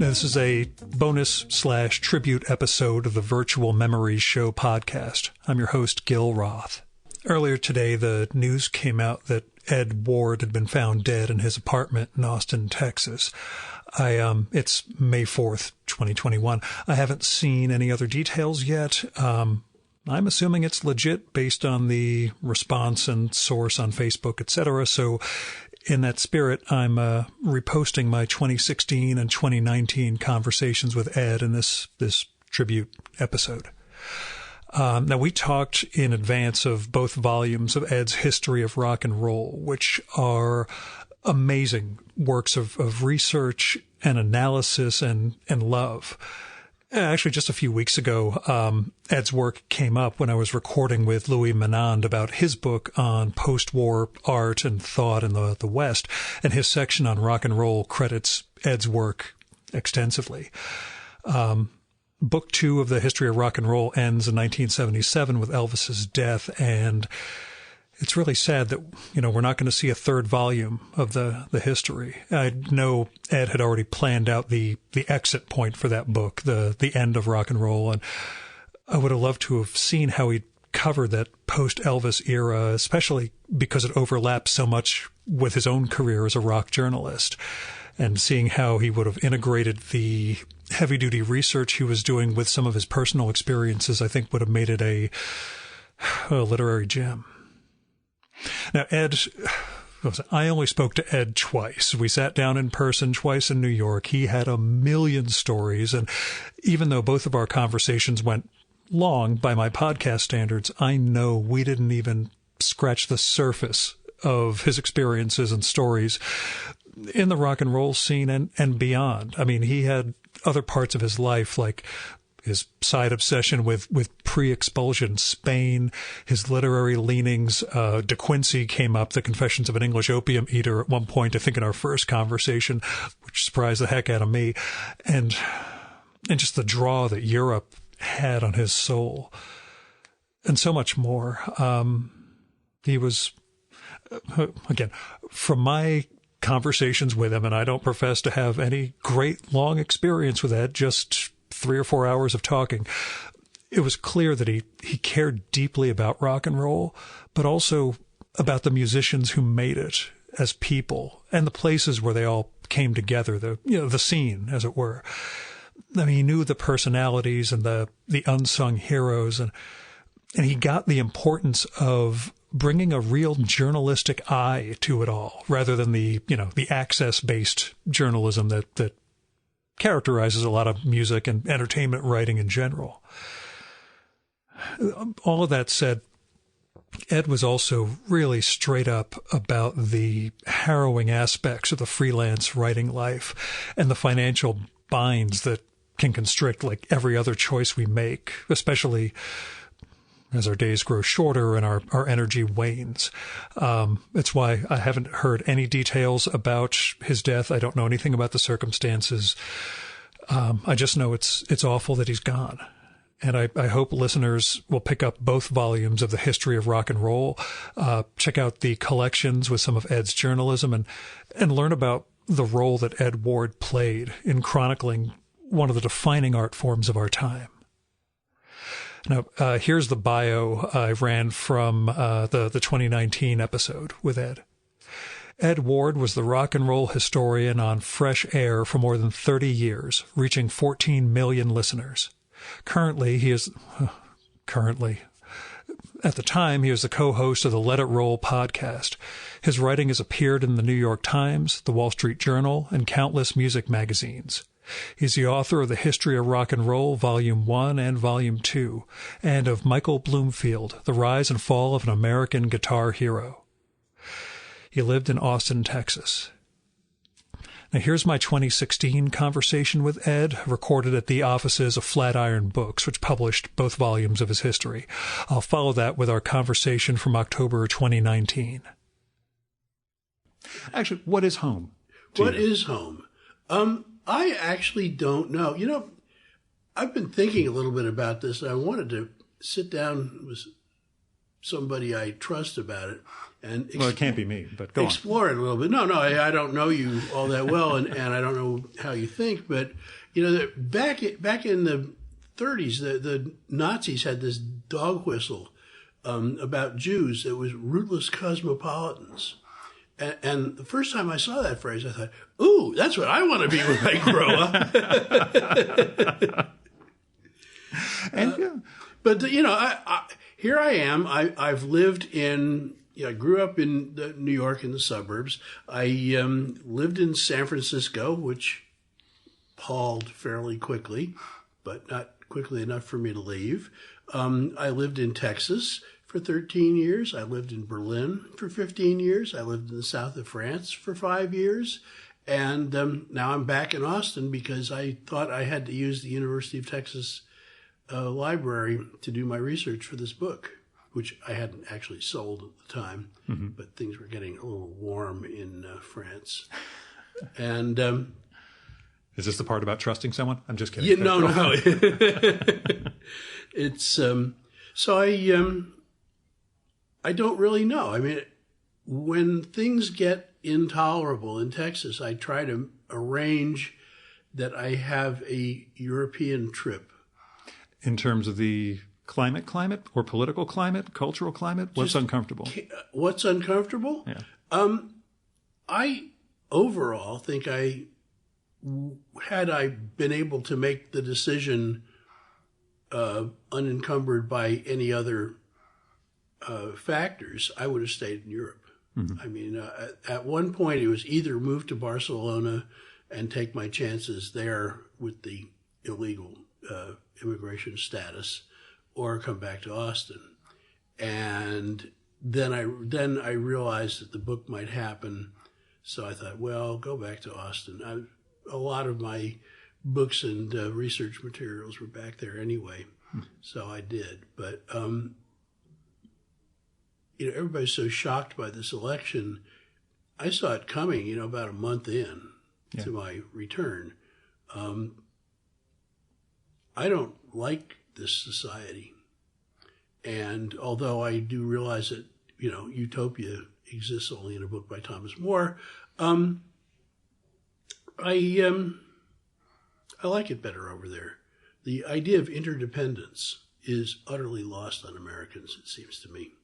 Now, this is a bonus/tribute episode of the Virtual Memories Show podcast. I'm your host, Gil Roth. Earlier today, the news came out that Ed Ward had been found dead in his apartment in Austin, Texas. It's May 4th, 2021. I haven't seen any other details yet. I'm assuming it's legit based on the response and source on Facebook, etc. So in that spirit, I'm reposting my 2016 and 2019 conversations with Ed in this tribute episode. Now, we talked in advance of both volumes of Ed's History of Rock and Roll, which are amazing works of research and analysis and love. Actually, just a few weeks ago, Ed's work came up when I was recording with Louis Menand about his book on post-war art and thought in the West, and his section on rock and roll credits Ed's work extensively. Book 2 of the History of Rock and Roll ends in 1977 with Elvis's death, and it's really sad that, we're not going to see a third volume of the history. I know Ed had already planned out the exit point for that book, the end of rock and roll, and I would have loved to have seen how he covered that post-Elvis era, especially because it overlaps so much with his own career as a rock journalist, and seeing how he would have integrated the heavy-duty research he was doing with some of his personal experiences, I think would have made it a literary gem. Now, I only spoke to Ed twice. We sat down in person twice in New York. He had a million stories, and even though both of our conversations went long by my podcast standards, I know we didn't even scratch the surface of his experiences and stories in the rock and roll scene and beyond. I mean, he had other parts of his life, like his side obsession with pre-expulsion Spain, his literary leanings. De Quincey came up, The Confessions of an English Opium Eater, at one point, I think in our first conversation, which surprised the heck out of me. And just the draw that Europe had on his soul. And so much more. He was, again, from my conversations with him, and I don't profess to have any great long experience with Ed, just 3 or 4 hours of talking, it was clear that he cared deeply about rock and roll, but also about the musicians who made it as people and the places where they all came together, the scene, as it were. I mean, he knew the personalities and the unsung heroes, and he got the importance of bringing a real journalistic eye to it all, rather than the access-based journalism that characterizes a lot of music and entertainment writing in general. All of that said, Ed was also really straight up about the harrowing aspects of the freelance writing life and the financial binds that can constrict like every other choice we make, especially as our days grow shorter and our energy wanes. It's why I haven't heard any details about his death. I don't know anything about the circumstances. I just know it's awful that he's gone. And I hope listeners will pick up both volumes of the History of Rock and Roll, check out the collections with some of Ed's journalism, and learn about the role that Ed Ward played in chronicling one of the defining art forms of our time. Now, here's the bio I ran from the 2019 episode with Ed. Ed Ward was the rock and roll historian on Fresh Air for more than 30 years, reaching 14 million listeners. At the time, he was the co-host of the Let It Roll podcast. His writing has appeared in the New York Times, the Wall Street Journal, and countless music magazines. He's the author of The History of Rock and Roll, Volume 1 and Volume 2, and of Michael Bloomfield, The Rise and Fall of an American Guitar Hero. He lived in Austin, Texas. Now, here's my 2016 conversation with Ed, recorded at the offices of Flatiron Books, which published both volumes of his history. I'll follow that with our conversation from October 2019. Actually, what is home? What is home? I actually don't know. I've been thinking a little bit about this. I wanted to sit down with somebody I trust about it. And well, it can't be me, but go explore it a little bit. No, I don't know you all that well, and I don't know how you think. But back in the 30s, the Nazis had this dog whistle about Jews that was rootless cosmopolitans. And the first time I saw that phrase, I thought, "Ooh, that's what I want to be when I grow up." But here I am. I've lived in. I grew up in New York in the suburbs. I lived in San Francisco, which palled fairly quickly, but not quickly enough for me to leave. I lived in Texas for 13 years. I lived in Berlin for 15 years. I lived in the south of France for 5 years. And now I'm back in Austin because I thought I had to use the University of Texas library to do my research for this book, which I hadn't actually sold at the time, but things were getting a little warm in France. And is this the part about trusting someone? I'm just kidding. Yeah, no. It's so I don't really know. I mean, when things get intolerable in Texas, I try to arrange that I have a European trip. In terms of the climate or political climate, cultural climate? What's uncomfortable? What's uncomfortable? Yeah. I overall think had I been able to make the decision unencumbered by any other factors, I would have stayed in Europe. Mm-hmm. I mean, at one point it was either move to Barcelona and take my chances there with the illegal immigration status, or come back to Austin. And then I realized that the book might happen, so I thought, well, go back to Austin. A lot of my books and research materials were back there anyway, so I did. But everybody's so shocked by this election. I saw it coming, about a month in to my return. I don't like this society. And although I do realize that, utopia exists only in a book by Thomas More, I like it better over there. The idea of interdependence is utterly lost on Americans, it seems to me.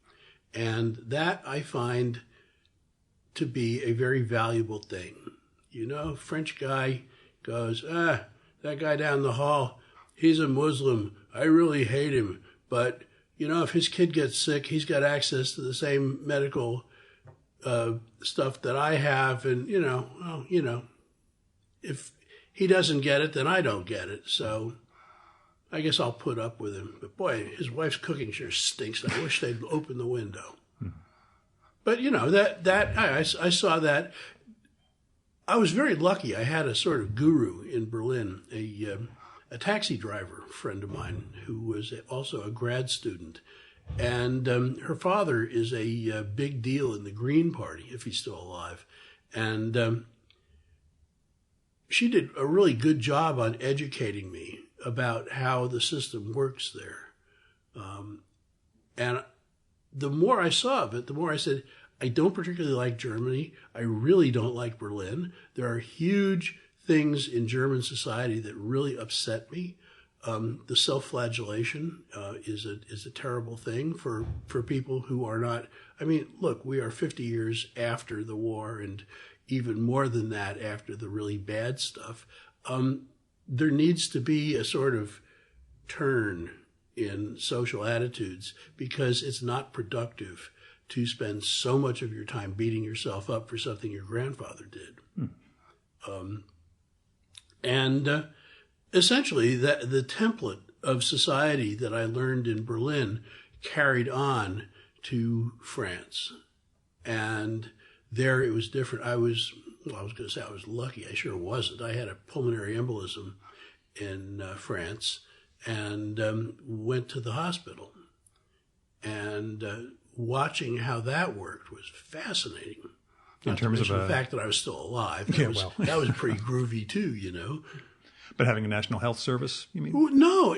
And that I find to be a very valuable thing. French guy goes, that guy down the hall, he's a Muslim. I really hate him. But, if his kid gets sick, he's got access to the same medical stuff that I have. And, if he doesn't get it, then I don't get it. So I guess I'll put up with him. But, boy, his wife's cooking sure stinks. I wish they'd open the window. But, I saw that. I was very lucky. I had a sort of guru in Berlin, a taxi driver friend of mine who was also a grad student. And her father is a big deal in the Green Party, if he's still alive. And she did a really good job on educating me about how the system works there. And the more I saw of it, the more I said, I don't particularly like Germany. I really don't like Berlin. There are huge things in German society that really upset me. The self-flagellation is a terrible thing for people who are not. I mean, look, we are 50 years after the war, and even more than that after the really bad stuff. There needs to be a sort of turn in social attitudes, because it's not productive to spend so much of your time beating yourself up for something your grandfather did. And essentially, the template of society that I learned in Berlin carried on to France. And there it was different. I was going to say I was lucky. I sure wasn't. I had a pulmonary embolism in France and went to the hospital. And watching how that worked was fascinating. In terms of the fact that I was still alive. That was pretty groovy too, But having a National Health Service, you mean? No,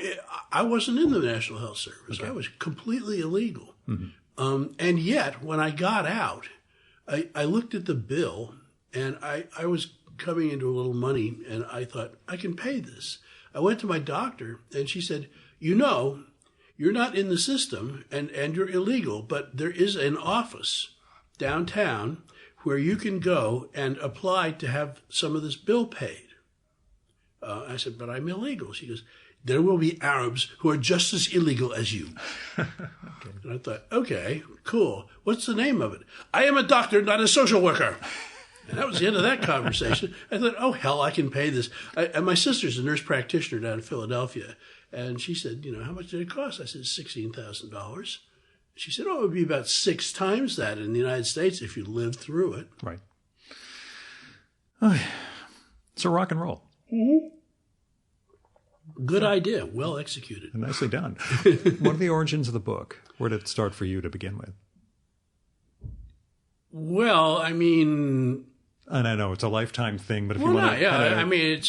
I wasn't in the National Health Service. Okay. I was completely illegal. And yet, when I got out, I looked at the bill, and I was coming into a little money, and I thought, I can pay this. I went to my doctor, and she said, you know, you're not in the system, and you're illegal, but there is an office downtown where you can go and apply to have some of this bill paid. I said, but I'm illegal. She goes, there will be Arabs who are just as illegal as you. Okay. And I thought, okay, cool. What's the name of it? I am a doctor, not a social worker. And that was the end of that conversation. I thought, oh, hell, I can pay this. And my sister's a nurse practitioner down in Philadelphia. And she said, how much did it cost? I said, $16,000. She said, oh, it would be about 6 times that in the United States if you lived through it. Right. Okay. So rock and roll. Mm-hmm. Good idea. Well executed. Nicely done. What are the origins of the book? Where did it start for you to begin with? Well, I mean... And I know it's a lifetime thing, but if you want to... Yeah, I mean,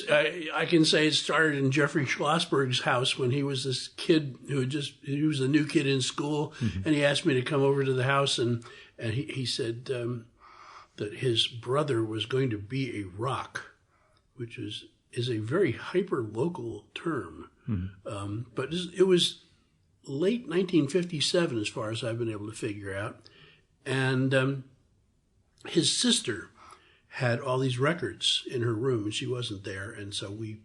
I can say it started in Jeffrey Schlossberg's house when he was this kid he was a new kid in school, and he asked me to come over to the house, and he said that his brother was going to be a rock, which is a very hyper-local term. But it was late 1957 as far as I've been able to figure out. And his sister had all these records in her room, and she wasn't there. And so we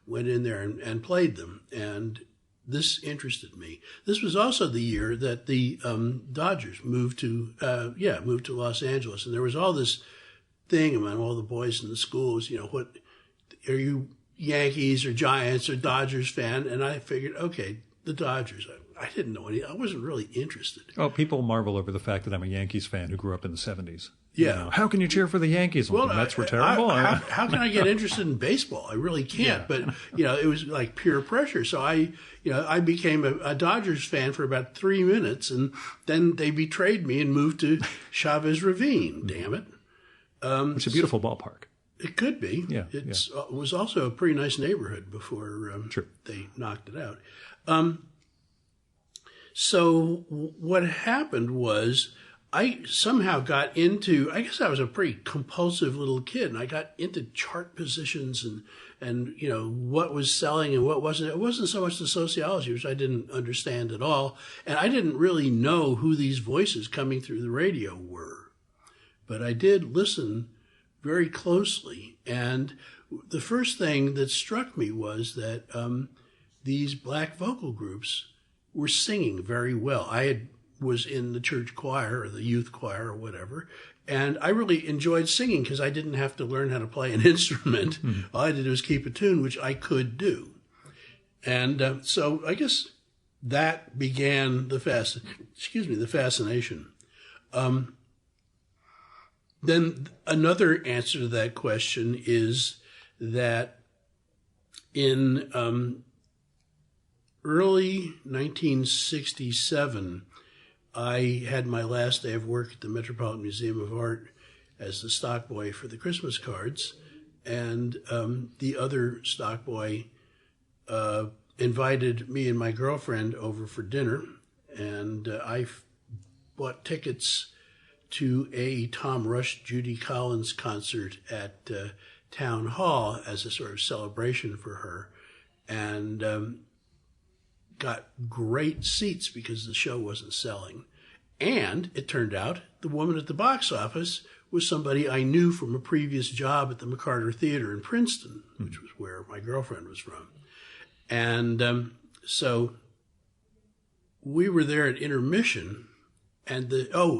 went in there and played them. And this interested me. This was also the year that the Dodgers moved to Los Angeles. And there was all this thing among all the boys in the schools, what... Are you Yankees or Giants or Dodgers fan? And I figured, okay, the Dodgers. I didn't know any. I wasn't really interested. Oh, people marvel over the fact that I'm a Yankees fan who grew up in the 70s. Yeah. How can you cheer for the Yankees when the Mets were terrible? How can I get interested in baseball? I really can't. Yeah. But, it was like peer pressure. So I became a Dodgers fan for about 3 minutes, and then they betrayed me and moved to Chavez Ravine. Damn it. It's a beautiful ballpark. It could be. Yeah, it was also a pretty nice neighborhood before they knocked it out. So what happened was I somehow got into, I guess I was a pretty compulsive little kid, and I got into chart positions and what was selling and what wasn't. It wasn't so much the sociology, which I didn't understand at all, and I didn't really know who these voices coming through the radio were. But I did listen very closely. And the first thing that struck me was that these black vocal groups were singing very well. I was in the church choir or the youth choir or whatever, and I really enjoyed singing because I didn't have to learn how to play an instrument. All I had to do was keep a tune, which I could do. And so I guess that began the fascination. Then another answer to that question is that in early 1967, I had my last day of work at the Metropolitan Museum of Art as the stock boy for the Christmas cards, and the other stock boy invited me and my girlfriend over for dinner, and I bought tickets to a Tom Rush, Judy Collins concert at Town Hall as a sort of celebration for her, and got great seats because the show wasn't selling. And it turned out the woman at the box office was somebody I knew from a previous job at the McCarter Theater in Princeton, which was where my girlfriend was from. And so we were there at intermission, and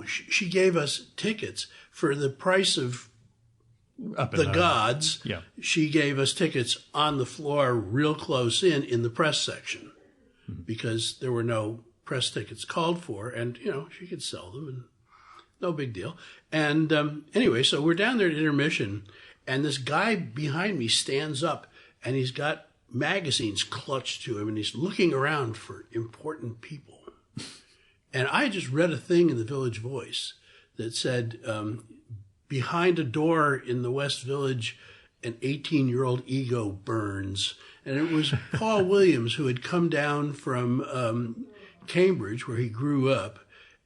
she gave us tickets for the price of the gods. Yeah. She gave us tickets on the floor real close in the press section, because there were no press tickets called for, and, she could sell them, and no big deal. And anyway, so we're down there at intermission, and this guy behind me stands up, and he's got magazines clutched to him, and he's looking around for important people. And I just read a thing in the Village Voice that said, behind a door in the West Village, an 18-year-old ego burns. And it was Paul Williams, who had come down from Cambridge, where he grew up,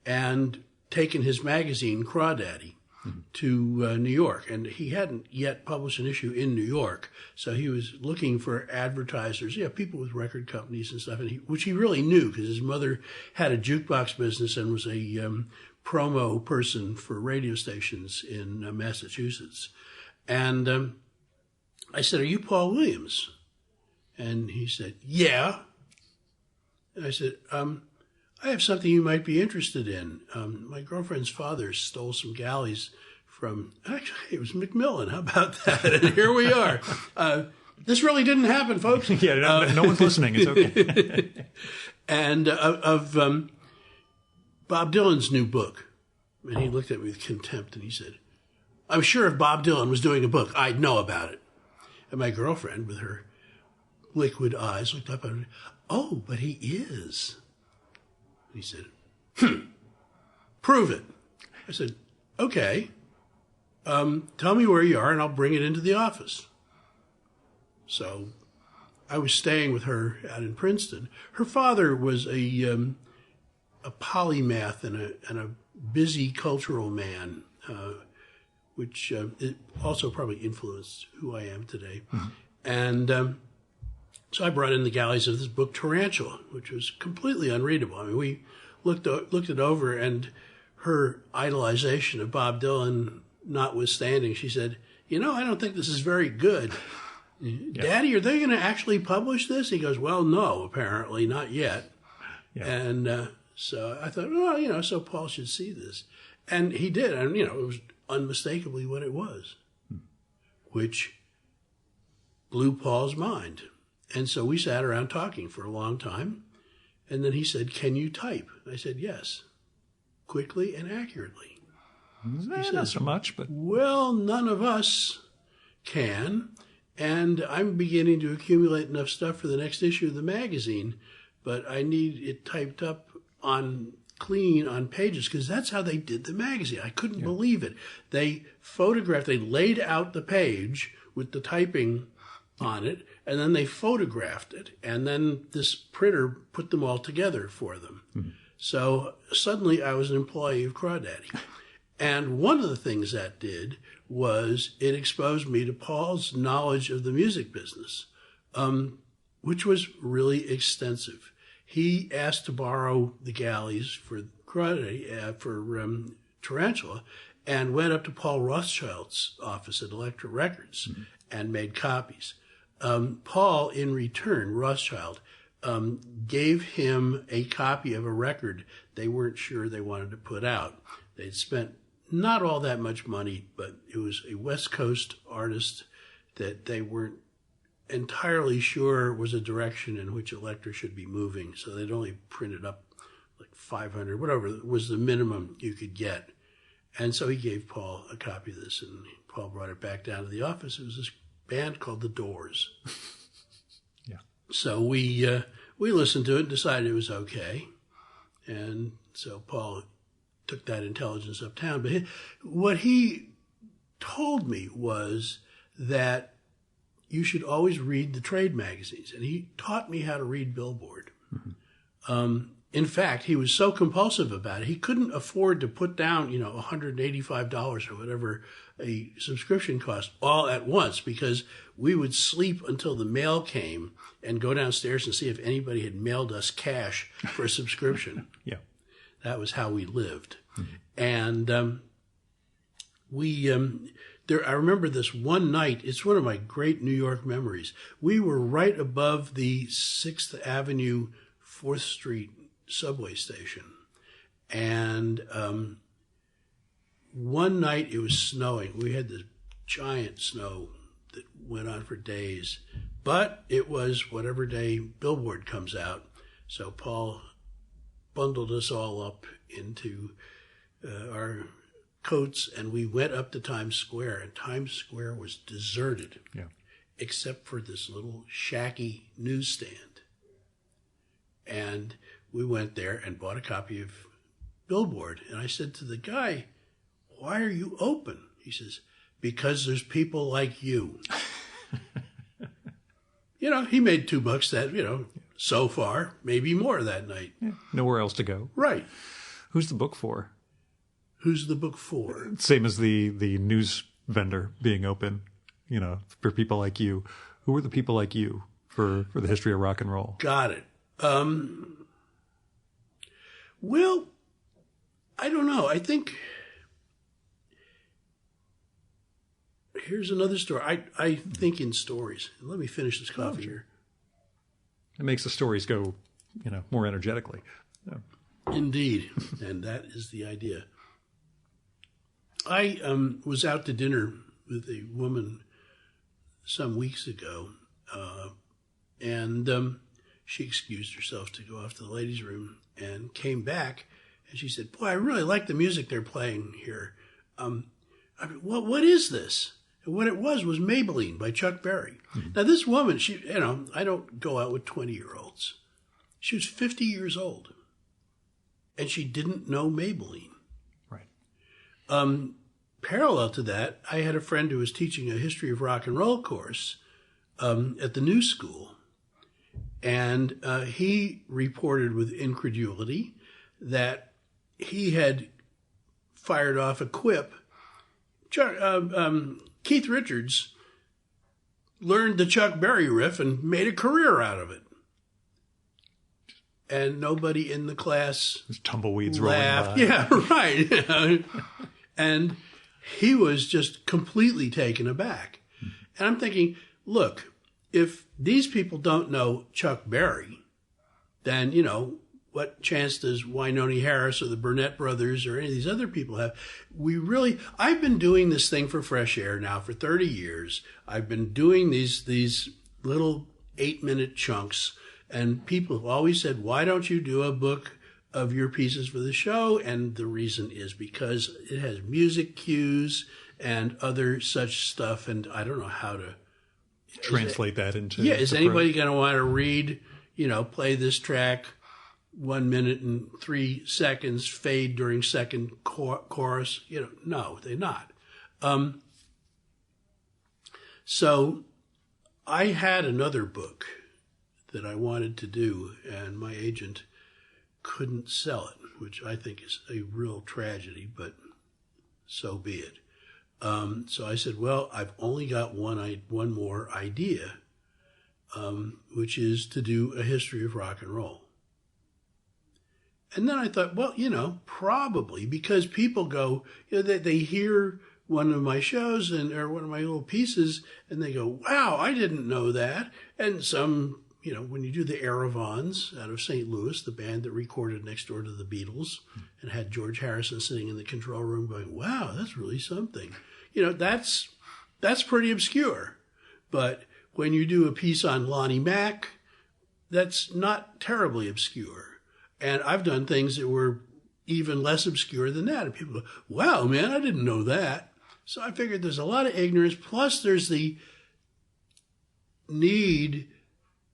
and taken his magazine, Crawdaddy, to New York. And he hadn't yet published an issue in New York, so he was looking for advertisers, people with record companies and stuff, which he really knew because his mother had a jukebox business and was a promo person for radio stations in Massachusetts. And I said, "Are you Paul Williams?" And he said, "Yeah." And I said, "I have something you might be interested in. My girlfriend's father stole some galleys from," actually, it was Macmillan. How about that? And here we are. This really didn't happen, folks. Yeah, no one's listening. It's okay. And of Bob Dylan's new book. And he looked at me with contempt and he said, "I'm sure if Bob Dylan was doing a book, I'd know about it." And my girlfriend, with her liquid eyes, looked up at me. "Oh, but he is." He said, "Prove it." I said, "Okay. Tell me where you are and I'll bring it into the office." So I was staying with her out in Princeton. Her father was a polymath and a busy cultural man, which it also probably influenced who I am today. Mm-hmm. And so I brought in the galleys of this book, Tarantula, which was completely unreadable. I mean, we looked it over, and her idolization of Bob Dylan notwithstanding, she said, "I don't think this is very good." Yeah. "Daddy, are they going to actually publish this?" He goes, "Well, no, apparently, not yet." Yeah. And so I thought, well, so Paul should see this. And he did. And, it was unmistakably what it was, which blew Paul's mind. And so we sat around talking for a long time. And then he said, "Can you type?" I said, "Yes, quickly and accurately." He said, "Not so much, but..." "Well, none of us can. And I'm beginning to accumulate enough stuff for the next issue of the magazine, but I need it typed up on pages, because that's how they did the magazine." I couldn't believe it. They laid out the page with the typing on it, and then they photographed it, and then this printer put them all together for them. Mm-hmm. So suddenly I was an employee of Crawdaddy. And one of the things that did was it exposed me to Paul's knowledge of the music business, which was really extensive. He asked to borrow the galleys for Crawdaddy, for Tarantula, and went up to Paul Rothschild's office at Elektra Records and made copies. Paul, in return, Rothschild, gave him a copy of a record they weren't sure they wanted to put out. They'd spent not all that much money, but it was a West Coast artist that they weren't entirely sure was a direction in which Elektra should be moving. So they'd only printed up like 500, whatever was the minimum you could get. And so he gave Paul a copy of this, and Paul brought it back down to the office. It was this band called The Doors. Yeah. So we listened to it and decided it was okay. And so Paul took that intelligence uptown. But what he told me was that you should always read the trade magazines. And he taught me how to read Billboard. Mm-hmm. In fact, he was so compulsive about it, he couldn't afford to put down, $185 or whatever a subscription cost all at once, because we would sleep until the mail came and go downstairs and see if anybody had mailed us cash for a subscription. Yeah. That was how we lived. Mm-hmm. And I remember this one night, it's one of my great New York memories. We were right above the 6th Avenue, 4th Street subway station. And one night it was snowing. We had this giant snow that went on for days. But it was whatever day Billboard comes out. So Paul bundled us all up into our coats, and we went up to Times Square, and Times Square was deserted, except for this little shacky newsstand. And we went there and bought a copy of Billboard. And I said to the guy, "Why are you open?" He says, "Because there's people like you." He made $2 that, so far, maybe more that night. Yeah, nowhere else to go. Right. Who's the book for? Who's the book for? Same as the news vendor being open, for people like you. Who are the people like you for the history of rock and roll? Got it. Well, I don't know. I think here's another story. I think in stories. Let me finish this coffee here. It makes the stories go, more energetically. Yeah. Indeed. And that is the idea. I was out to dinner with a woman some weeks ago, and she excused herself to go off to the ladies' room and came back, and she said, "Boy, I really like the music they're playing here. What is this?" And what it was Maybelline by Chuck Berry. Mm-hmm. Now, this woman, she, I don't go out with 20-year-olds. She was 50 years old, and she didn't know Maybelline. Right. Parallel to that, I had a friend who was teaching a history of rock and roll course at the New School, and he reported with incredulity that he had fired off a quip. Keith Richards learned the Chuck Berry riff and made a career out of it. And nobody in the class There's tumbleweeds laughed. rolling by. Yeah, right. And he was just completely taken aback. And I'm thinking, look, if these people don't know Chuck Berry, then, what chance does Wynonie Harris or the Burnett brothers or any of these other people have? I've been doing this thing for Fresh Air now for 30 years. I've been doing these little 8-minute chunks, and people have always said, why don't you do a book of your pieces for the show? And the reason is because it has music cues and other such stuff, and I don't know how to translate that into... Yeah, is anybody going to want to read, play this track 1 minute and 3 seconds, fade during second chorus? No, they're not. So I had another book that I wanted to do, and my agent couldn't sell it, which I think is a real tragedy, but so be it. So I said, well, I've only got one more idea, which is to do a history of rock and roll. And then I thought, well, probably because people go, they hear one of my shows or one of my little pieces, and they go, wow, I didn't know that. And some, when you do the Aravons out of St. Louis, the band that recorded next door to the Beatles and had George Harrison sitting in the control room going, wow, that's really something. That's pretty obscure. But when you do a piece on Lonnie Mack, that's not terribly obscure. And I've done things that were even less obscure than that. And people go, wow, man, I didn't know that. So I figured there's a lot of ignorance. Plus there's the need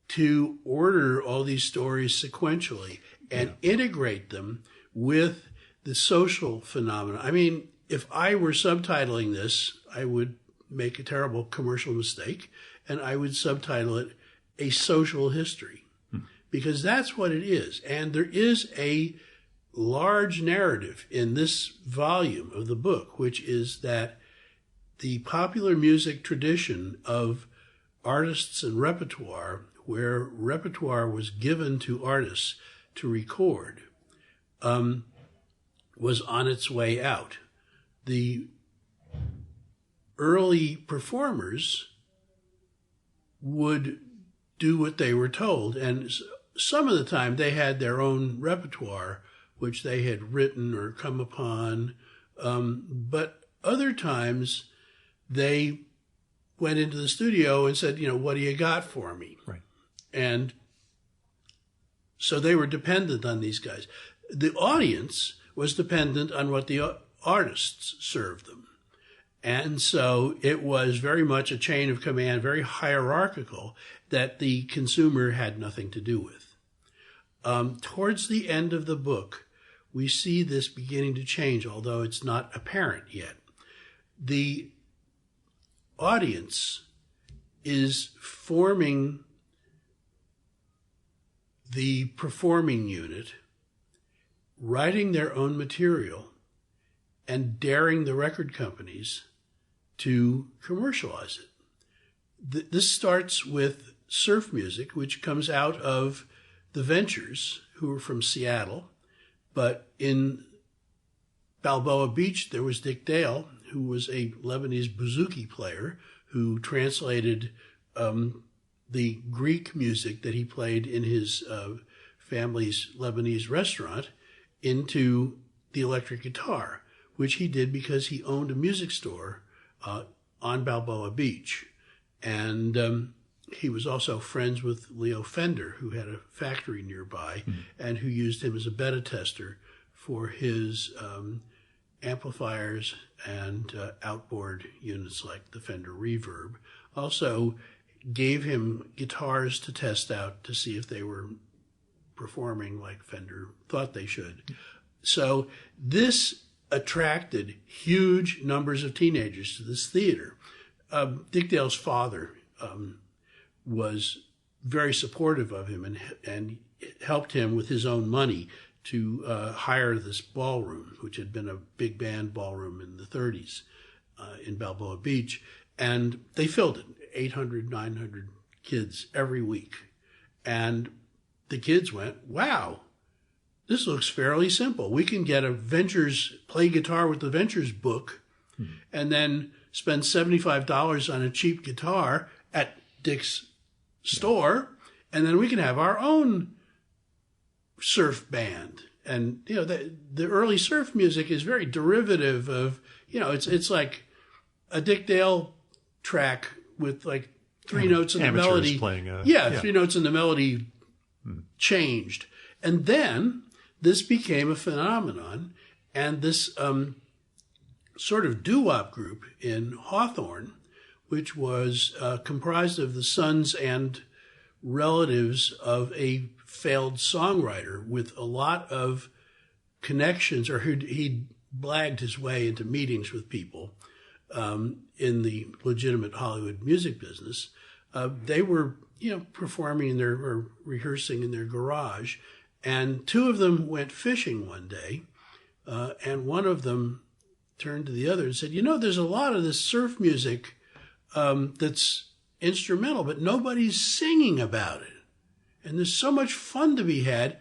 to order all these stories sequentially and integrate them with the social phenomena. I mean, if I were subtitling this, I would make a terrible commercial mistake, and I would subtitle it A Social History. Because that's what it is. And there is a large narrative in this volume of the book, which is that the popular music tradition of artists and repertoire, where repertoire was given to artists to record, was on its way out. The early performers would do what they were told, and some of the time they had their own repertoire, which they had written or come upon, but other times they went into the studio and said, what do you got for me? Right. And so they were dependent on these guys. The audience was dependent on what the artists served them. And so it was very much a chain of command, very hierarchical, that the consumer had nothing to do with. Towards the end of the book, we see this beginning to change, although it's not apparent yet. The audience is forming the performing unit writing their own material and daring the record companies to commercialize it. This starts with surf music, which comes out of the Ventures, who are from Seattle. But in Balboa Beach, there was Dick Dale, who was a Lebanese bouzouki player who translated the Greek music that he played in his family's Lebanese restaurant into the electric guitar, which he did because he owned a music store on Balboa Beach. And he was also friends with Leo Fender, who had a factory nearby, and who used him as a beta tester for his amplifiers and outboard units like the Fender Reverb. Also gave him guitars to test out to see if they were performing like Fender thought they should. So this attracted huge numbers of teenagers to this theater. Dick Dale's father was very supportive of him and helped him with his own money to hire this ballroom, which had been a big band ballroom in the 30s in Balboa Beach. And they filled it, 800, 900 kids every week. And the kids went, wow, this looks fairly simple. We can get a Ventures, play guitar with the Ventures book, and then spend $75 on a cheap guitar at Dick's store, and then we can have our own surf band. And, you know, the early surf music is very derivative of, you know, it's like a Dick Dale track with like three notes in the melody. Playing three notes in the melody changed. And then this became a phenomenon, and this sort of doo-wop group in Hawthorne, which was comprised of the sons and relatives of a failed songwriter with a lot of connections, or he'd blagged his way into meetings with people in the legitimate Hollywood music business. They were, you know, performing or rehearsing in their garage, and two of them went fishing one day, and one of them turned to the other and said, you know, there's a lot of this surf music that's instrumental, but nobody's singing about it. And there's so much fun to be had.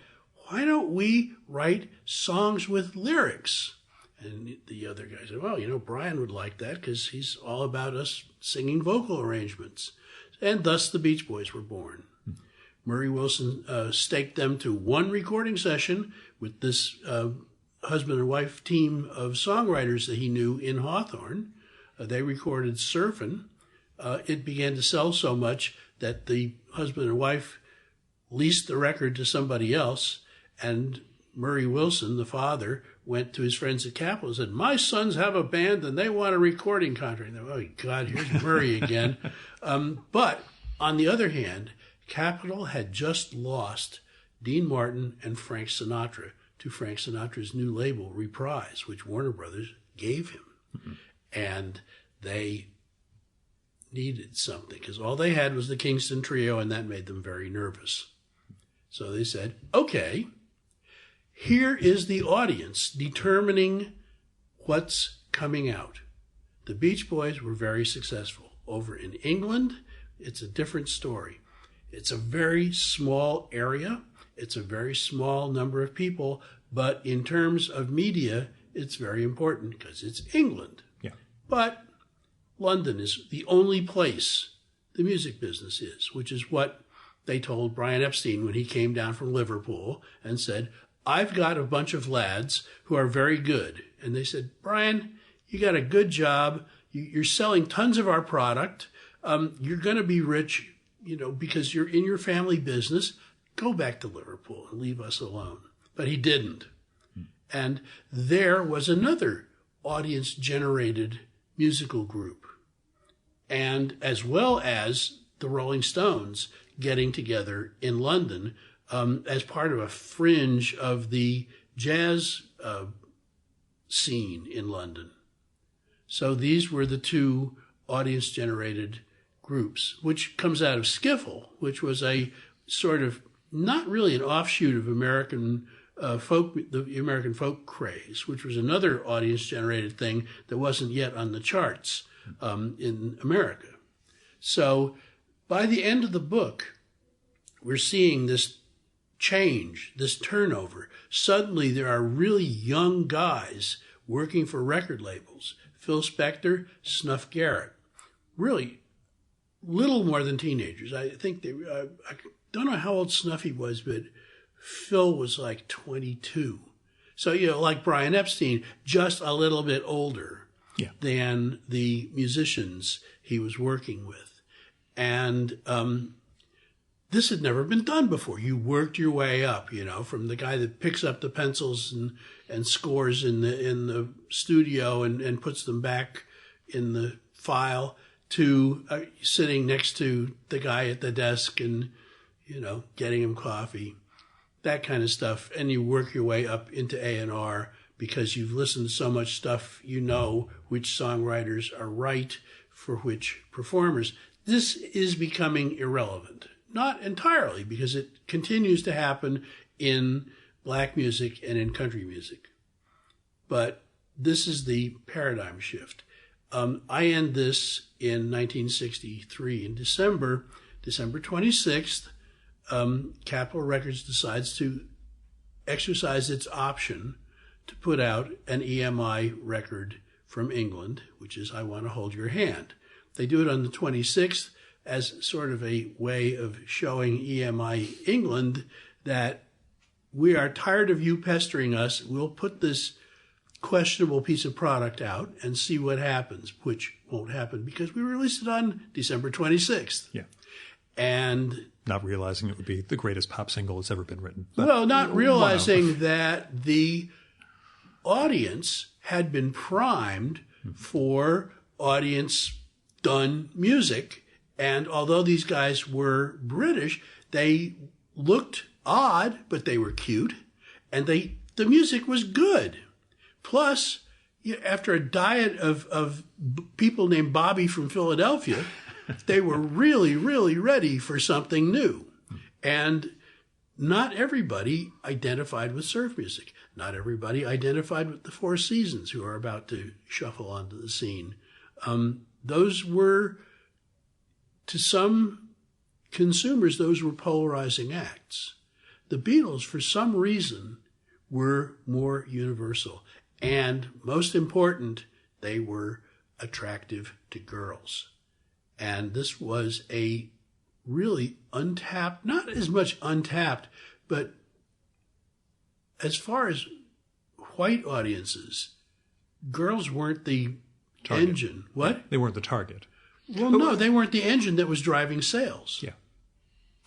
Why don't we write songs with lyrics? And the other guy said, well, you know, Brian would like that because he's all about us singing vocal arrangements. And thus the Beach Boys were born. Murray Wilson staked them to one recording session with this husband and wife team of songwriters that he knew in Hawthorne. They recorded Surfin'. It began to sell so much that the husband and wife leased the record to somebody else, and Murray Wilson, the father, went to his friends at Capitol and said, my sons have a band and they want a recording contract. And they went, oh, God, here's Murray again. But on the other hand, Capitol had just lost Dean Martin and Frank Sinatra to Frank Sinatra's new label, Reprise, which Warner Brothers gave him. Mm-hmm. And they needed something because all they had was the Kingston Trio, and that made them very nervous. So they said, okay, here is the audience determining what's coming out. The Beach Boys were very successful. Over in England, it's a different story. It's a very small area. It's a very small number of people. But in terms of media, it's very important because it's England. Yeah. But London is the only place the music business is, which is what they told Brian Epstein when he came down from Liverpool and said, I've got a bunch of lads who are very good. And they said, Brian, you got a good job. You're selling tons of our product. You're going to be rich, you know, because you're in your family business. Go back to Liverpool and leave us alone. But he didn't. And there was another audience-generated musical group, and as well as the Rolling Stones getting together in London as part of a fringe of the jazz scene in London. So these were the two audience-generated groups, which comes out of Skiffle, which was a sort of not really an offshoot of American the American folk craze, which was another audience-generated thing that wasn't yet on the charts in America. So by the end of the book, we're seeing this change, this turnover. Suddenly there are really young guys working for record labels. Phil Spector, Snuff Garrett. Really little more than teenagers. I think I don't know how old Snuffy was, but Phil was like 22. So, like Brian Epstein, just a little bit older than the musicians he was working with. And this had never been done before. You worked your way up, from the guy that picks up the pencils and scores in the studio and puts them back in the file to sitting next to the guy at the desk and, getting him coffee, that kind of stuff. And you work your way up into A&R because you've listened to so much stuff, which songwriters are right for which performers. This is becoming irrelevant. Not entirely, because it continues to happen in black music and in country music. But this is the paradigm shift. I end this in 1963. In December 26th, Capitol Records decides to exercise its option to put out an EMI record from England, which is I Want to Hold Your Hand. They do it on the 26th as sort of a way of showing EMI England that we are tired of you pestering us. We'll put this questionable piece of product out and see what happens, which won't happen because we released it on December 26th. Yeah. And not realizing it would be the greatest pop single that's ever been written. But, well, not realizing that the audience had been primed for audience-done music. And although these guys were British, they looked odd, but they were cute. And the music was good. Plus, after a diet of people named Bobby from Philadelphia, they were really, really ready for something new. And not everybody identified with surf music. Not everybody identified with the Four Seasons, who are about to shuffle onto the scene. Those were, to some consumers, those were polarizing acts. The Beatles, for some reason, were more universal. And most important, they were attractive to girls. And this was a really untapped, not as much untapped, but as far as white audiences, girls weren't the target. Engine. What? They weren't the target. Well, no, they weren't the engine that was driving sales. Yeah.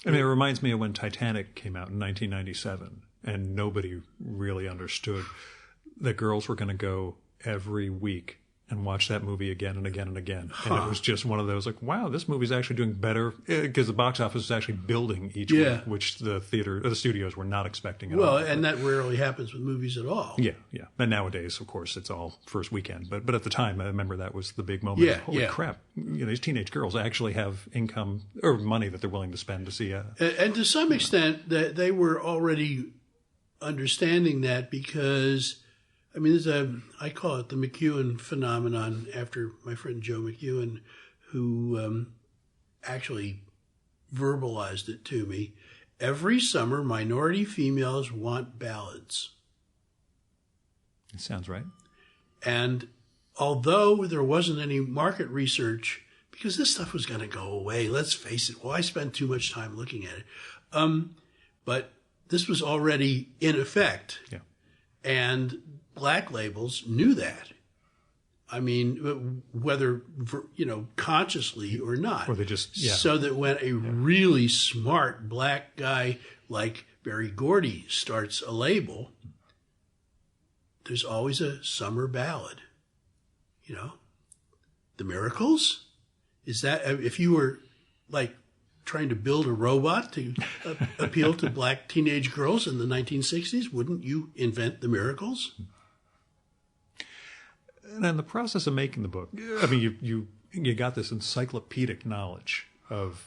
I mean, it reminds me of when Titanic came out in 1997, and nobody really understood that girls were going to go every week and watch that movie again and again and again. And it was just one of those like, wow, this movie's actually doing better, because the box office is actually building each week, which the studios were not expecting at all. Well, and that rarely happens with movies at all. Yeah, yeah. And nowadays, of course, it's all first weekend. But at the time, I remember that was the big moment. Yeah, Holy crap. These teenage girls actually have income or money that they're willing to spend to see a... And to some extent, they were already understanding that, because... I mean, I call it the McEwan Phenomenon, after my friend Joe McEwan, who actually verbalized it to me. Every summer, minority females want ballads. It sounds right. And although there wasn't any market research, because this stuff was going to go away, let's face it, why spend too much time looking at it? But this was already in effect. Yeah. And black labels knew that. I mean, whether, consciously or not. Or they just, So that when a really smart black guy like Berry Gordy starts a label, there's always a summer ballad. The Miracles? Is that, if you were like trying to build a robot to appeal to black teenage girls in the 1960s, wouldn't you invent the Miracles? And in the process of making the book, I mean, you got this encyclopedic knowledge of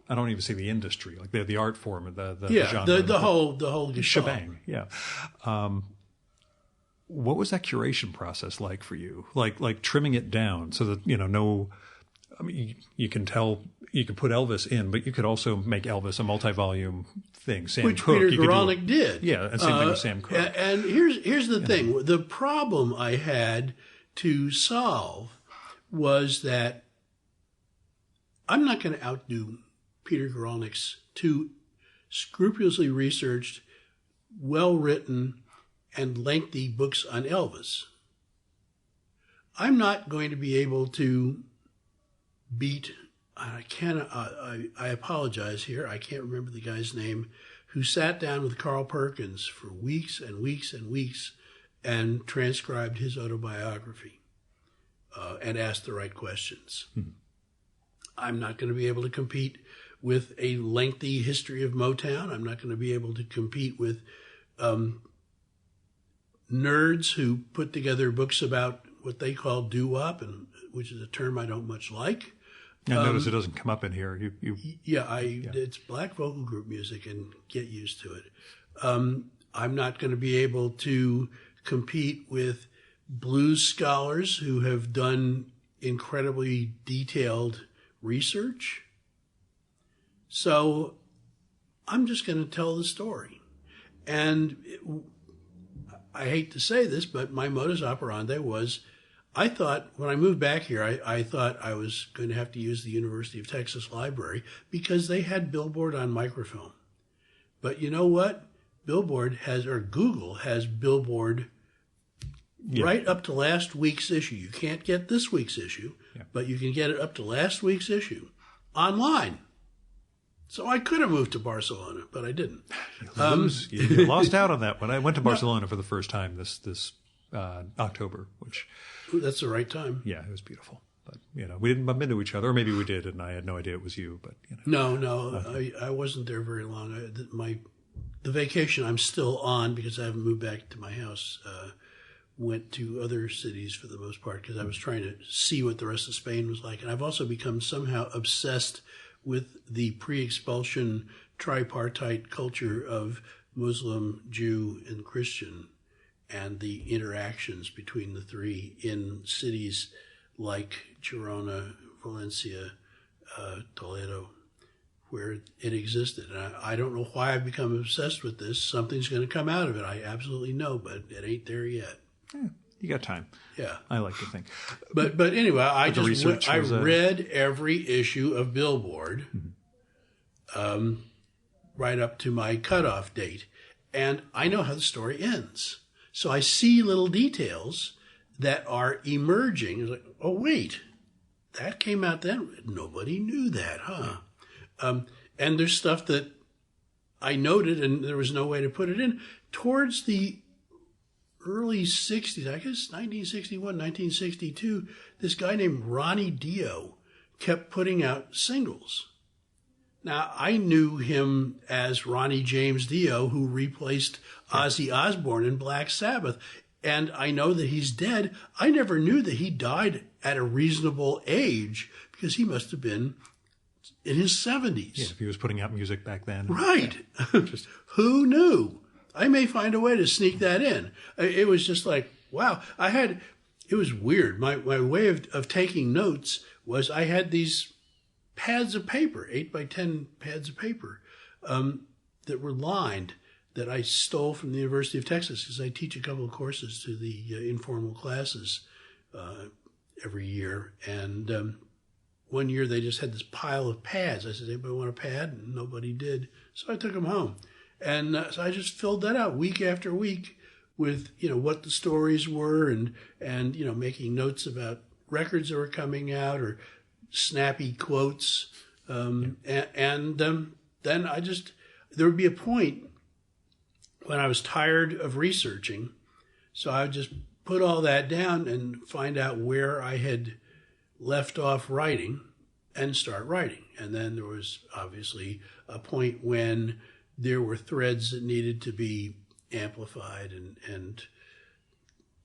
I don't even say the industry, like the art form, the genre, the whole shebang. Yeah. What was that curation process like for you? Like trimming it down so that, I mean, you can put Elvis in, but you could also make Elvis a multi-volume thing. Which Peter Guralnick did. Yeah, and same thing with Sam Cooke. And here's the thing. The problem I had to solve was that I'm not going to outdo Peter Guralnick's two scrupulously researched, well-written, and lengthy books on Elvis. I'm not going to be able to beat, I apologize here, I can't remember the guy's name, who sat down with Carl Perkins for weeks and weeks and weeks and transcribed his autobiography and asked the right questions. I'm not going to be able to compete with a lengthy history of Motown. I'm not going to be able to compete with nerds who put together books about what they call doo-wop, which is a term I don't much like. I notice it doesn't come up in here. It's black vocal group music, and get used to it. I'm not going to be able to compete with blues scholars who have done incredibly detailed research. So I'm just going to tell the story. And I hate to say this, but my modus operandi was, I thought when I moved back here, I thought I was going to have to use the University of Texas Library because they had Billboard on microfilm. But you know what? Google has Billboard right up to last week's issue. You can't get this week's issue, but you can get it up to last week's issue online. So I could have moved to Barcelona, but I didn't. You lost out on that one. I went to Barcelona for the first time this October, which... That's the right time. Yeah, it was beautiful. But, we didn't bump into each other, or maybe we did, and I had no idea it was you. But No, I wasn't there very long. The vacation I'm still on, because I haven't moved back to my house, went to other cities for the most part, because I was trying to see what the rest of Spain was like. And I've also become somehow obsessed with the pre-expulsion tripartite culture of Muslim, Jew, and Christian, and the interactions between the three in cities like Girona, Valencia, Toledo, where it existed. And I don't know why I've become obsessed with this. Something's going to come out of it. I absolutely know, but it ain't there yet. Yeah, you got time. Yeah. I like to think. But anyway, I read every issue of Billboard right up to my cutoff date. And I know how the story ends. So I see little details that are emerging. It's like, oh, wait, that came out then? Nobody knew that, huh? And there's stuff that I noted and there was no way to put it in. Towards the early 60s, I guess 1961, 1962, this guy named Ronnie Dio kept putting out singles. Now, I knew him as Ronnie James Dio, who replaced Ozzy Osbourne in Black Sabbath. And I know that he's dead. I never knew that he died at a reasonable age, because he must have been in his 70s. Yeah, if he was putting out music back then. Right. Yeah. Who knew? I may find a way to sneak that in. It was just like, wow. It was weird. My way of taking notes was I had these pads of paper, 8x10 pads of paper, that were lined, that I stole from the University of Texas, because I teach a couple of courses to the informal classes every year. And one year they just had this pile of pads. I said, anybody want a pad? And nobody did. So I took them home. And so I just filled that out week after week with, what the stories were and making notes about records that were coming out or snappy quotes. Then there would be a point when I was tired of researching. So I would just put all that down and find out where I had left off writing and start writing. And then there was obviously a point when there were threads that needed to be amplified and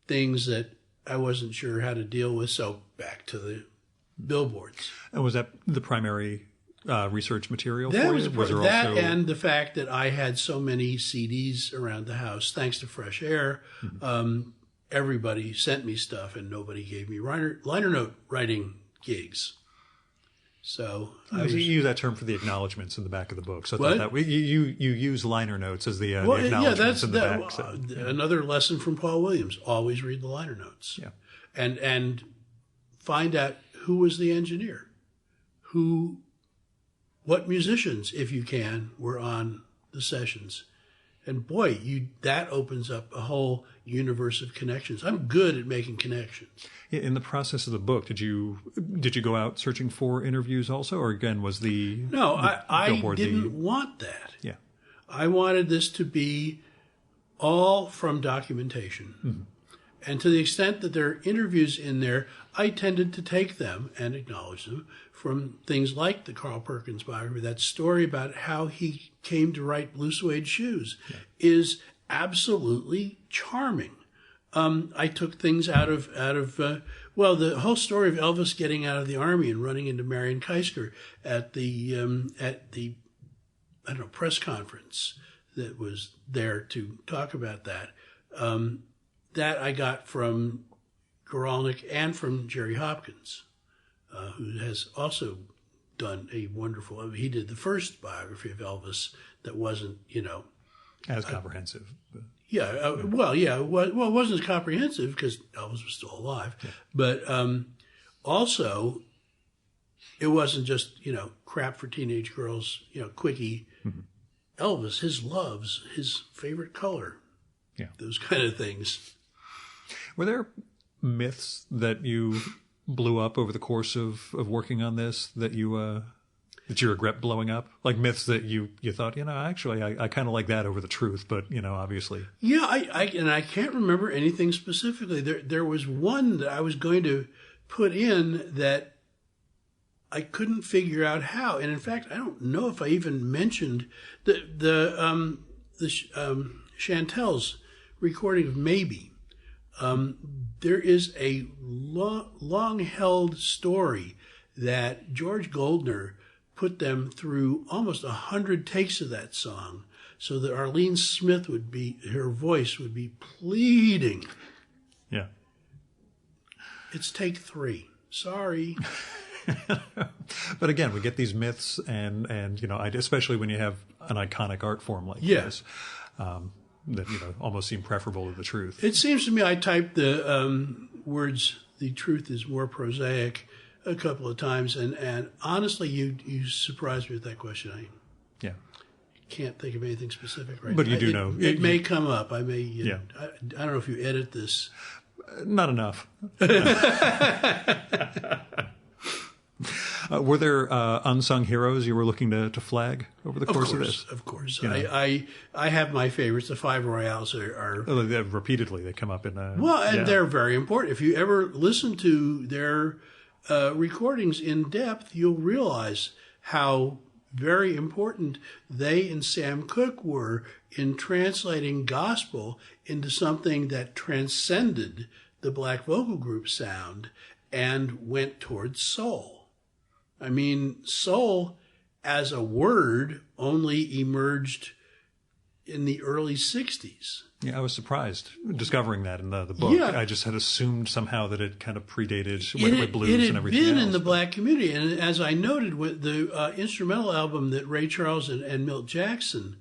things that I wasn't sure how to deal with. So back to the billboards. And was that the primary research material That for was you? Was there that, also... and the fact that I had so many CDs around the house, thanks to Fresh Air. Everybody sent me stuff, and nobody gave me liner note writing gigs. So you use that term for the acknowledgments in the back of the book. So I What? thought that you use liner notes as the acknowledgments in the back. So. Another lesson from Paul Williams: always read the liner notes. Yeah, and find out who was the engineer, what musicians, if you can, were on the sessions. And boy, that opens up a whole universe of connections. I'm good at making connections. In the process of the book, did you go out searching for interviews also, or again was the No, I Billboard didn't want that. Yeah, I wanted this to be all from documentation. And to the extent that there are interviews in there, I tended to take them and acknowledge them from things like the Carl Perkins biography. That story about how he came to write Blue Suede Shoes is absolutely charming. I took things out of the whole story of Elvis getting out of the Army and running into Marion Keisker at the press conference that was there to talk about that. That I got from Goralnik and from Jerry Hopkins, who has also done a wonderful. He did the first biography of Elvis that wasn't, as comprehensive. It wasn't as comprehensive because Elvis was still alive, but also it wasn't just crap for teenage girls, quickie. Elvis, his loves, his favorite color, those kind of things. Were there myths that you blew up over the course of working on this that you regret blowing up? Like myths that you thought, actually, I kind of like that over the truth, but, obviously. Yeah, I can't remember anything specifically. There was one that I was going to put in that I couldn't figure out how. And in fact, I don't know if I even mentioned the Chantel's recording of Maybe. There is a long-held story that George Goldner put them through almost 100 takes of that song so that Arlene Smith her voice would be pleading. Yeah. It's take 3. Sorry. But again, we get these myths and especially when you have an iconic art form like this. That almost seem preferable to the truth. It seems to me I typed the words "the truth is more prosaic" a couple of times, and honestly, you surprised me with that question. I can't think of anything specific right now. But you do know it may come up. I may. I don't know if you edit this. Not enough. Were there unsung heroes you were looking to flag over the course of this? Of course. I have my favorites. The Five Royales are repeatedly they come up in they're very important. If you ever listen to their recordings in depth, you'll realize how very important they and Sam Cooke were in translating gospel into something that transcended the black vocal group sound and went towards soul. I mean, soul as a word only emerged in the early 60s. Yeah, I was surprised discovering that in the book. Yeah. I just had assumed somehow that it kind of predated with blues and everything else. It had been else. in the black community. And as I noted, with the instrumental album that Ray Charles and Milt Jackson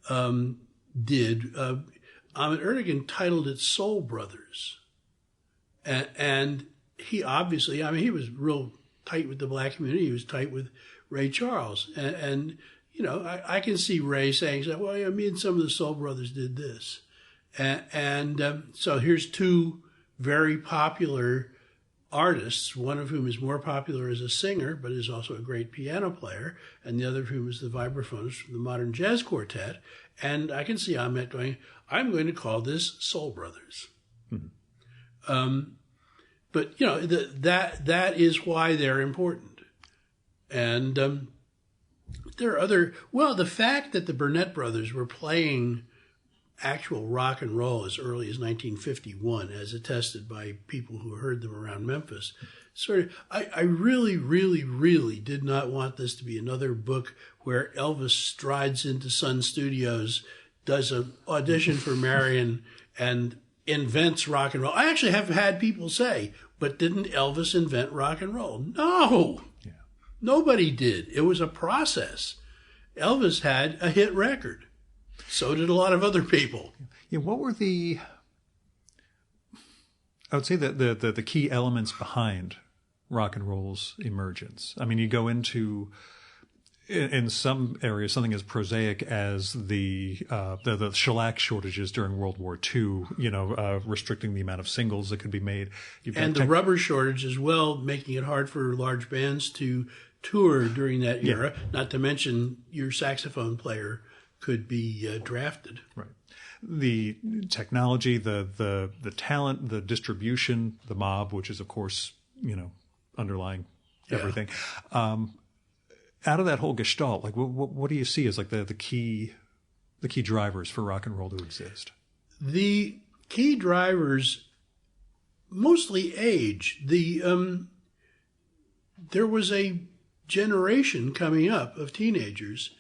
did, Ahmet Ertegun titled it Soul Brothers. And he obviously, he was real tight with the black community. He was tight with Ray Charles. And I can see Ray saying, well, me and some of the Soul Brothers did this. And so here's two very popular artists, one of whom is more popular as a singer, but is also a great piano player, and the other of whom is the vibraphonist from the Modern Jazz Quartet. And I can see Ahmet going, I'm going to call this Soul Brothers. Mm-hmm. But, that is why they're important. And there are the fact that the Burnett brothers were playing actual rock and roll as early as 1951, as attested by people who heard them around Memphis. I really, really, really did not want this to be another book where Elvis strides into Sun Studios, does an audition for Marion, and invents rock and roll. I actually have had people say, but didn't Elvis invent rock and roll? No, nobody did. It was a process. Elvis had a hit record. So did a lot of other people. Yeah, what were I would say that the key elements behind rock and roll's emergence? I mean, you go into, in some areas, something as prosaic as the shellac shortages during World War II, restricting the amount of singles that could be made. And the rubber shortage as well, making it hard for large bands to tour during that era, not to mention your saxophone player could be drafted. Right. The technology, the talent, the distribution, the mob, which is, of course, underlying everything. Out of that whole gestalt, like what do you see as like the key drivers for rock and roll to exist? The key drivers, mostly age. There was a generation coming up of teenagers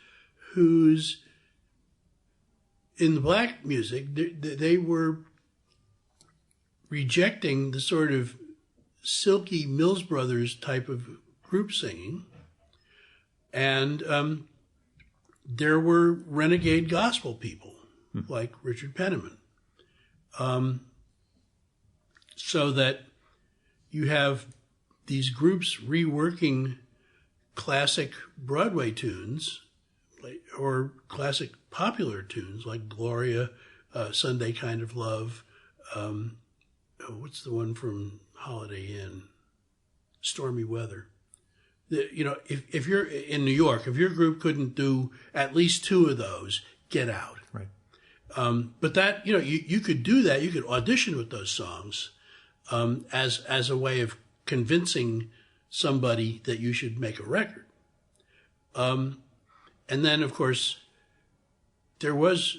whose, in the black music, they were rejecting the sort of silky Mills Brothers type of group singing. And there were renegade gospel people like Richard Penniman. So that you have these groups reworking classic Broadway tunes or classic popular tunes like Gloria, Sunday Kind of Love. What's the one from Holiday Inn? Stormy Weather. If you're in New York, if your group couldn't do at least two of those, get out. Right. But that, you could do that. You could audition with those songs as a way of convincing somebody that you should make a record. And then, of course, there was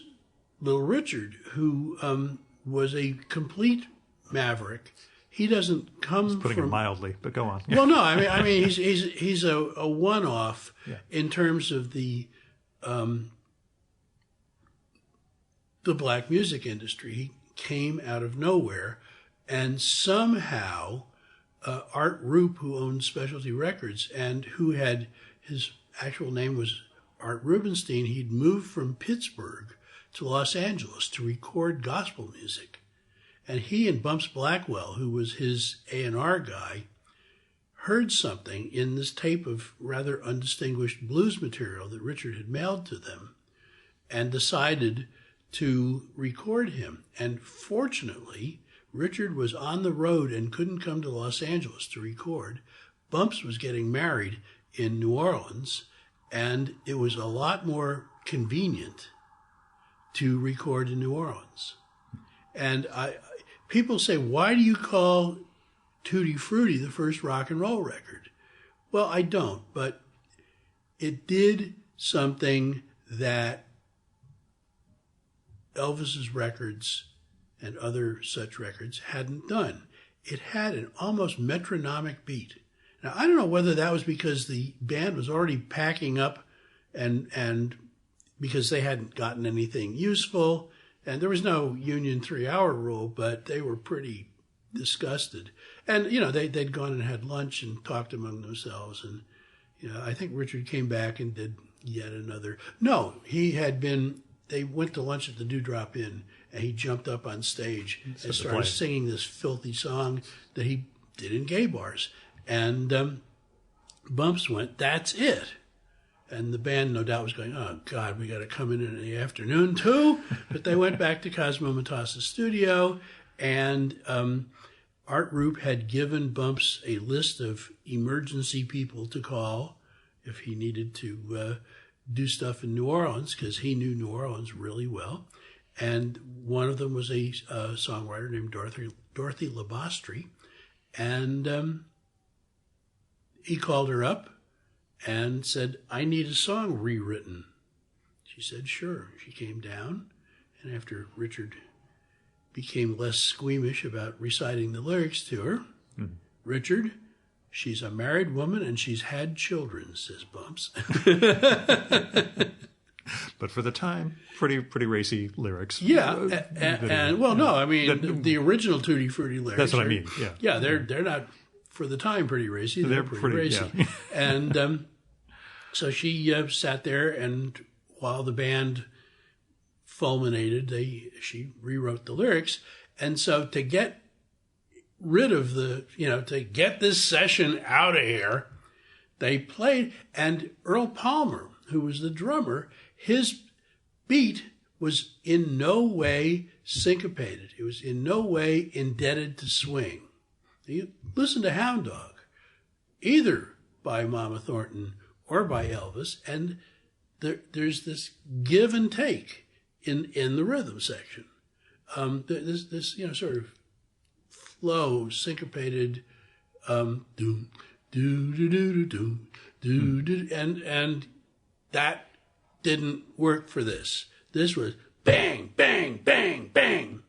Little Richard, who was a complete maverick. He doesn't come putting it mildly, but go on. Well, no, I mean, he's a one-off in terms of the black music industry. He came out of nowhere, and somehow Art Rupe, who owned Specialty Records and who had, his actual name was Art Rubenstein, he'd moved from Pittsburgh to Los Angeles to record gospel music. And he and Bumps Blackwell, who was his A&R guy, heard something in this tape of rather undistinguished blues material that Richard had mailed to them and decided to record him. And fortunately, Richard was on the road and couldn't come to Los Angeles to record. Bumps was getting married in New Orleans, and it was a lot more convenient to record in New Orleans. And people say, why do you call Tutti Frutti the first rock and roll record? Well, I don't, but it did something that Elvis's records and other such records hadn't done. It had an almost metronomic beat. Now, I don't know whether that was because the band was already packing up and because they hadn't gotten anything useful, and there was no union 3-hour rule, but they were pretty disgusted. And, they'd gone and had lunch and talked among themselves. And, I think Richard came back and did yet another. No, they went to lunch at the Dewdrop Inn, and he jumped up on stage and started singing this filthy song that he did in gay bars. And Bumps went, that's it. And the band, no doubt, was going, oh, God, we got to come in the afternoon, too. But they went back to Cosmo Matassa's studio, and Art Rupe had given Bumps a list of emergency people to call if he needed to do stuff in New Orleans, because he knew New Orleans really well. And one of them was a songwriter named Dorothy Labastri. And he called her up and said, I need a song rewritten. She said, sure. She came down And after Richard became less squeamish about reciting the lyrics to her, Richard, she's a married woman and she's had children, says Bumps. But for the time, pretty racy lyrics. Yeah, the original Tutti Frutti lyrics. That's what I mean. Yeah, yeah, they're not for the time pretty racy. They're pretty racy. Yeah. And so she sat there, and while the band fulminated, she rewrote the lyrics. And so to get rid of to get this session out of here, they played, and Earl Palmer, who was the drummer, his beat was in no way syncopated. It was in no way indebted to swing. You listen to Hound Dog, either by Mama Thornton or by Elvis, and there's this give and take in the rhythm section. This sort of flow, syncopated, doom, doo doo doo doo doo doo, and that didn't work for this. This was bang, bang, bang, bang.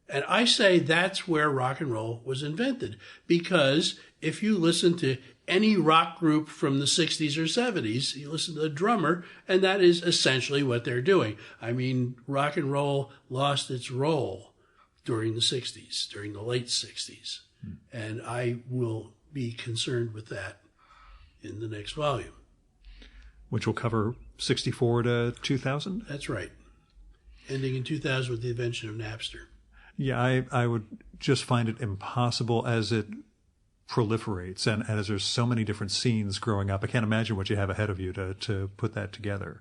And I say that's where rock and roll was invented, because if you listen to any rock group from the 60s or 70s, you listen to the drummer, and that is essentially what they're doing. I mean, rock and roll lost its role during the 60s, during the late 60s. And I will be concerned with that in the next volume. Which will cover 64 to 2000? That's right. Ending in 2000 with the invention of Napster. Yeah, I would just find it impossible as it proliferates and as there's so many different scenes growing up. I can't imagine what you have ahead of you to put that together.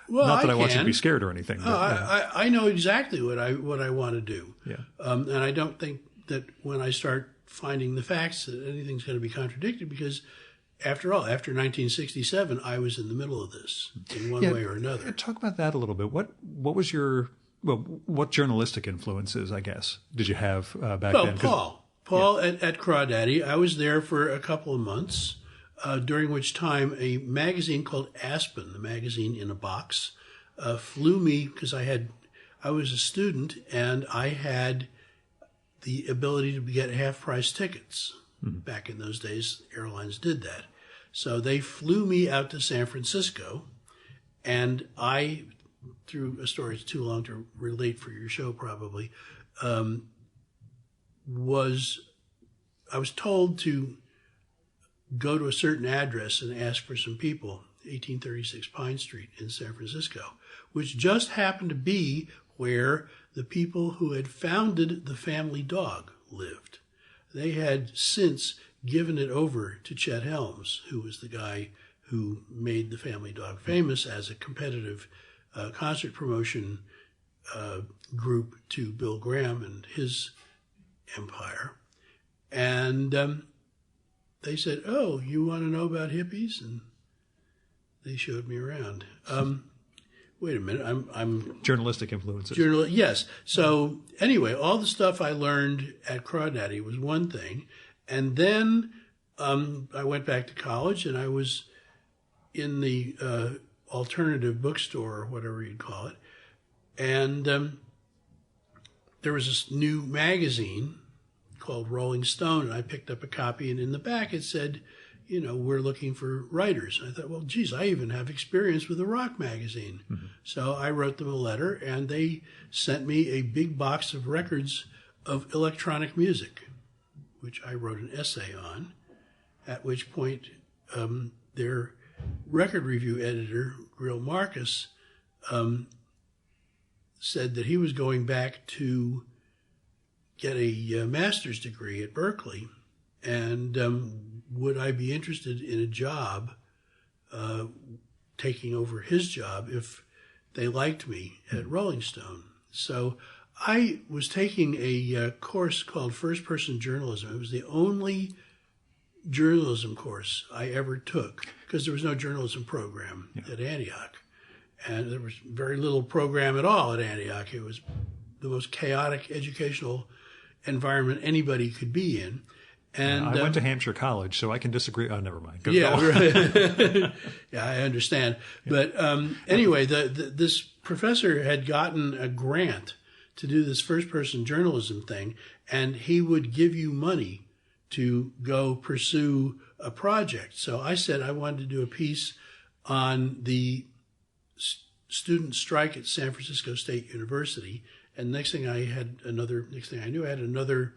Well, not that I want you to be scared or anything. But, I know exactly what I want to do. Yeah. And I don't think that when I start finding the facts that anything's going to be contradicted, because after all, after 1967, I was in the middle of this in one way or another. Talk about that a little bit. What was your, what journalistic influences, I guess, did you have back then? Paul at Crawdaddy. I was there for a couple of months, during which time a magazine called Aspen, the magazine in a box, flew me, because I was a student and I had the ability to get half-price tickets. Back in those days, airlines did that. So they flew me out to San Francisco, and I, through a story it's too long to relate for your show probably, I was told to go to a certain address and ask for some people, 1836 Pine Street in San Francisco, which just happened to be where the people who had founded the Family Dog lived. They had since given it over to Chet Helms, who was the guy who made the Family Dog famous as a competitive concert promotion group to Bill Graham and his empire. And they said, "Oh, you want to know about hippies?" And they showed me around. Wait a minute, I'm journalistic influences. Yes. So anyway, all the stuff I learned at Crawdaddy was one thing, and then I went back to college, and I was in the alternative bookstore, or whatever you'd call it, and there was this new magazine called Rolling Stone, and I picked up a copy, and in the back it said, we're looking for writers. And I thought, well, geez, I even have experience with a rock magazine. So I wrote them a letter, and they sent me a big box of records of electronic music, which I wrote an essay on, at which point their record review editor, Grill Marcus, said that he was going back to get a master's degree at Berkeley, and would I be interested in a job, taking over his job if they liked me at Rolling Stone. So I was taking a course called First Person Journalism. It was the only journalism course I ever took, because there was no journalism program at Antioch. And there was very little program at all at Antioch. It was the most chaotic educational environment anybody could be in. And I went to Hampshire College, so I can disagree. Oh, never mind. Right. Yeah, I understand. But anyway, this professor had gotten a grant to do this first-person journalism thing, and he would give you money to go pursue a project. So I said I wanted to do a piece on the student strike at San Francisco State University, and next thing I knew, I had another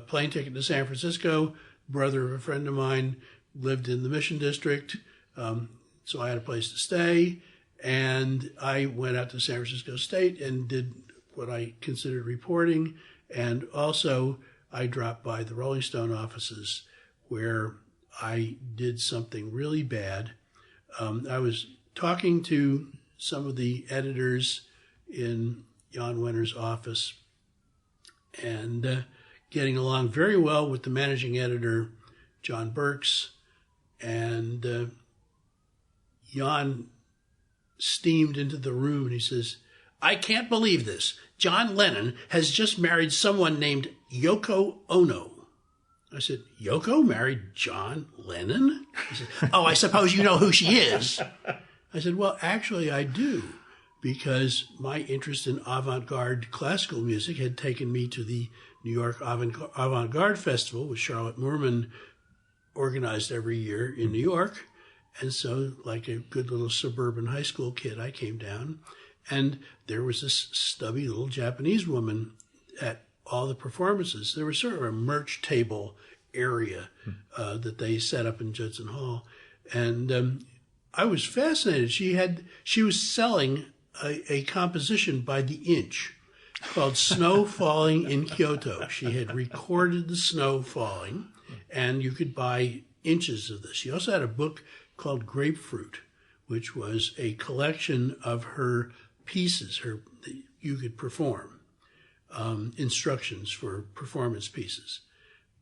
plane ticket to San Francisco. Brother of a friend of mine lived in the Mission District, so I had a place to stay, and I went out to San Francisco State and did what I considered reporting, and also I dropped by the Rolling Stone offices where I did something really bad. I was talking to some of the editors in Jan Wenner's office and getting along very well with the managing editor, John Burks, and Jan steamed into the room and he says, "I can't believe this. John Lennon has just married someone named Yoko Ono." I said, "Yoko married John Lennon?" He said, "Oh, I suppose you know who she is." I said, "Well, actually I do, because my interest in avant-garde classical music had taken me to the New York Avant-Garde Festival, which Charlotte Moorman organized every year in New York. And so, like a good little suburban high school kid, I came down, and there was this stubby little Japanese woman at all the performances. There was sort of a merch table area that they set up in Judson Hall. And I was fascinated. She was selling a composition by the inch called Snow Falling in Kyoto. She had recorded the snow falling, and you could buy inches of this. She also had a book called Grapefruit, which was a collection of her pieces that you could perform, instructions for performance pieces.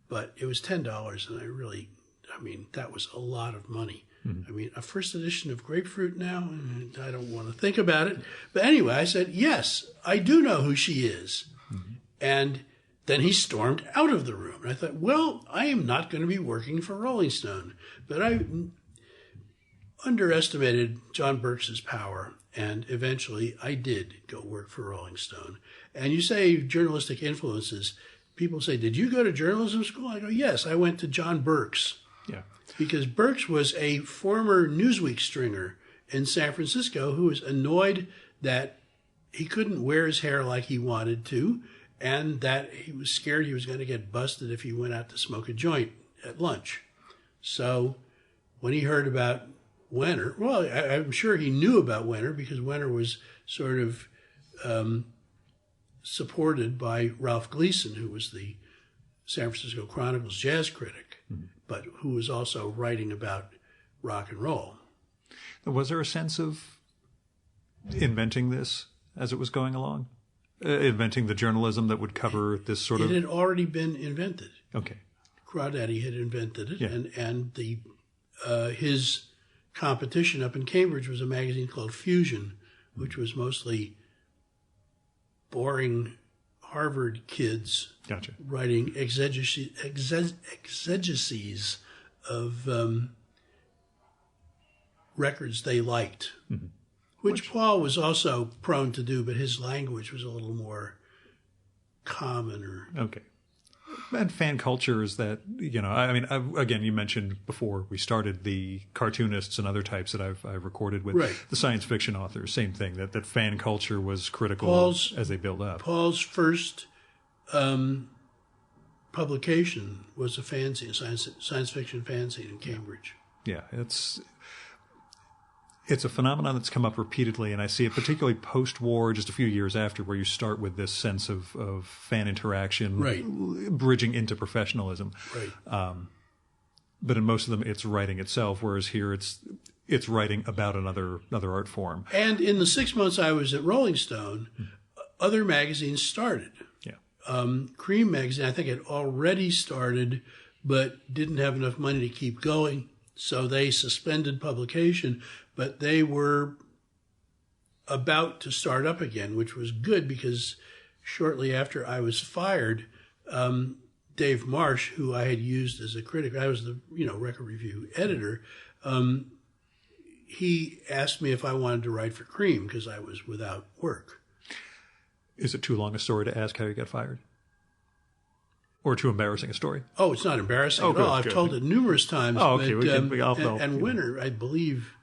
But it was $10, and that was a lot of money. I mean, a first edition of Grapefruit now, I don't want to think about it. But anyway, I said, "Yes, I do know who she is." And then he stormed out of the room. And I thought, well, I am not going to be working for Rolling Stone. But I underestimated John Burks' power, and eventually I did go work for Rolling Stone. And you say journalistic influences. People say, "Did you go to journalism school?" I go, "Yes, I went to John Burks." Yeah. Because Burks was a former Newsweek stringer in San Francisco who was annoyed that he couldn't wear his hair like he wanted to, and that he was scared he was going to get busted if he went out to smoke a joint at lunch. So when he heard about Wenner, well, I'm sure he knew about Wenner because Wenner was sort of supported by Ralph Gleason, who was the San Francisco Chronicle's jazz critic, but who was also writing about rock and roll. Was there a sense of inventing this as it was going along? Inventing the journalism that would cover this sort of... It had already been invented. Okay. Crawdaddy had invented it, yeah. and his competition up in Cambridge was a magazine called Fusion, which was mostly boring Harvard kids Gotcha. writing exegeses of records they liked, which Paul was also prone to do, but his language was a little more common. Okay. And fan culture is that, again, you mentioned before we started the cartoonists and other types that I've recorded with. Right. The science fiction authors, same thing, that fan culture was critical as they build up. Paul's first publication was a fanzine, science fiction fanzine in Cambridge. Yeah, it's a phenomenon that's come up repeatedly, and I see it particularly post-war, just a few years after, where you start with this sense of fan interaction, right, bridging into professionalism. Right. But in most of them, it's writing itself, whereas here it's writing about another art form. And in the 6 months I was at Rolling Stone, other magazines started. Yeah. Cream magazine, I think, had already started, but didn't have enough money to keep going, so they suspended publication. But they were about to start up again, which was good because shortly after I was fired, Dave Marsh, who I had used as a critic, I was the record review editor. he asked me if I wanted to write for Cream because I was without work. Is it too long a story to ask how you got fired? Or too embarrassing a story? Oh, it's not embarrassing at all. I've told it numerous times. Oh, okay. But, and Winter, I believe,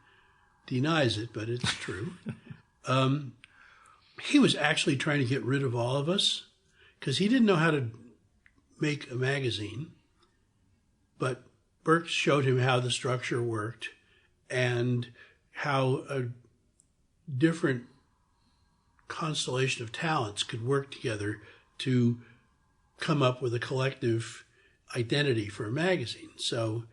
denies it, but it's true. He was actually trying to get rid of all of us because he didn't know how to make a magazine. But Burke showed him how the structure worked and how a different constellation of talents could work together to come up with a collective identity for a magazine. So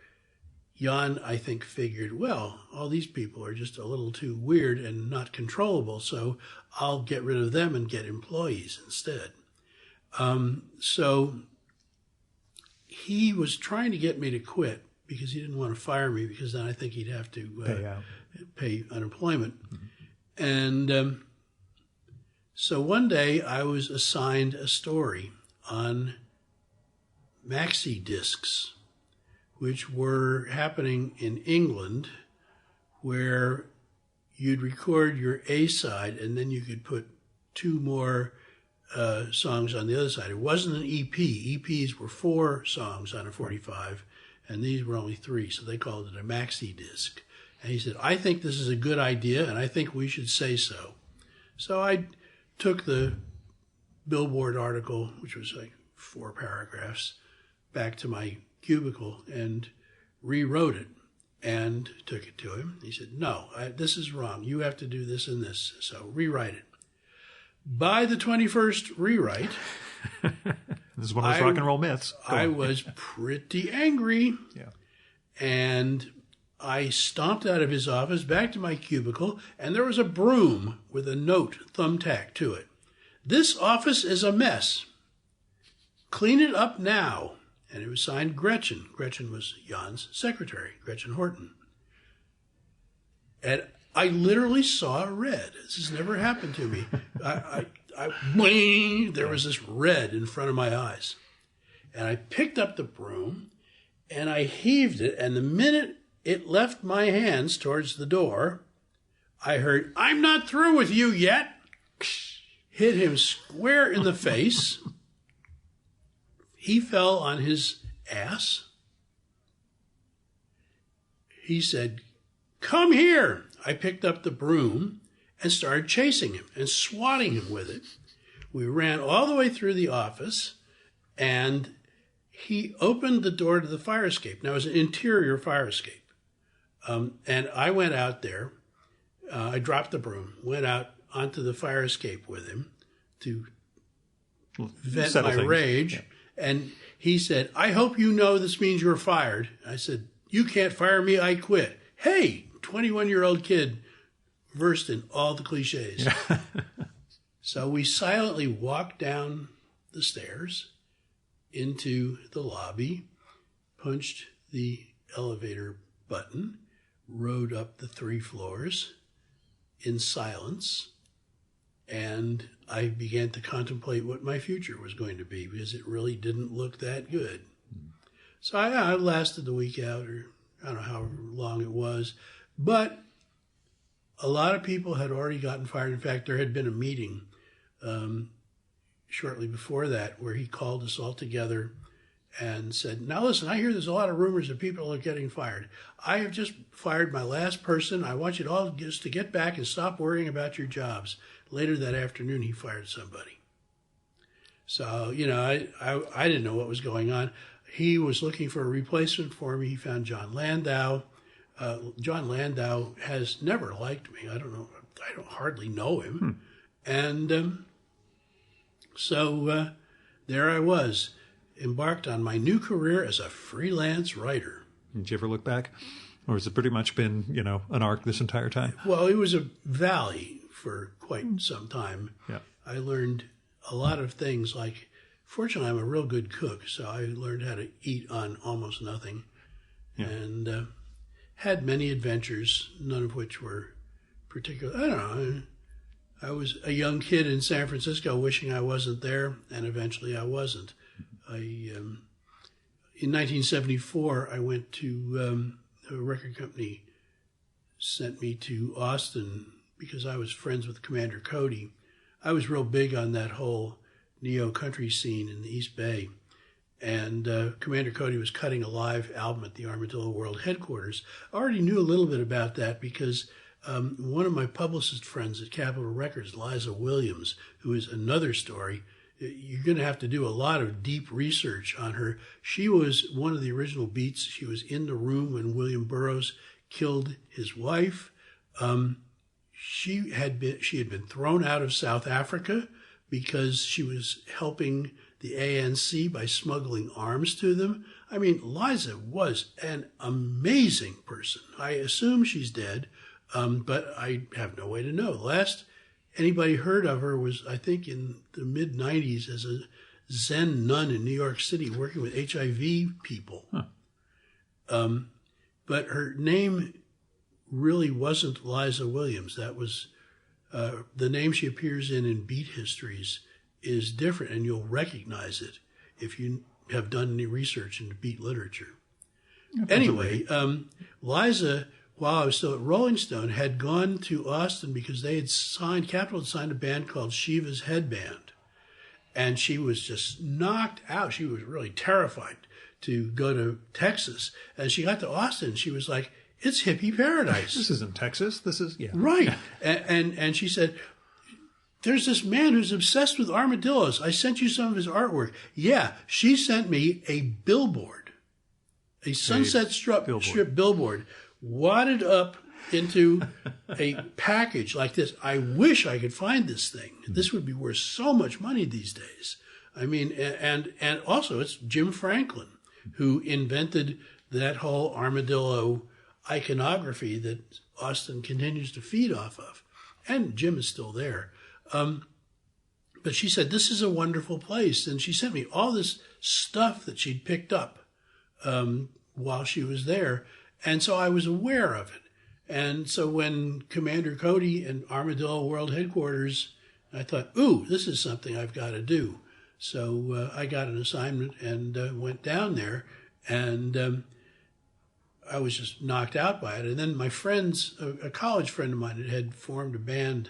Jan, I think, figured, well, all these people are just a little too weird and not controllable, so I'll get rid of them and get employees instead. So he was trying to get me to quit because he didn't want to fire me because then I think he'd have to pay unemployment. Mm-hmm. And so one day I was assigned a story on maxi discs, which were happening in England, where you'd record your A side and then you could put two more songs on the other side. It wasn't an EP. EPs were 4 songs on a 45, and these were only 3, so they called it a maxi disc. And he said, I think this is a good idea, and I think we should say so. So I took the Billboard article, which was like 4 paragraphs, back to my cubicle and rewrote it and took it to him. He said, no, this is wrong. You have to do this and this. So rewrite it. By the 21st rewrite, this is one of those rock and roll myths. I was pretty angry. Yeah. And I stomped out of his office back to my cubicle, and there was a broom with a note thumbtacked to it. This office is a mess. Clean it up now. And it was signed Gretchen. Gretchen was Jan's secretary, Gretchen Horton. And I literally saw red. This has never happened to me. There was this red in front of my eyes. And I picked up the broom and I heaved it. And the minute it left my hands towards the door, I heard, I'm not through with you yet. Hit him square in the face. He fell on his ass. He said, come here. I picked up the broom and started chasing him and swatting him with it. We ran all the way through the office, and he opened the door to the fire escape. Now, it was an interior fire escape. And I went out there. I dropped the broom, went out onto the fire escape with him to vent my rage. Yeah. And he said, I hope you know this means you're fired. I said, you can't fire me, I quit. Hey, 21-year-old kid versed in all the cliches. Yeah. So we silently walked down the stairs into the lobby, punched the elevator button, rode up the 3 floors in silence, and I began to contemplate what my future was going to be because it really didn't look that good. So I lasted the week out, or I don't know how long it was, but a lot of people had already gotten fired. In fact, there had been a meeting shortly before that where he called us all together and said, now listen, I hear there's a lot of rumors that people are getting fired. I have just fired my last person. I want you to all just to get back and stop worrying about your jobs. Later that afternoon, he fired somebody. So, I didn't know what was going on. He was looking for a replacement for me. He found John Landau. John Landau has never liked me. I don't know. I don't hardly know him. And so there I was, embarked on my new career as a freelance writer. Did you ever look back? Or has it pretty much been, an arc this entire time? Well, it was a valley for quite some time. Yeah. I learned a lot of things, like, fortunately, I'm a real good cook, so I learned how to eat on almost nothing. Yeah. And had many adventures, none of which were particular. I don't know. I was a young kid in San Francisco wishing I wasn't there, and eventually I wasn't. In 1974, I went to a record company sent me to Austin because I was friends with Commander Cody. I was real big on that whole neo-country scene in the East Bay. And Commander Cody was cutting a live album at the Armadillo World headquarters. I already knew a little bit about that because one of my publicist friends at Capitol Records, Liza Williams, who is another story, you're going to have to do a lot of deep research on her. She was one of the original Beats. She was in the room when William Burroughs killed his wife. She had been thrown out of South Africa because she was helping the ANC by smuggling arms to them. I mean, Liza was an amazing person. I assume she's dead, but I have no way to know. The last anybody heard of her was, I think, in the mid-'90s as a Zen nun in New York City working with HIV people. Huh. But her name really wasn't Liza Williams. That was the name she appears in Beat Histories is different, and you'll recognize it if you have done any research into Beat literature. Anyway, Liza, while I was still at Rolling Stone, had gone to Austin because Capitol had signed a band called Shiva's Headband. And she was just knocked out. She was really terrified to go to Texas. And she got to Austin, she was like, it's hippie paradise. This isn't Texas. This is, yeah. Right. And she said, there's this man who's obsessed with armadillos. I sent you some of his artwork. Yeah, she sent me a billboard, a Sunset Strip billboard, wadded up into a package like this. I wish I could find this thing. This would be worth so much money these days. I mean, and also it's Jim Franklin who invented that whole armadillo iconography that Austin continues to feed off of. And Jim is still there. But she said, this is a wonderful place. And she sent me all this stuff that she'd picked up while she was there. And so I was aware of it. And so when Commander Cody and Armadillo World Headquarters, I thought, ooh, this is something I've got to do. So I got an assignment and went down there. And I was just knocked out by it. And then my friends, a college friend of mine had formed a band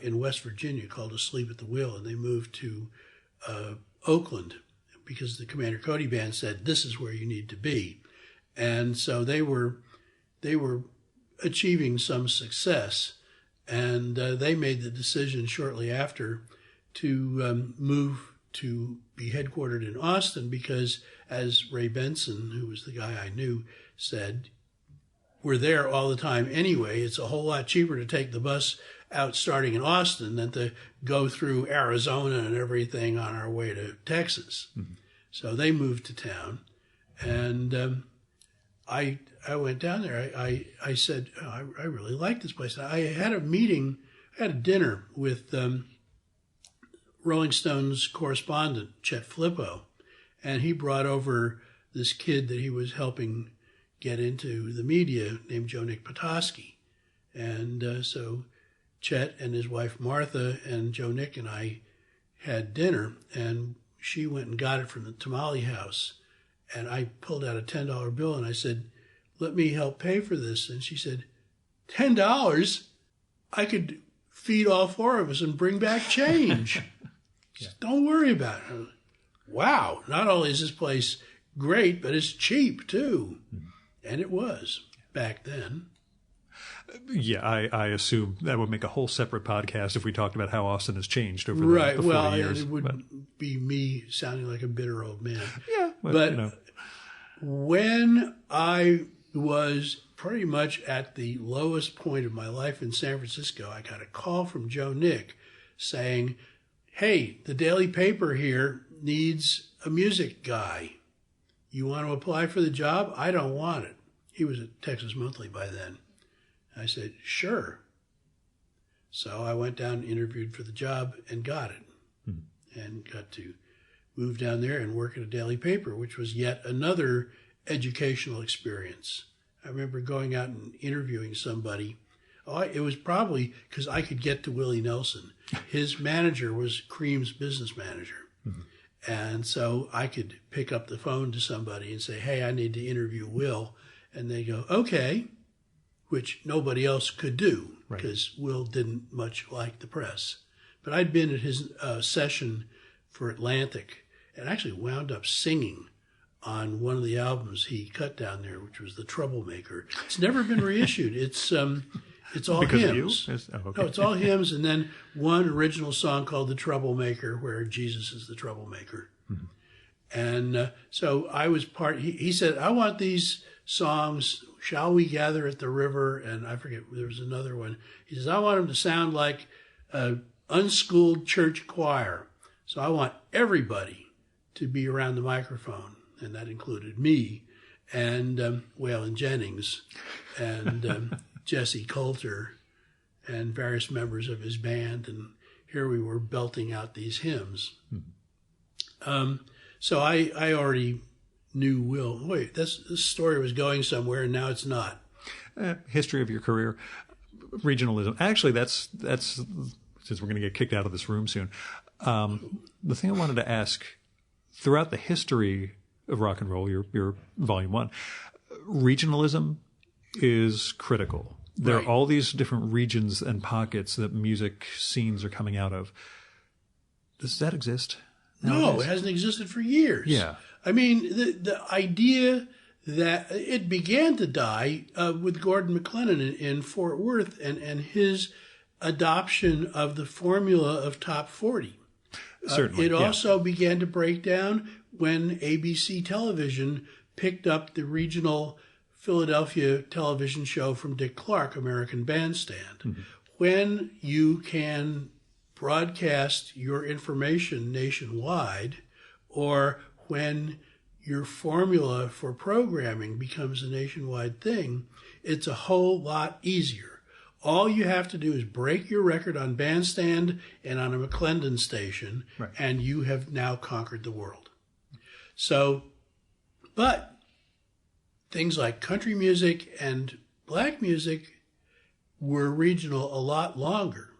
in West Virginia called Asleep at the Wheel, and they moved to Oakland because the Commander Cody band said, this is where you need to be. And so they were achieving some success, and they made the decision shortly after to move to be headquartered in Austin because, as Ray Benson, who was the guy I knew, said, we're there all the time anyway. It's a whole lot cheaper to take the bus out starting in Austin than to go through Arizona and everything on our way to Texas. Mm-hmm. So they moved to town, and I went down there. I said, oh, I really like this place. I had a dinner with Rolling Stone's correspondent, Chet Flippo, and he brought over this kid that he was helping get into the media named Joe Nick Petoskey. And so Chet and his wife Martha and Joe Nick and I had dinner, and she went and got it from the tamale house. And I pulled out a $10 bill and I said, let me help pay for this. And she said, $10? I could feed all four of us and bring back change. Yeah. Don't worry about it. Wow, not only is this place great, but it's cheap too. Mm-hmm. And it was back then. Yeah, I assume that would make a whole separate podcast if we talked about how Austin has changed over the 40 years. It would be me sounding like a bitter old man. Yeah. But you know. When I was pretty much at the lowest point of my life in San Francisco, I got a call from Joe Nick saying, hey, the daily paper here needs a music guy. You want to apply for the job? I don't want it. He was at Texas Monthly by then. I said, sure. So I went down and interviewed for the job and got it. And got to move down there and work at a daily paper, which was yet another educational experience. I remember going out and interviewing somebody. It was probably because I could get to Willie Nelson. His manager was Cream's business manager. Mm-hmm. And so I could pick up the phone to somebody and say, hey, I need to interview Will. And they go, okay, which nobody else could do Right. because Will didn't much like the press. But I'd been at his session for Atlantic and actually wound up singing on one of the albums he cut down there, which was The Troublemaker. It's never been reissued. It's all Because hymns. of you? Oh, okay. No, it's all hymns, and then one original song called The Troublemaker, where Jesus is the troublemaker. Mm-hmm. And so I was he said, I want these songs, Shall We Gather at the River? And I forget, there was another one. He says, I want them to sound like an unschooled church choir. So I want everybody to be around the microphone. And that included me and Waylon Jennings and Jesse Coulter and various members of his band. And here we were belting out these hymns. So I already knew Will. Wait, this story was going somewhere, and now it's not. History of your career, regionalism. Actually, that's since we're going to get kicked out of this room soon. The thing I wanted to ask, throughout the history of rock and roll, your volume 1, regionalism is critical. There Right. are all these different regions and pockets that music scenes are coming out of. Does that exist? No, nowadays? it hasn't existed for years. Yeah. I mean, the idea that it began to die with Gordon McLennan in Fort Worth and his adoption of the formula of top 40. Certainly. It yeah. also began to break down when ABC Television picked up the regional Philadelphia television show from Dick Clark, American Bandstand. Mm-hmm. When you can broadcast your information nationwide, or when your formula for programming becomes a nationwide thing, it's a whole lot easier. All you have to do is break your record on Bandstand and on a McClendon station, Right. and you have now conquered the world. So, but things like country music and black music were regional a lot longer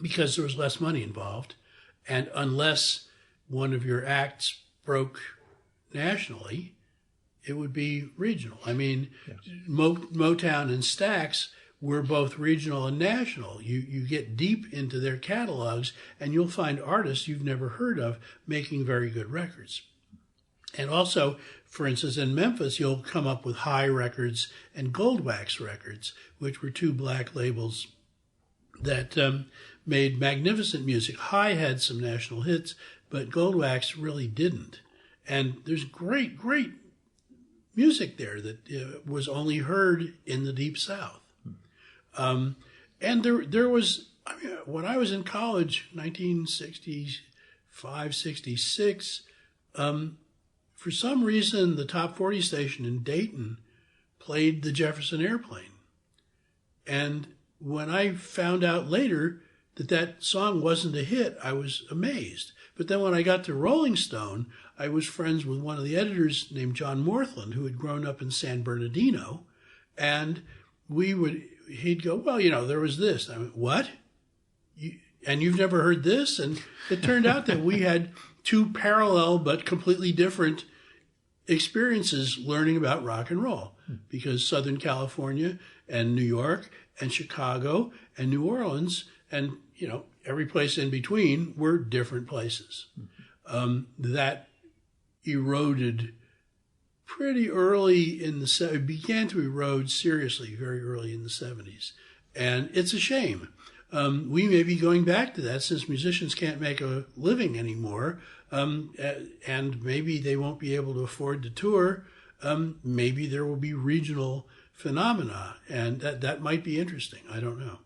because there was less money involved. And unless one of your acts broke nationally, it would be regional. I mean, Motown and Stax were both regional and national. You get deep into their catalogs and you'll find artists you've never heard of making very good records. And also, for instance, in Memphis, you'll come up with High Records and Goldwax Records, which were two black labels that made magnificent music. High had some national hits, but Goldwax really didn't. And there's great, great music there that was only heard in the Deep South. And there was, I mean, when I was in college, 1965, 66, for some reason, the top 40 station in Dayton played the Jefferson Airplane. And when I found out later that that song wasn't a hit, I was amazed. But then when I got to Rolling Stone, I was friends with one of the editors named John Morthland, who had grown up in San Bernardino. And he'd go, well, you know, there was this. I went, what? And you've never heard this? And it turned out that we had two parallel but completely different experiences learning about rock and roll, because Southern California and New York and Chicago and New Orleans and, you know, every place in between were different places. That eroded pretty early it began to erode seriously very early in the 70s. And it's a shame. We may be going back to that since musicians can't make a living anymore, and maybe they won't be able to afford to tour. Maybe there will be regional phenomena, and that might be interesting. I don't know.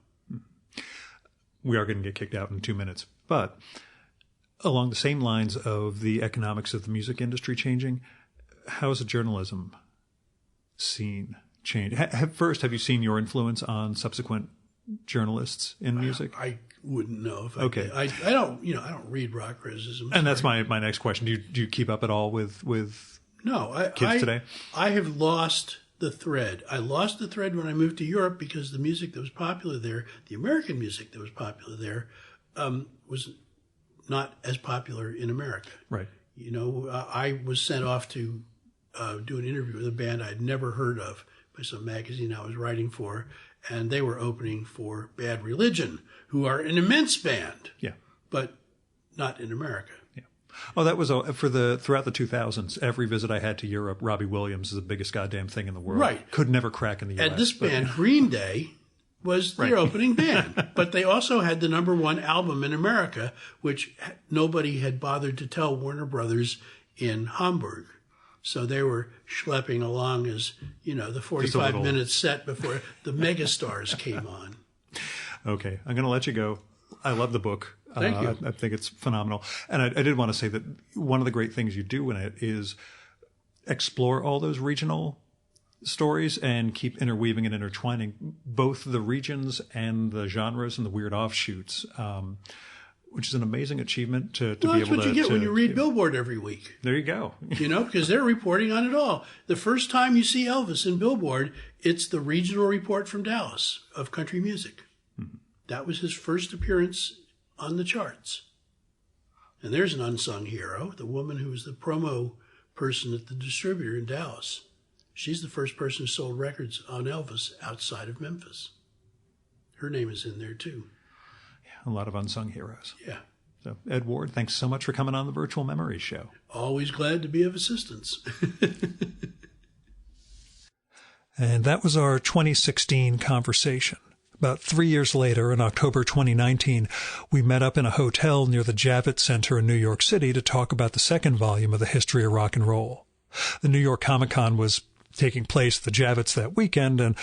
We are going to get kicked out in 2 minutes, but along the same lines of the economics of the music industry changing, how has the journalism scene changed? First, have you seen your influence on subsequent journalists in music? I wouldn't know if Okay. I don't read rock criticism. And that's my next question. Do you keep up at all with kids today? I have lost the thread. I lost the thread when I moved to Europe because the music that was popular there, the American music that was popular there, was not as popular in America. Right. You know, I was sent off to do an interview with a band I'd never heard of, by some magazine I was writing for, and they were opening for Bad Religion, who are an immense band. Yeah. But not in America. Yeah. Oh, that was throughout the 2000s. Every visit I had to Europe, Robbie Williams is the biggest goddamn thing in the world. Right. Could never crack in the U.S. And this band, Green Day, was their opening band. But they also had the #1 album in America, which nobody had bothered to tell Warner Brothers in Hamburg. So they were schlepping along as, the 45-minute set before the megastars came on. Okay. I'm going to let you go. I love the book. Thank you. I think it's phenomenal. And I did want to say that one of the great things you do in it is explore all those regional stories and keep interweaving and intertwining both the regions and the genres and the weird offshoots, which is an amazing achievement to be able to... That's what you get when you read Billboard every week. There you go. Because they're reporting on it all. The first time you see Elvis in Billboard, it's the regional report from Dallas of country music. Mm-hmm. That was his first appearance on the charts. And there's an unsung hero, the woman who was the promo person at the distributor in Dallas. She's the first person who sold records on Elvis outside of Memphis. Her name is in there, too. Yeah, a lot of unsung heroes. Yeah. So, Ed Ward, thanks so much for coming on the Virtual Memories Show. Always glad to be of assistance. And that was our 2016 conversation. About 3 years later, in October 2019, we met up in a hotel near the Javits Center in New York City to talk about the second volume of the History of Rock and Roll. The New York Comic Con was taking place at the Javits that weekend, and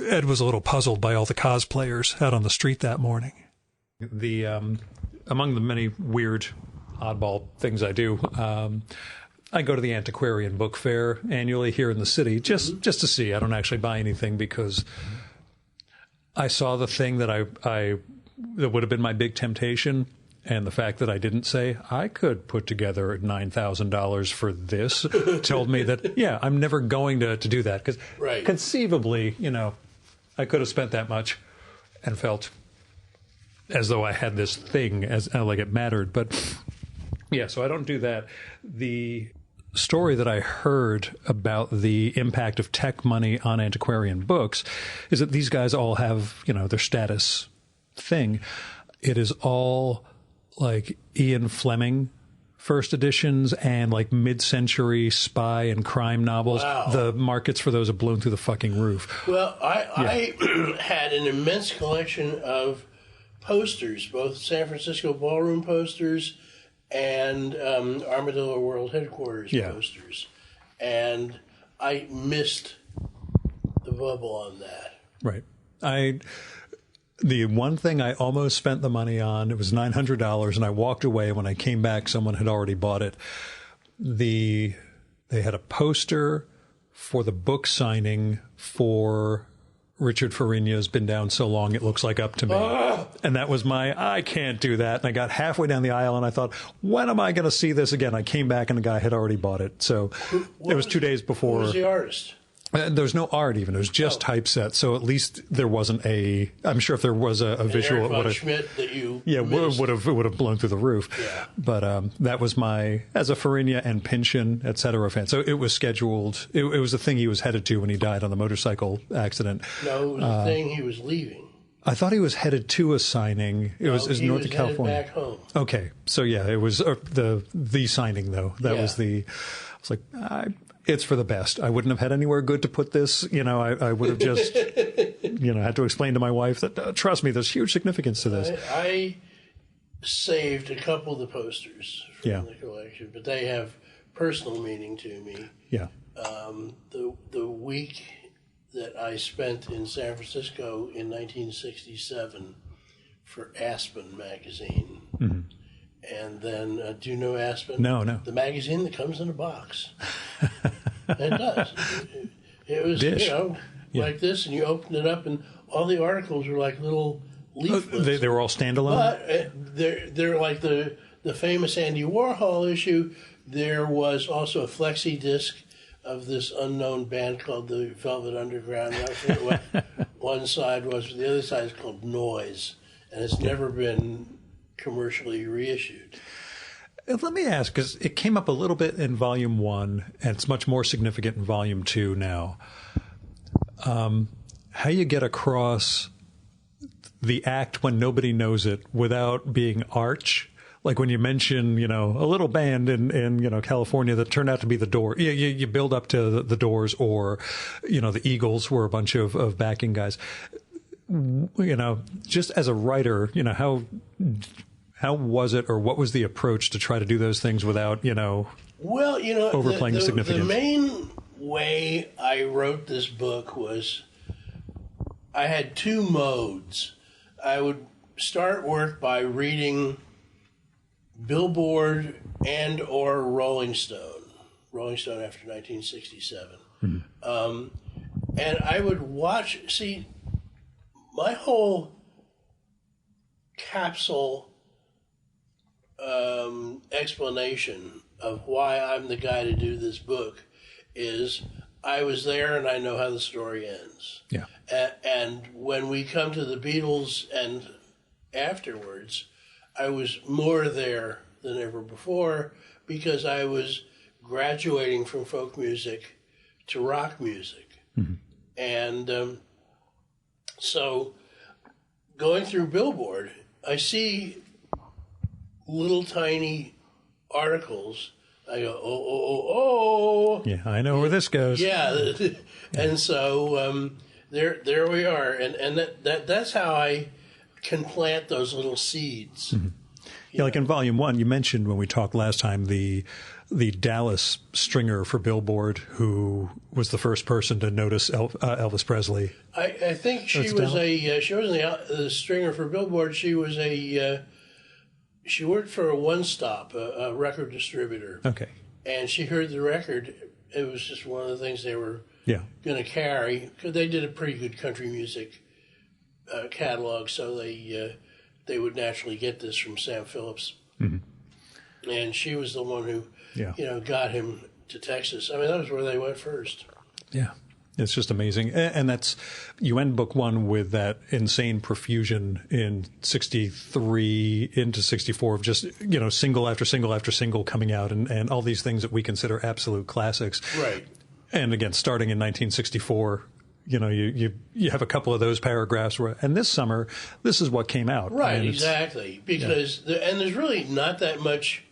Ed was a little puzzled by all the cosplayers out on the street that morning. Among the many weird, oddball things I do, I go to the Antiquarian Book Fair annually here in the city just to see. I don't actually buy anything because I saw the thing that that would have been my big temptation, and the fact that I didn't say I could put together $9,000 for this told me that I'm never going to do that because conceivably, I could have spent that much and felt as though I had this thing as like it mattered, but so I don't do that. The story that I heard about the impact of tech money on antiquarian books is that these guys all have, their status thing. It is all like Ian Fleming first editions and like mid-century spy and crime novels. Wow. The markets for those have blown through the fucking roof. Well, I had an immense collection of posters, both San Francisco ballroom posters and Armadillo World Headquarters posters. And I missed the bubble on that. Right. The one thing I almost spent the money on, it was $900, and I walked away. When I came back, someone had already bought it. They had a poster for the book signing for Richard Farina's Been Down So Long It Looks Like Up to Me. And that was I can't do that. And I got halfway down the aisle and I thought, when am I going to see this again? I came back and the guy had already bought it. So it was 2 days before. Who was the artist? There's no art even. It was just typeset. So at least there wasn't I'm sure if there was a visual, it would have. Schmidt that you it would have blown through the roof. Yeah. But that was as a Farina and Pynchon, et cetera, fan. So it was scheduled. It was the thing he was headed to when he died on the motorcycle accident. No, it was the thing he was leaving. I thought he was headed to a signing. It was north of California. Back home. Okay. So it was the signing though. That was I was like, it's for the best. I wouldn't have had anywhere good to put this. I would have just, had to explain to my wife that, trust me, there's huge significance to this. I saved a couple of the posters from the collection, but they have personal meaning to me. Yeah. The week that I spent in San Francisco in 1967 for Aspen magazine. Mm-hmm. And then, do you know Aspen? No. The magazine that comes in a box. It does. It was, like this, and you open it up, and all the articles were like little leaflets. They were all standalone? But they're like the famous Andy Warhol issue. There was also a flexi disc of this unknown band called the Velvet Underground. I forget what one side was, but the other side is called Noise, and it's never been commercially reissued. Let me ask, because it came up a little bit in Volume 1, and it's much more significant in Volume 2 now. how you get across the act when nobody knows it without being arch. Like when you mention, a little band in California that turned out to be the Doors. You build up to the Doors, or, the Eagles were a bunch of backing guys. Just as a writer, how was it, or what was the approach to try to do those things without, overplaying the significance? The main way I wrote this book was I had two modes. I would start work by reading Billboard and or Rolling Stone after 1967. Mm-hmm. And I would watch, my whole capsule explanation of why I'm the guy to do this book is I was there and I know how the story ends. Yeah. And when we come to the Beatles and afterwards, I was more there than ever before because I was graduating from folk music to rock music. Mm-hmm. And so going through Billboard, I see little tiny articles. I go, oh. Yeah, I know where this goes. Yeah. And so there we are. And that's how I can plant those little seeds. Mm-hmm. Yeah, like in Volume 1, you mentioned when we talked last time the Dallas stringer for Billboard, who was the first person to notice Elvis Presley. I think she wasn't the stringer for Billboard. She was she worked for a One Stop, a record distributor. Okay. And she heard the record. It was just one of the things they were going to carry, because they did a pretty good country music catalog, so they would naturally get this from Sam Phillips. Mm-hmm. And she was the one who, got him to Texas. I mean, that was where they went first. Yeah. It's just amazing. And you end book one with that insane profusion in 63 into 64 of just, single after single after single coming out and all these things that we consider absolute classics. Right. And again, starting in 1964, you have a couple of those paragraphs and this summer, this is what came out. Right, exactly. Because, and there's really not that much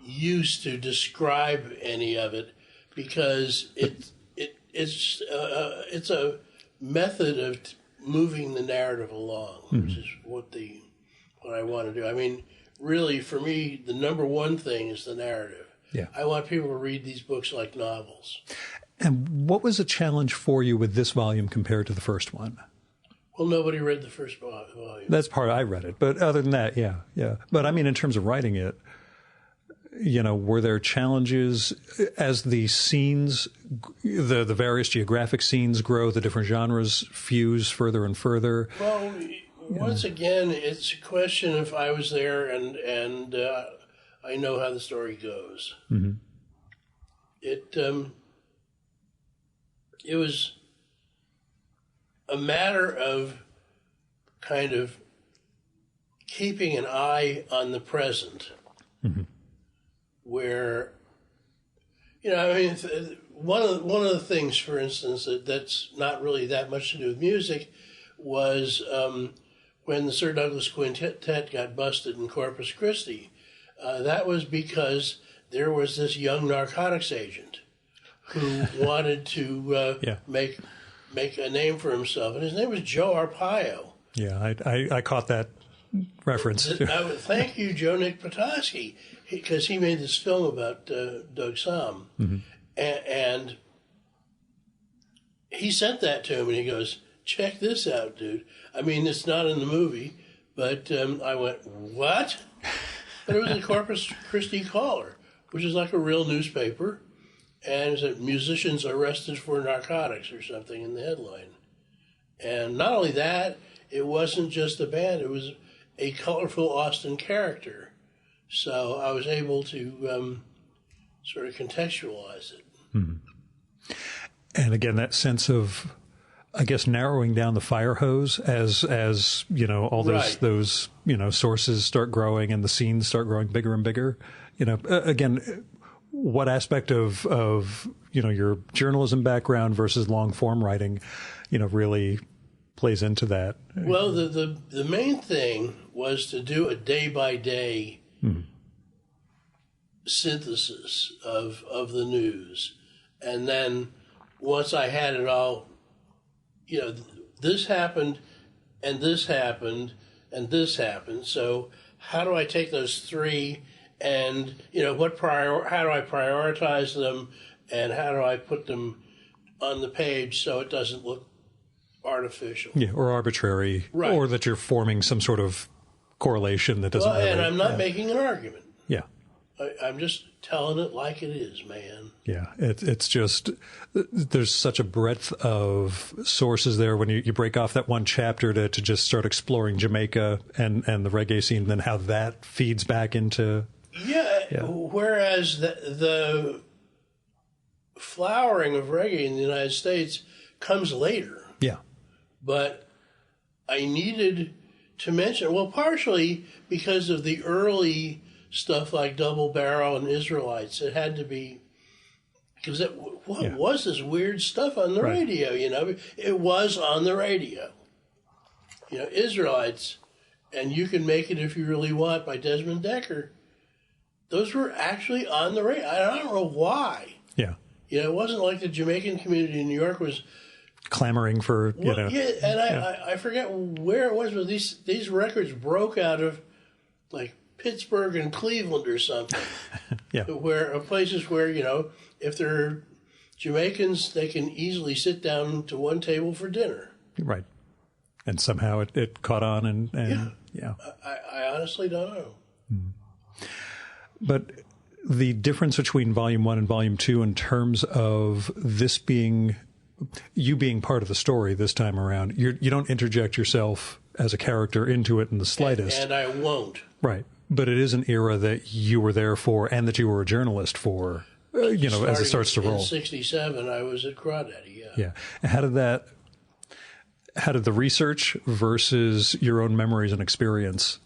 use to describe any of it because it's a method of moving the narrative along, mm-hmm. which is what I want to do. I mean, really, for me, the number one thing is the narrative. Yeah. I want people to read these books like novels. And what was a challenge for you with this volume compared to the first one? Well, nobody read the first volume. That's I read it. But other than that, yeah. But I mean, in terms of writing it, were there challenges as the scenes, the various geographic scenes grow, the different genres fuse further and further? Well, once again, it's a question if I was there and I know how the story goes. Mm-hmm. It was a matter of kind of keeping an eye on the present. Mm-hmm. Where, one of the things, for instance, that's not really that much to do with music was when the Sir Douglas Quintet got busted in Corpus Christi. That was because there was this young narcotics agent who wanted to make a name for himself, and his name was Joe Arpaio. Yeah, I caught that reference. Thank you, Joe Nick Petoskey, because he made this film about Doug Somm. Mm-hmm. And he sent that to him, and he goes, check this out, dude. I mean, it's not in the movie, but I went, what? But it was a Corpus Christi Caller, which is like a real newspaper, and it said, musicians arrested for narcotics or something in the headline. And not only that, it wasn't just a band, it was a colorful Austin character. So I was able to sort of contextualize it. Mm-hmm. And again, that sense of, I guess, narrowing down the fire hose as all those sources start growing and the scenes start growing bigger and bigger. Again, what aspect of your journalism background versus long form writing, really plays into that? Well, the main thing was to do a day by day synthesis of the news, and then once I had it all, this happened, and this happened, and this happened. So how do I take those three, and how do I prioritize them, and how do I put them on the page so it doesn't look artificial? Yeah, or arbitrary, right? Or that you're forming some sort of correlation that doesn't. And I'm not making an argument. Yeah. I'm just telling it like it is, man. Yeah, it's just, there's such a breadth of sources there when you break off that one chapter to just start exploring Jamaica and the reggae scene, and then how that feeds back into... Yeah. Whereas the flowering of reggae in the United States comes later. Yeah. But I needed to mention, well, partially because of the early stuff like Double Barrel and Israelites. It had to be, because what was this weird stuff on the radio, It was on the radio. Israelites, and You Can Make It If You Really Want by Desmond Decker, those were actually on the radio. I don't know why. Yeah. It wasn't like the Jamaican community in New York was clamoring for, Yeah, and I forget where it was, but these records broke out of, like, Pittsburgh and Cleveland or something. Yeah. Places where, if they're Jamaicans, they can easily sit down to one table for dinner. Right. And somehow it caught on and yeah. I honestly don't know. But the difference between Volume 1 and Volume 2 in terms of this being, you being part of the story this time around, you don't interject yourself as a character into it in the slightest. And I won't. Right. But it is an era that you were there for and that you were a journalist for, as it starts to roll. In 1967, I was at Crawdaddy, Yeah. How did the research versus your own memories and experience,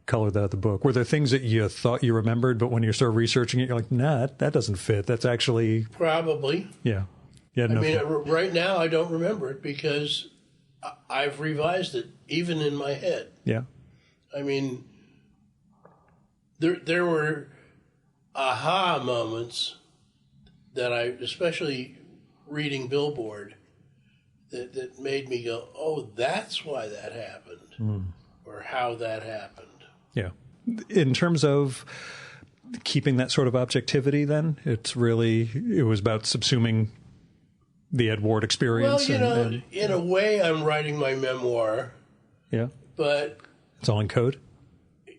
color that the book? Were there things that you thought you remembered, but when you start researching it, you're like, nah, that doesn't fit. That's actually... Probably. Yeah. Right now I don't remember it because I've revised it, even in my head. Yeah. There were aha moments that especially reading Billboard, that made me go, oh, that's why that happened, or how that happened. Yeah. In terms of keeping that sort of objectivity, then, it was about subsuming the Ed Ward experience. Well, in a way, I'm writing my memoir. Yeah. But... It's all in code?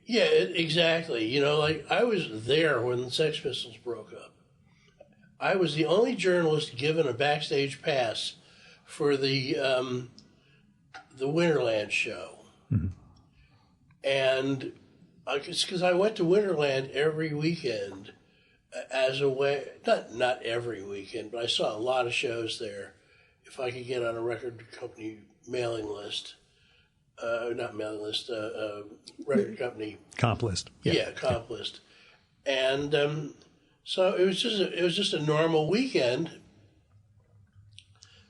Yeah, exactly. I was there when the Sex Pistols broke up. I was the only journalist given a backstage pass for the Winterland show. Mm-hmm. And because I went to Winterland every weekend as a way, not every weekend, but I saw a lot of shows there. If I could get on a record company mailing list. Not mailing list, record company. Comp list. Yeah, comp list. And so it was just a normal weekend.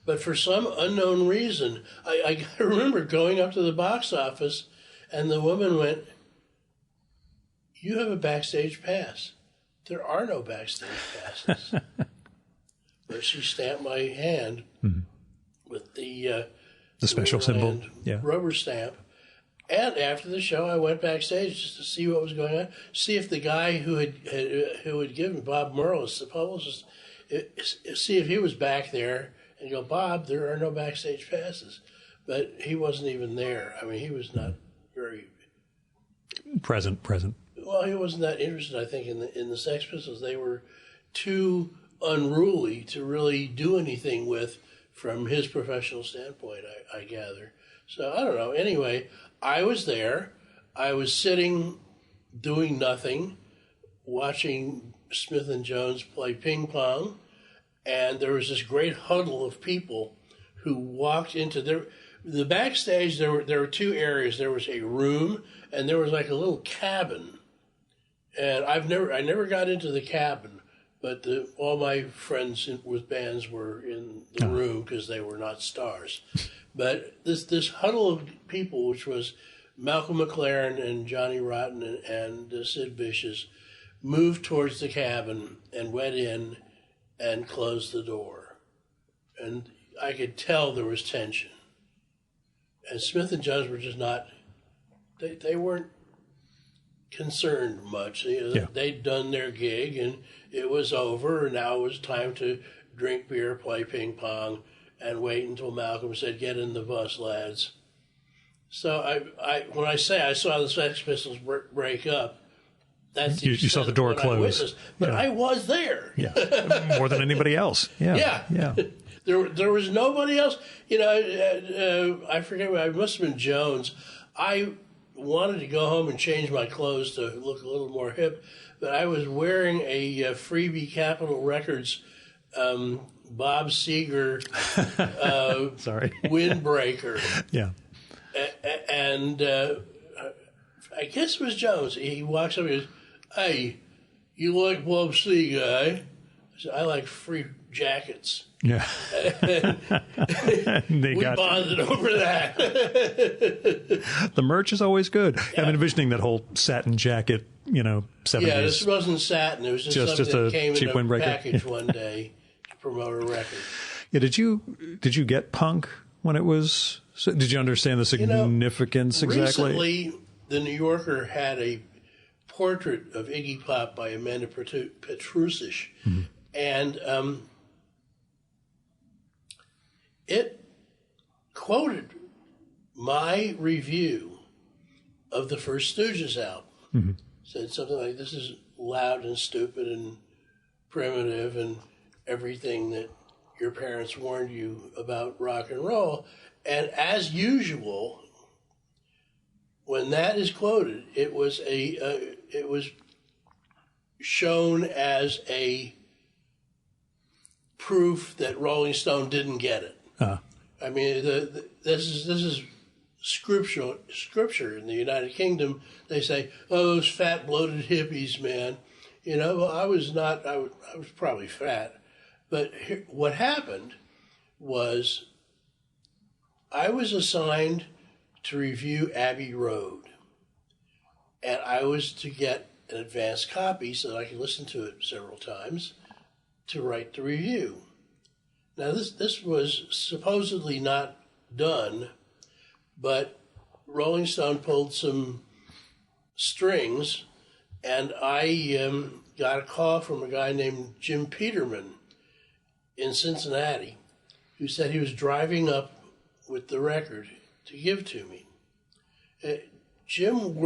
But for some unknown reason, I remember going up to the box office, and the woman went, "You have a backstage pass." There are no backstage passes. But she stamped my hand with the special symbol, rubber stamp. And after the show, I went backstage just to see what was going on, see if the guy who had given Bob Merlis, the publicist, see if he was back there, and go, "Bob, there are no backstage passes." But he wasn't even there. He was not very present. Well, he wasn't that interested, I think, in the Sex Pistols. They were too unruly to really do anything with, from his professional standpoint, I gather. So, I don't know. Anyway, I was there. I was sitting, doing nothing, watching Smith and Jones play ping pong, and there was this great huddle of people who walked into the backstage. There were two areas. There was a room, and there was like a little cabin. And I never got into the cabin, but all my friends with bands were in the room because they were not stars. But this huddle of people, which was Malcolm McLaren and Johnny Rotten and Sid Vicious, moved towards the cabin and went in and closed the door. And I could tell there was tension. And Smith and Jones were just not, they weren't concerned much. They'd done their gig and it was over, and now it was time to drink beer, play ping pong, and wait until Malcolm said, "Get in the bus, lads." So when I say I saw the Sex Pistols break up, that's you saw the door close. But I was there. Yeah, more than anybody else. Yeah. There was nobody else. I forget. It must have been Jones. I wanted to go home and change my clothes to look a little more hip, but I was wearing a Freebie Capitol Records Bob Seger windbreaker. Yeah. And I guess it was Jones. He walks up and goes, "Hey, you like Bob Seger, eh?" I said, "I like free jackets." Yeah. We bonded over that. The merch is always good. Yeah. I'm envisioning that whole satin jacket, 70s. Yeah, this wasn't satin. It was just something that came in a windbreaker package one day to promote a record. Yeah, did you get punk when it was? Did you understand the significance exactly? Recently, the New Yorker had a portrait of Iggy Pop by Amanda Petrusic, and it quoted my review of the first Stooges album. Said something like, "This is loud and stupid and primitive and everything that your parents warned you about rock and roll." And as usual, when that is quoted, it was shown as a proof that Rolling Stone didn't get it. I mean, this is scripture in the United Kingdom. They say, "Oh, those fat, bloated hippies, man." Well, I was not. I was probably fat, but what happened was I was assigned to review Abbey Road, and I was to get an advance copy so that I could listen to it several times to write the review. Now, this was supposedly not done, but Rolling Stone pulled some strings, and I got a call from a guy named Jim Peterman in Cincinnati who said he was driving up with the record to give to me. Jim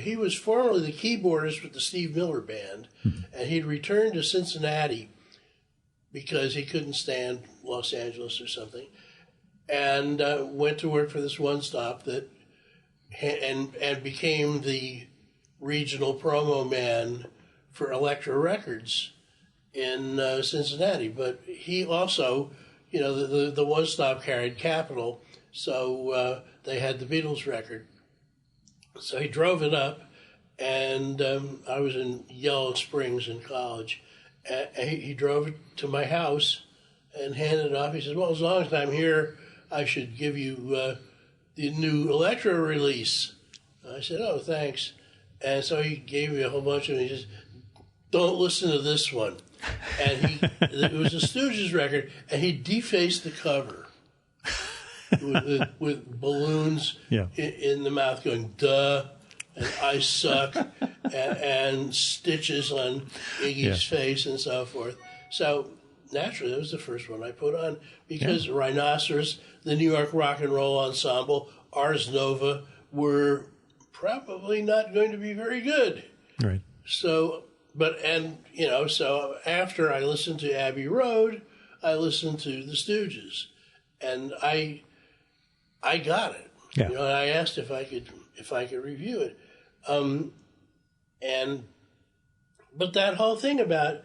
he was formerly the keyboardist with the Steve Miller Band, and he'd returned to Cincinnati because he couldn't stand Los Angeles or something, and went to work for this one stop and became the regional promo man for Elektra Records in Cincinnati. But he also, the one stop carried Capitol, so they had the Beatles record. So he drove it up, and I was in Yellow Springs in college. And he drove it to my house and handed it off. He says, "Well, as long as I'm here, I should give you the new Elektra release." I said, "Oh, thanks." And so he gave me a whole bunch of them. He says, "Don't listen to this one." And it was a Stooges record, and he defaced the cover with balloons in the mouth going, "Duh," and "I suck," and stitches on Iggy's face and so forth. So naturally, that was the first one I put on because Rhinoceros, the New York Rock and Roll Ensemble, Ars Nova were probably not going to be very good. Right. So, so after I listened to Abbey Road, I listened to the Stooges, and I got it. Yeah. And I asked if I could review it. But that whole thing about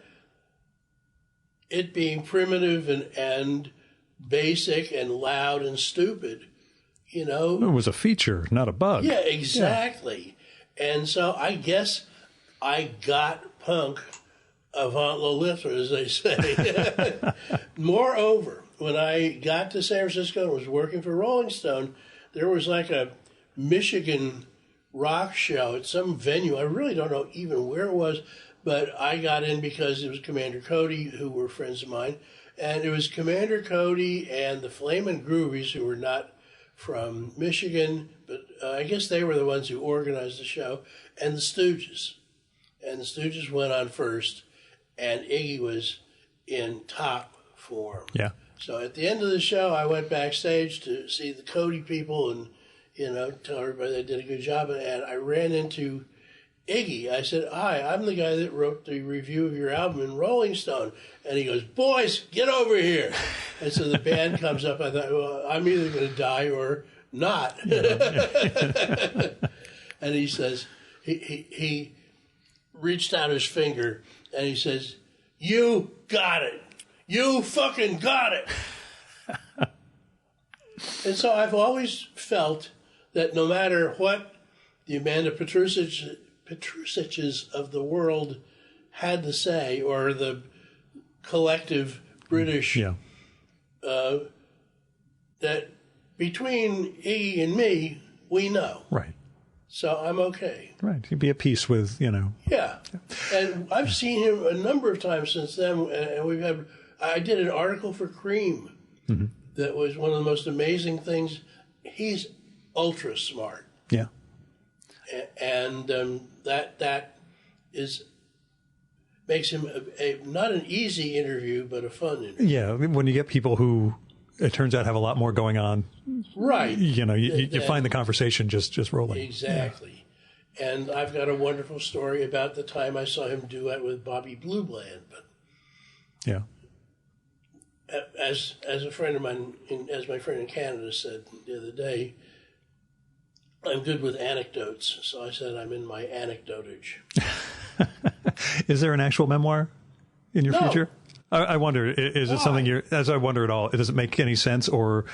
it being primitive and basic and loud and stupid, It was a feature, not a bug. Yeah, exactly. Yeah. And so I guess I got punk avant la lettre, as they say. Moreover, when I got to San Francisco and was working for Rolling Stone, there was like a Michigan rock show at some venue. I really don't know even where it was, but I got in because it was Commander Cody, who were friends of mine. And it was Commander Cody and the Flamin' Groovies, who were not from Michigan, but I guess they were the ones who organized the show, and the Stooges. And the Stooges went on first, and Iggy was in top form. Yeah. So at the end of the show, I went backstage to see the Cody people and, tell everybody they did a good job. And I ran into Iggy. I said, "Hi, I'm the guy that wrote the review of your album in Rolling Stone." And he goes, "Boys, get over here." And so the band comes up. I thought, well, I'm either going to die or not. And he says, he reached out his finger and he says, "You got it. You fucking got it." And so I've always felt that no matter what the Amanda Petrusiches of the world had to say, or the collective British, that between Iggy and me, we know. Right. So I'm okay. Right. You'd be at peace with, Yeah. And I've seen him a number of times since then, and I did an article for Cream that was one of the most amazing things. He's ultra smart. Yeah. And that makes him not an easy interview, but a fun interview. Yeah, when you get people who, it turns out, have a lot more going on. Right. You find the conversation just rolling. Exactly. Yeah. And I've got a wonderful story about the time I saw him duet with Bobby Blue Bland. But yeah. As a friend of mine, as my friend in Canada said the other day, I'm good with anecdotes. So I said I'm in my anecdotage. Is there an actual memoir in your future? I wonder, is it something as I wonder at all, does it make any sense, or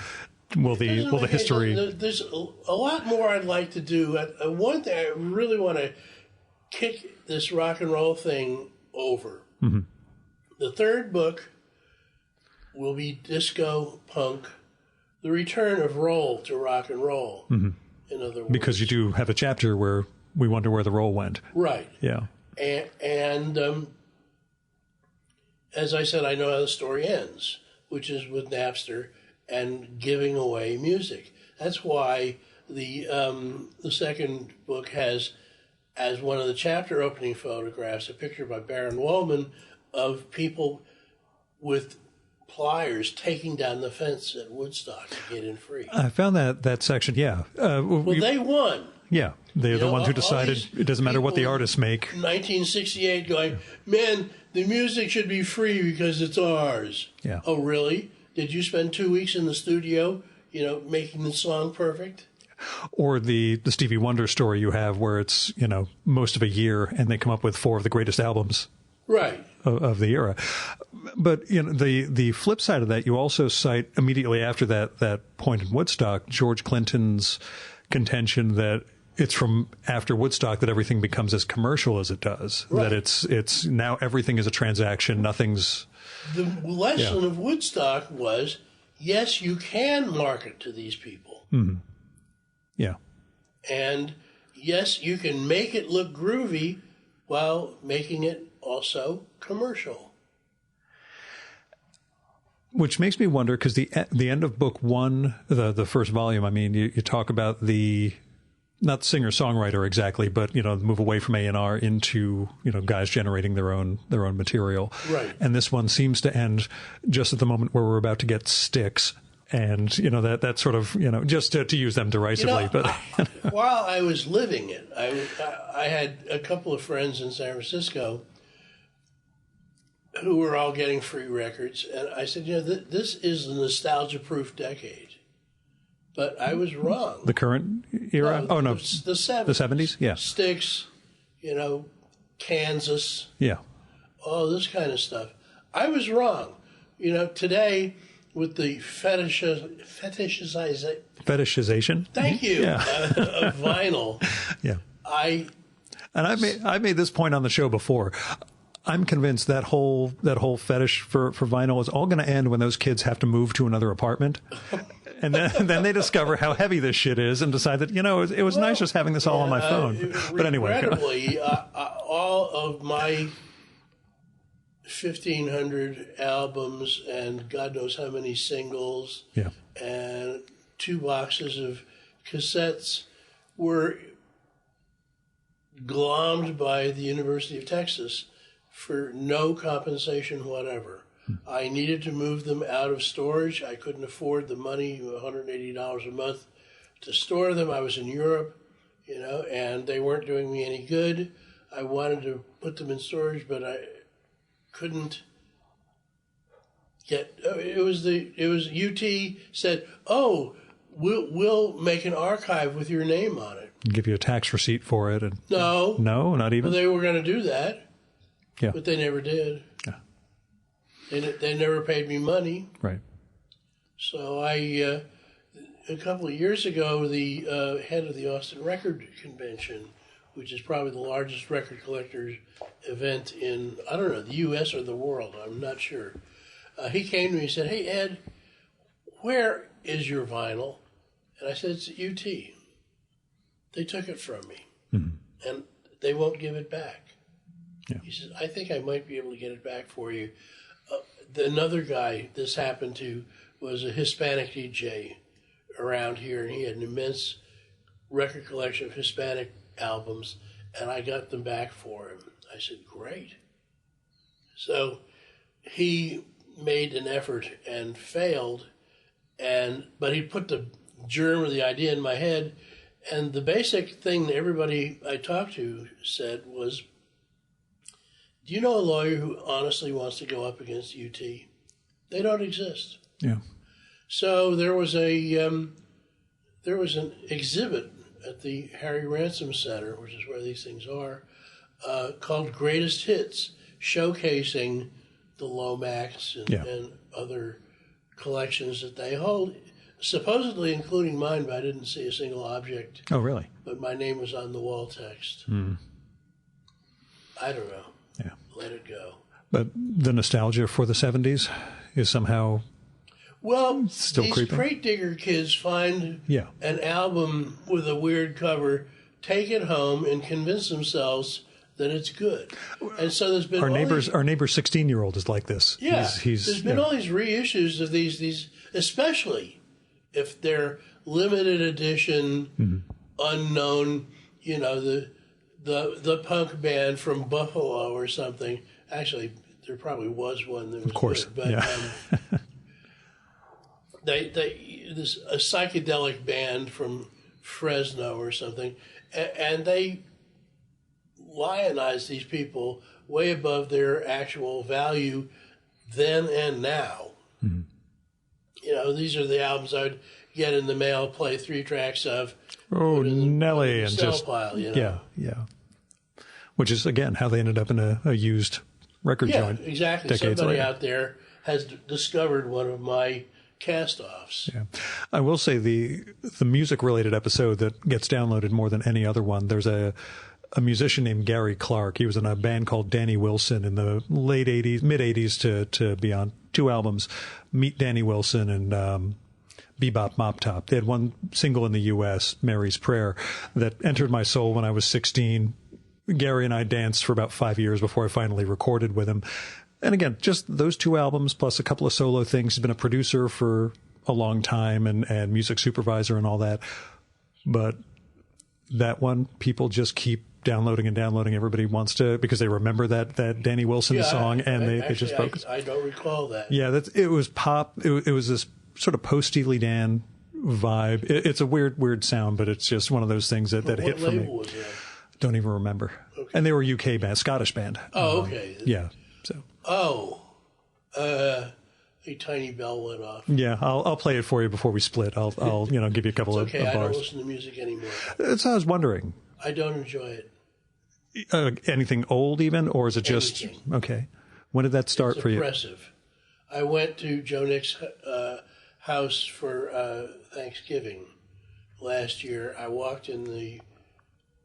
will the history... There's a lot more I'd like to do. One thing I really want to kick this rock and roll thing over. Mm-hmm. The third book will be disco punk, the return of roll to rock and roll. Mm-hmm. In other words, because you do have a chapter where we wonder where the roll went. Right. Yeah. And as I said, I know how the story ends, which is with Napster and giving away music. That's why the second book has, as one of the chapter opening photographs, a picture by Baron Wolman of people with pliers taking down the fence at Woodstock to get in free. I found that section, yeah. Well, they won. Yeah, they're the ones who decided it doesn't matter what the artists make. 1968 going, man, the music should be free because it's ours. Yeah. Oh, really? Did you spend 2 weeks in the studio, making the song perfect? Or the Stevie Wonder story you have where it's, most of a year and they come up with 4 of the greatest albums. Right. Of the era. But the flip side of that, you also cite immediately after that point in Woodstock, George Clinton's contention that it's from after Woodstock that everything becomes as commercial as it does. Right. That it's now everything is a transaction, nothing's... The lesson of Woodstock was, yes, you can market to these people. Mm-hmm. Yeah. And yes, you can make it look groovy while making it also commercial. Which makes me wonder, because the end of book 1, the first volume, I mean, you talk about not singer-songwriter exactly, but, move away from A&R into, guys generating their own material. Right. And this one seems to end just at the moment where we're about to get Styx. And, that sort of, just to use them derisively. But while I was living it, I had a couple of friends in San Francisco who were all getting free records. And I said, this is the nostalgia-proof decade. But I was wrong. The current era? No, no. The 70s. The 70s? Yeah. Styx, Kansas. Yeah. All this kind of stuff. I was wrong. Today, with the fetishization. Fetishization? Thank you. Yeah. Of vinyl. Yeah. And I made this point on the show before. I'm convinced that whole fetish for vinyl is all going to end when those kids have to move to another apartment. And then they discover how heavy this shit is and decide that, it was nice just having this all on my phone. But anyway. Regrettably, all of my 1,500 albums and God knows how many singles and 2 boxes of cassettes were glommed by the University of Texas for no compensation whatever. I needed to move them out of storage. I couldn't afford the money, $180 a month, to store them. I was in Europe, and they weren't doing me any good. I wanted to put them in storage, but I couldn't get. It was UT said, "Oh, we'll make an archive with your name on it. Give you a tax receipt for it." No, not even. Well, they were going to do that. Yeah, but they never did. Yeah. They never paid me money. Right. So a couple of years ago, the head of the Austin Record Convention, which is probably the largest record collectors event in, I don't know, the U.S. or the world, I'm not sure. He came to me and said, "Hey, Ed, where is your vinyl?" And I said, "It's at UT. They took it from me, and they won't give it back." Yeah. He says, "I think I might be able to get it back for you." Another guy this happened to was a Hispanic DJ around here, and he had an immense record collection of Hispanic albums, and I got them back for him. I said, "Great." So he made an effort and failed, but he put the germ of the idea in my head, and the basic thing that everybody I talked to said was, "Do you know a lawyer who honestly wants to go up against UT? They don't exist." Yeah. So there was an exhibit at the Harry Ransom Center, which is where these things are, called Greatest Hits, showcasing the Lomax and other collections that they hold, supposedly including mine, but I didn't see a single object. Oh, really? But my name was on the wall text. I don't know. Yeah. Let it go. But the nostalgia for the 70s is somehow still these creeping. crate digger kids find an album with a weird cover, take it home, and convince themselves that it's good. And so there's been our neighbor's 16-year-old is like this. Yeah, he's there's been all these reissues of these, especially if they're limited edition, unknown. The punk band from Buffalo or something. Actually, there probably was one that was of course, good, but there's a psychedelic band from Fresno or something, and they lionize these people way above their actual value then and now. These are the albums I would get in the mail, play 3 tracks of. Oh, Nelly, and just pile, yeah. Which is again how they ended up in a used record joint. Yeah, exactly. Decades Somebody later. out there has discovered one of my cast-offs. Yeah, I will say the music-related episode that gets downloaded more than any other one. There's a musician named Gary Clark. He was in a band called Danny Wilson in the late 80s, mid 80s to be on 2 albums. Meet Danny Wilson and Bebop Mop Top. They had one single in the U.S., Mary's Prayer, that entered my soul when I was 16. Gary and I danced for about 5 years before I finally recorded with him. And again, just those 2 albums plus a couple of solo things. He's been a producer for a long time and music supervisor and all that. But that one, people just keep downloading and downloading. Everybody wants to, because they remember that Danny Wilson song, and they just focus. I don't recall that. Yeah, it was pop. It was this sort of post-Steely Dan vibe. It's a weird sound, but it's just one of those things that hit for me. What label was that? Don't even remember. Okay. And they were UK band, Scottish band. Oh, okay. Yeah. So. Oh, a tiny bell went off. Yeah, I'll play it for you before we split. I'll give you a couple of I bars. don't listen to music anymore. That's what I was wondering. I don't enjoy it. Anything old even, or is it just Anything. Okay? When did that start for you? Oppressive. I went to Joe Nick's house for Thanksgiving last year. I walked in the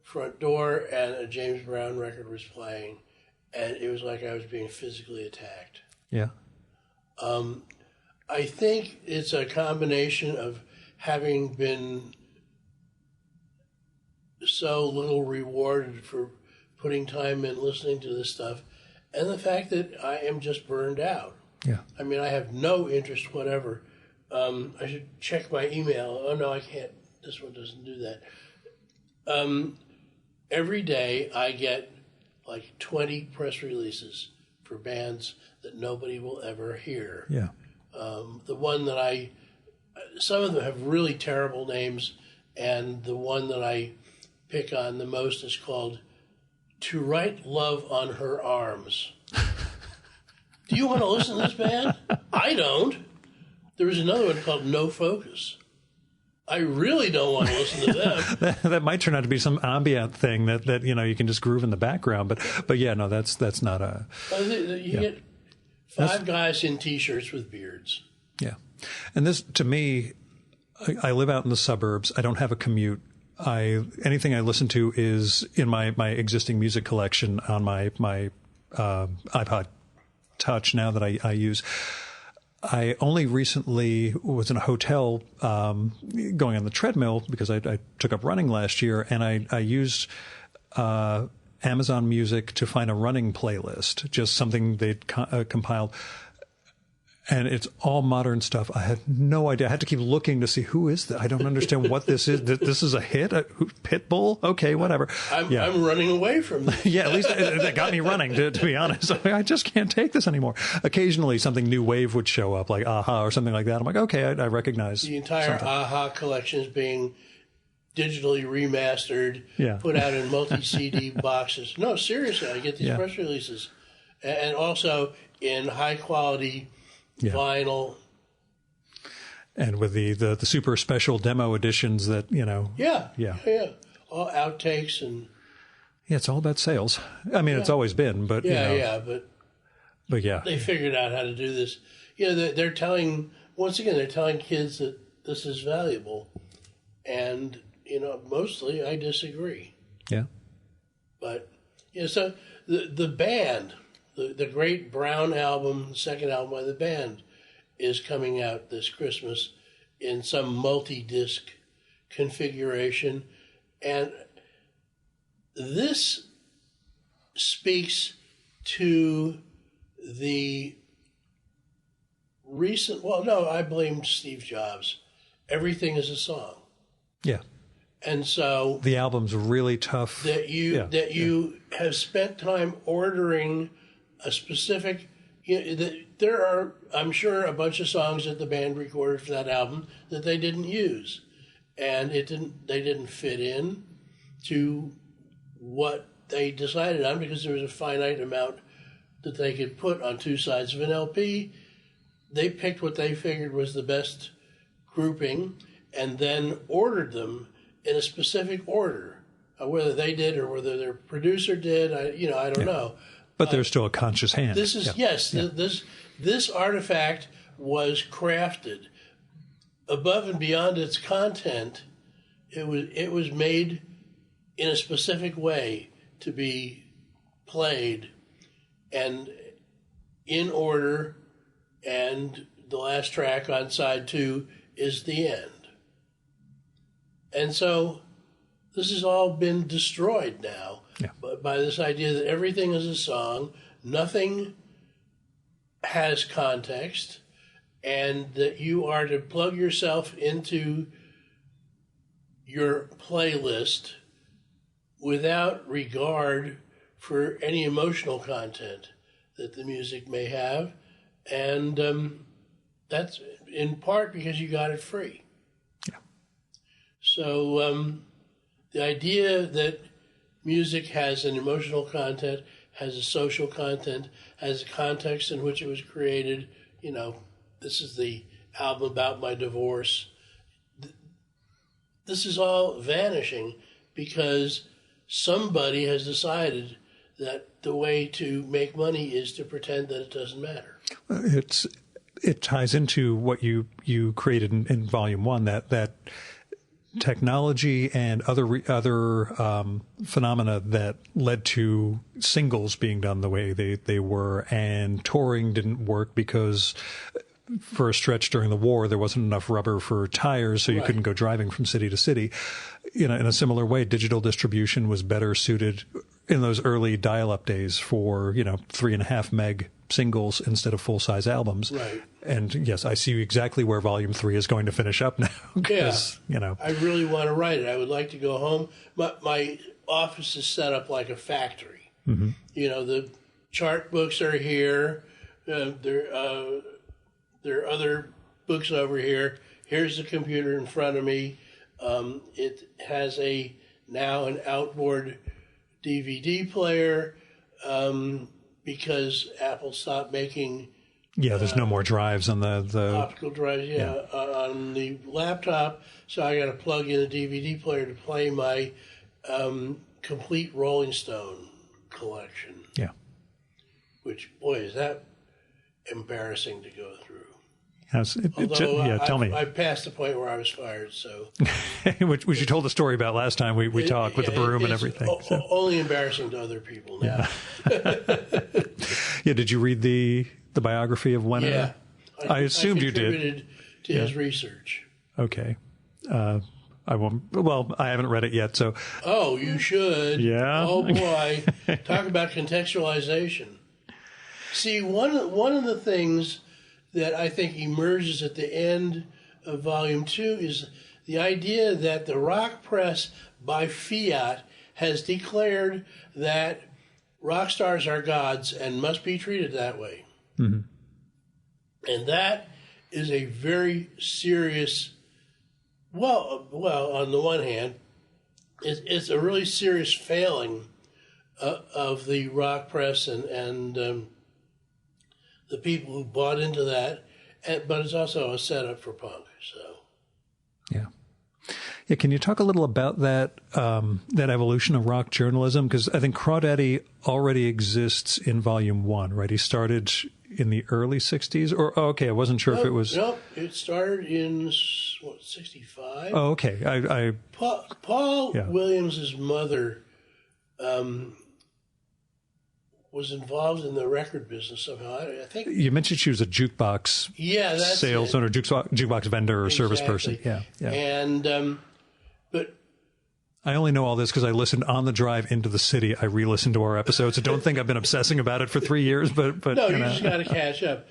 front door and a James Brown record was playing, and it was like I was being physically attacked. Yeah. I think it's a combination of having been so little rewarded for putting time in listening to this stuff, and the fact that I am just burned out. Yeah. I mean, I have no interest whatever. I should check my email. Oh, no, I can't. This one doesn't do that. Every day I get like 20 press releases for bands that nobody will ever hear. Yeah. The one that some of them have really terrible names, and the one that I pick on the most is called To Write Love on Her Arms. Do you want to listen to this band? I don't. There was another one called No Focus. I really don't want to listen to them. that might turn out to be some ambient thing that you can just groove in the background. But yeah, no, that's not a. You get five guys in T-shirts with beards. Yeah, and this to me, I live out in the suburbs. I don't have a commute. Anything I listen to is in my existing music collection on my iPod Touch now that I use. I only recently was in a hotel going on the treadmill because I took up running last year, and I used Amazon Music to find a running playlist, just something they'd compiled. And it's all modern stuff. I had no idea. I had to keep looking to see who is that. I don't understand what this is. This is a hit? Pitbull? Okay, whatever. I'm running away from this. Yeah, at least that got me running, to be honest. I just can't take this anymore. Occasionally, something new wave would show up, like Aha or something like that. I'm like, okay, I recognize the entire something. Aha collection is being digitally remastered, put out in multi-CD boxes. No, seriously, I get these press releases. And also in high-quality vinyl, and with the super special demo editions that all outtakes and it's all about sales. I mean, it's always been, but but yeah, they figured out how to do this. They're telling kids that this is valuable, and mostly I disagree. Yeah, but so the band. The great Brown album, the second album by the band, is coming out this Christmas in some multi-disc configuration. And this speaks to the recent... Well, no, I blame Steve Jobs. Everything is a song. Yeah. And so... The album's really tough. That you have spent time ordering... a specific, there are, I'm sure, a bunch of songs that the band recorded for that album that they didn't use, and they didn't fit in to what they decided on because there was a finite amount that they could put on two sides of an LP. They picked what they figured was the best grouping, and then ordered them in a specific order, whether they did or whether their producer did. I don't know. But there's still a conscious hand. This is this artifact was crafted above and beyond its content. It was made in a specific way to be played and in order, and the last track on side 2 is the end. And so this has all been destroyed now. By this idea that everything is a song, nothing has context, and that you are to plug yourself into your playlist without regard for any emotional content that the music may have, and that's in part because you got it free. Yeah. So the idea that music has an emotional content, has a social content, has a context in which it was created. This is the album about my divorce. This is all vanishing because somebody has decided that the way to make money is to pretend that it doesn't matter. It ties into what you created in Volume 1, that technology and other phenomena that led to singles being done the way they were, and touring didn't work because for a stretch during the war there wasn't enough rubber for tires, so you couldn't go driving from city to city. In a similar way, digital distribution was better suited in those early dial-up days for 3.5 meg singles instead of full-size albums. Right. And yes, I see exactly where Volume 3 is going to finish up now. I really want to write it. I would like to go home. My office is set up like a factory. Mm-hmm. The chart books are here. There are other books over here. Here's the computer in front of me. It has now an outboard DVD player because Apple stopped making. Yeah, there's no more drives on the optical drives. On the laptop. So I got to plug in a DVD player to play my complete Rolling Stone collection. Yeah. Which, boy, is that embarrassing to go through. Tell me. I passed the point where I was fired, so. which you told the story about last time we talked with the broom and everything. Only embarrassing to other people now. Yeah. Did you read the biography of Wenner? Yeah. I assumed you did. I contributed to his research. Okay. I won't. Well, I haven't read it yet, so. Oh, you should. Yeah. Oh boy, talk about contextualization. See, one of the things that I think emerges at the end of Volume 2 is the idea that the rock press, by fiat, has declared that rock stars are gods and must be treated that way. Mm-hmm. And that is a very serious, well, on the one hand, it's a really serious failing of the rock press and the people who bought into that, but it's also a setup for punk. So, yeah. Can you talk a little about that that evolution of rock journalism? Because I think Crawdaddy already exists in Volume 1, right? He started in the early '60s, I wasn't sure if it was. No, it started in '65. Oh, okay. Paul Williams's mother was involved in the record business somehow. I think you mentioned she was a jukebox sales owner, jukebox vendor or service person. Yeah. And but I only know all this because I listened on the drive into the city. I re-listened to our episodes. So don't think I've been obsessing about it for 3 years. But no, you just got to catch up.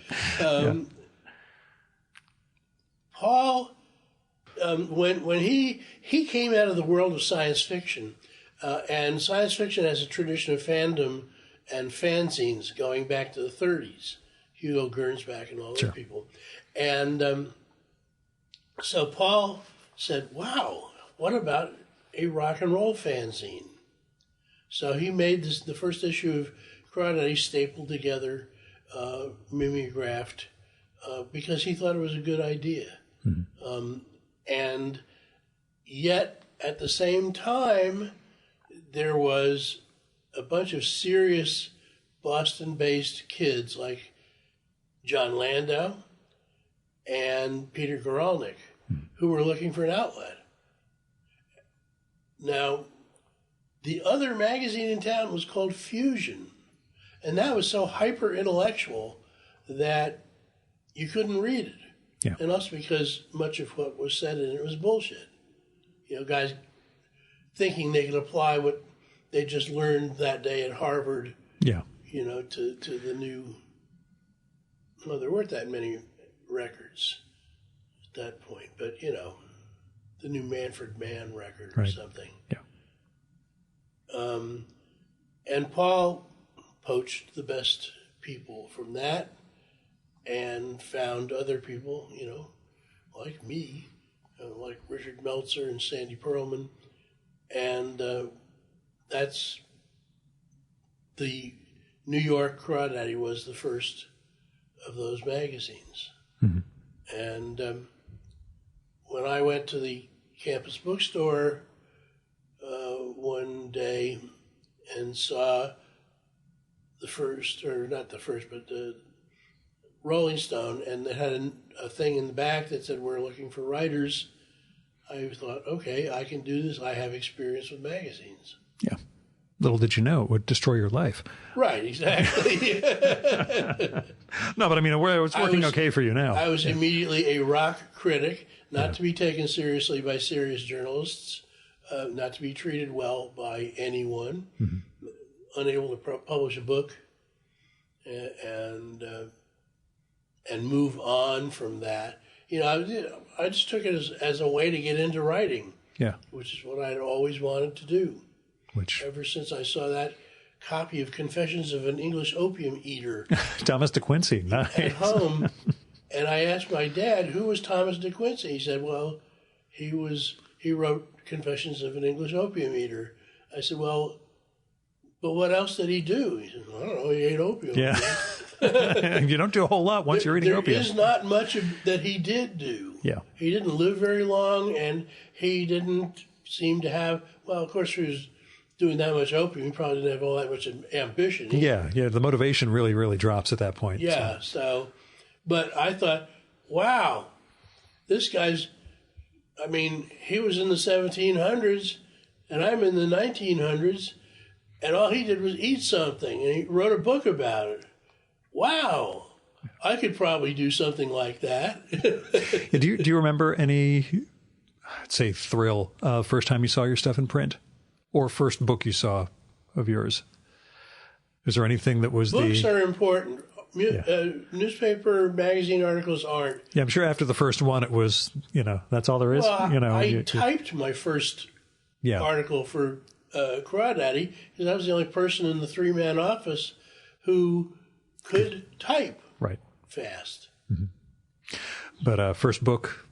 Paul, when he came out of the world of science fiction, and science fiction has a tradition of fandom and fanzines going back to the 30s, Hugo Gernsback and all those people. And so Paul said, wow, what about a rock and roll fanzine? So he made the first issue of Crawdaddy, stapled together, mimeographed, because he thought it was a good idea. Mm-hmm. And yet, at the same time, there was a bunch of serious Boston-based kids like John Landau and Peter Guralnick who were looking for an outlet. Now, the other magazine in town was called Fusion, and that was so hyper-intellectual that you couldn't read it. Yeah. And also because much of what was said in it was bullshit. Guys thinking they could apply what they just learned that day at Harvard, to the new, well, there weren't that many records at that point, but, the new Manfred Mann record or something. Yeah. And Paul poached the best people from that and found other people, like me, like Richard Meltzer and Sandy Pearlman, and that's the New York Crawdaddy was the first of those magazines. Mm-hmm. And when I went to the campus bookstore one day and saw the first, or not the first, but the Rolling Stone, and it had a thing in the back that said, we're looking for writers I thought, okay, I can do this. I have experience with magazines. Yeah. Little did you know it would destroy your life. Right, exactly. No, but I mean, it's working okay for you now. I was immediately a rock critic, not to be taken seriously by serious journalists, not to be treated well by anyone, unable to publish a book, and move on from that. You know, I just took it as a way to get into writing. Yeah. Which is what I'd always wanted to do. Which ever since I saw that copy of Confessions of an English Opium Eater Thomas de Quincey, nice. at home, and I asked my dad, who was Thomas de Quincey? He said, well, he wrote Confessions of an English Opium Eater. I said, well, but what else did he do? He said, I don't know, he ate opium. Yeah. You don't do a whole lot once you're eating opium. There is not much that he did do. Yeah. He didn't live very long, and he didn't seem to have, well, of course, he was doing that much opium, he probably didn't have all that much ambition. Yeah, the motivation really, really drops at that point. Yeah, so but I thought, wow, this guy's, I mean, he was in the 1700s, and I'm in the 1900s, and all he did was eat something, and he wrote a book about it. Wow, I could probably do something like that. Yeah, do you remember any, I'd say, thrill first time you saw your stuff in print? Or first book you saw of yours? Is there anything that was Books are important. Newspaper, magazine articles aren't. Yeah, I'm sure after the first one it was, that's all there is. Well, I typed my first article for Crawdaddy because I was the only person in the three-man office who could type fast. Mm-hmm. But first book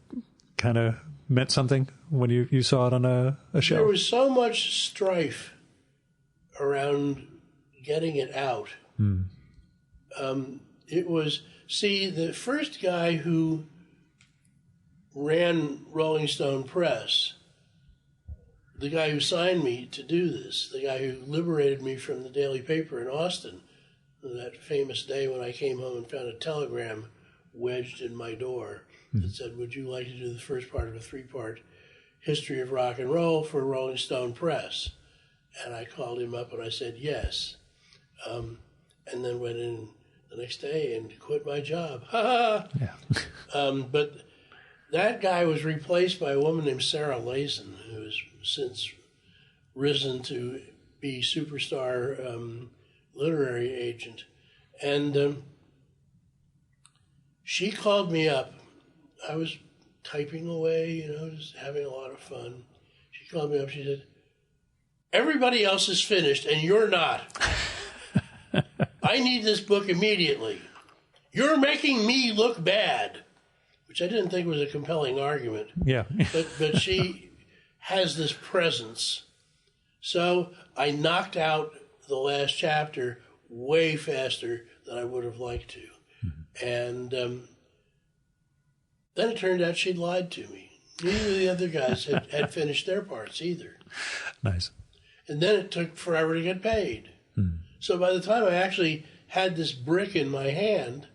kind of meant something when you saw it on a show? There was so much strife around getting it out. It was, the first guy who ran Rolling Stone Press, the guy who signed me to do this, the guy who liberated me from the daily paper in Austin, that famous day when I came home and found a telegram wedged in my door that said, would you like to do the first part of a 3-part history of rock and roll for Rolling Stone Press? And I called him up and I said yes. And then went in the next day and quit my job. Ha ha! But that guy was replaced by a woman named Sarah Lazen, who has since risen to be superstar literary agent. And she called me up. I was typing away, just having a lot of fun. She called me up. She said, everybody else is finished and you're not. I need this book immediately. You're making me look bad, which I didn't think was a compelling argument. Yeah. but she has this presence. So I knocked out the last chapter way faster than I would have liked to. Mm-hmm. And then it turned out she'd lied to me. Neither of the other guys had finished their parts either. Nice. And then it took forever to get paid. So by the time I actually had this brick in my hand...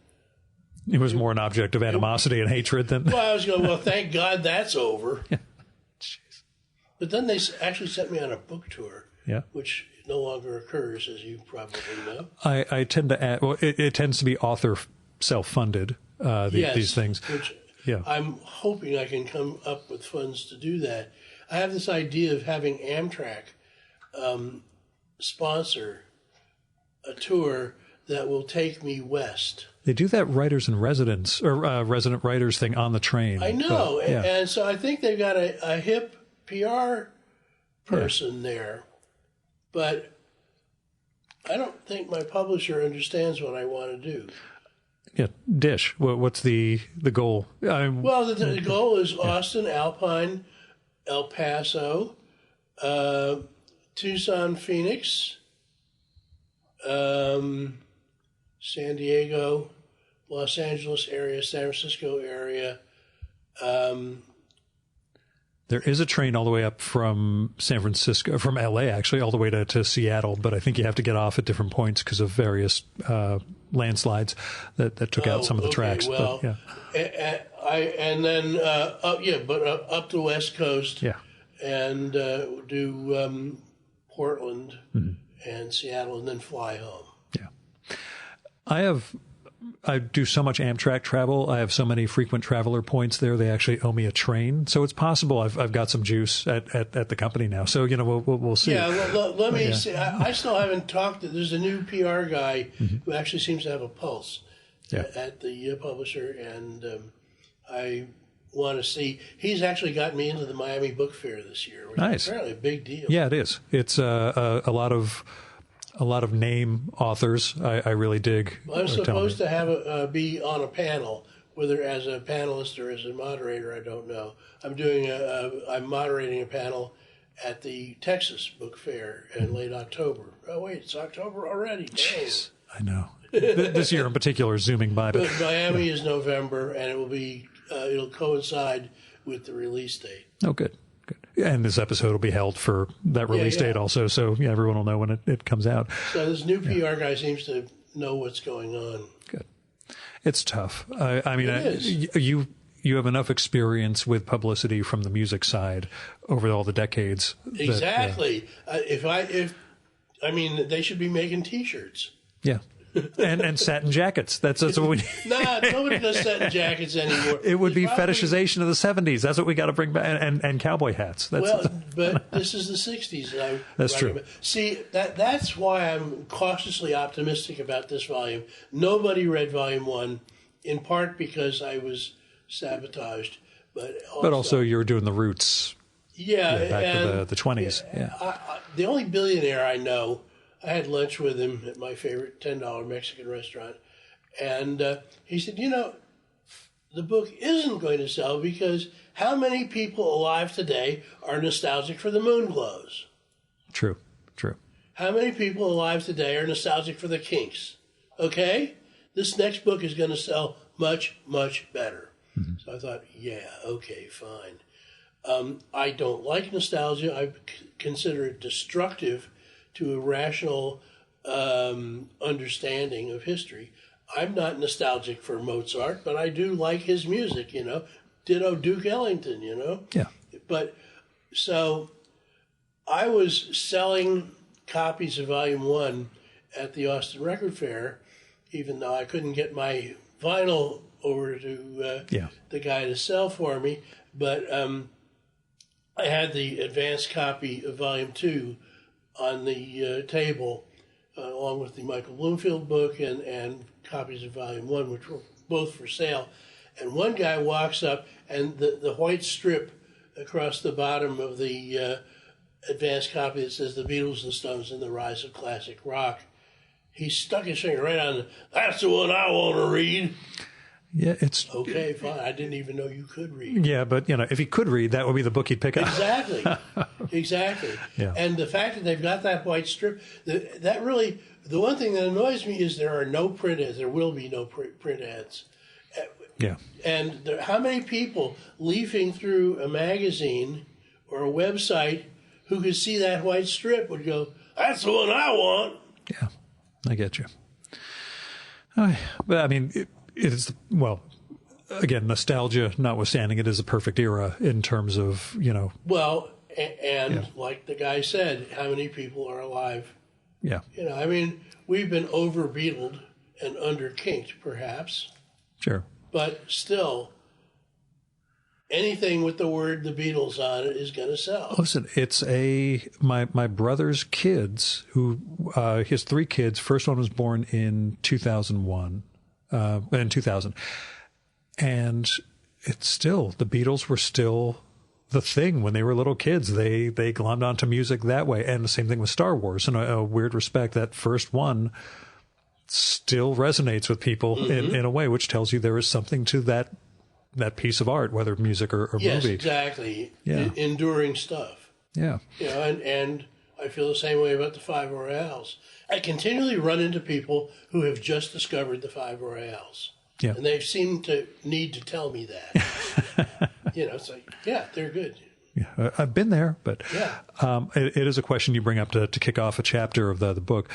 It was more an object of animosity and hatred than... Well, I was going, well, thank God that's over. Jeez. But then they actually sent me on a book tour, which no longer occurs, as you probably know. I tend to add... Well, it tends to be author self-funded, these things. Which I'm hoping I can come up with funds to do that. I have this idea of having Amtrak sponsor a tour that will take me west. They do that writers in residence or resident writers thing on the train. I know, and so I think they've got a hip PR person there, but I don't think my publisher understands what I want to do. Yeah, Dish. What's the goal? Well, the goal is Austin, Alpine, El Paso, Tucson, Phoenix, San Diego, Los Angeles area, San Francisco area, There is a train all the way up from San Francisco, from L.A. actually, all the way to Seattle. But I think you have to get off at different points because of various landslides that took out some of the tracks. Well, but, yeah. Up the West Coast. Yeah. And do Portland and Seattle, and then fly home. Yeah. I do so much Amtrak travel. I have so many frequent traveler points there. They actually owe me a train, so it's possible I've got some juice at the company now. So we'll see. Yeah, let me see. I still haven't talked. There's a new PR guy who actually seems to have a pulse at the publisher, and I want to see. He's actually got me into the Miami Book Fair this year, which is apparently a big deal. Yeah, it is. It's a lot of name authors. I really dig. Well, I'm supposed to have be on a panel, whether as a panelist or as a moderator, I don't know. I'm moderating a panel at the Texas Book Fair in late October. Oh wait, it's October already. Jeez, I know. This year in particular, zooming by. But Miami is November, and it'll coincide with the release date. Oh, good. And this episode will be held for that release date also, so everyone will know when it comes out. So this new PR guy seems to know what's going on. Good. It's tough. I mean, it is. You have enough experience with publicity from the music side over all the decades. Exactly. They should be making T-shirts. Yeah. And satin jackets. That's what we need. Nah, nobody does satin jackets anymore. It would be fetishization of the 70s. That's what we got to bring back. And cowboy hats. But this is the 60s. That's true. See, that's why I'm cautiously optimistic about this volume. Nobody read Volume 1, in part because I was sabotaged. But also you were doing the roots. Yeah. Back to the 20s. Yeah. The only billionaire I know, I had lunch with him at my favorite $10 Mexican restaurant. And he said, the book isn't going to sell because how many people alive today are nostalgic for the Moonglows? True. How many people alive today are nostalgic for the Kinks? Okay? This next book is going to sell much, much better. Mm-hmm. So I thought, okay, fine. I don't like nostalgia. I consider it destructive to a rational understanding of history. I'm not nostalgic for Mozart, but I do like his music, Ditto Duke Ellington, Yeah. But so I was selling copies of Volume 1 at the Austin Record Fair, even though I couldn't get my vinyl over to the guy to sell for me. But I had the advanced copy of Volume 2 on the table, along with the Michael Bloomfield book and copies of Volume 1, which were both for sale. And one guy walks up, and the white strip across the bottom of the advanced copy that says The Beatles and Stones and the Rise of Classic Rock, he stuck his finger right on that's the one I want to read. Yeah, it's... Okay, fine. I didn't even know you could read. Yeah, but, if he could read, that would be the book he'd pick up. Exactly. Yeah. And the fact that they've got that white strip, that really... The one thing that annoys me is there are no print ads. There will be no print ads. Yeah. And how many people leafing through a magazine or a website who could see that white strip would go, that's the one I want. Yeah, I get you. But, I mean... It is, again, nostalgia notwithstanding, it is a perfect era in terms of, Well, and like the guy said, how many people are alive? Yeah. We've been over-Beatled and under-kinked, perhaps. Sure. But still, anything with the word the Beatles on it is going to sell. Listen, it's my brother's kids, his 3 kids, first one was born in 2001. In 2000. And it's still, the Beatles were still the thing when they were little kids. They glommed onto music that way. And the same thing with Star Wars. In a weird respect, that first one still resonates with people in a way, which tells you there is something to that piece of art, whether music or movie. Yes, exactly. Yeah. Enduring stuff. Yeah. And I feel the same way about the Five Royales. I continually run into people who have just discovered the Five Royales. Yeah. And they seem to need to tell me that. It's like, they're good. Yeah, I've been there, but Yeah. it is a question you bring up to kick off a chapter of the book.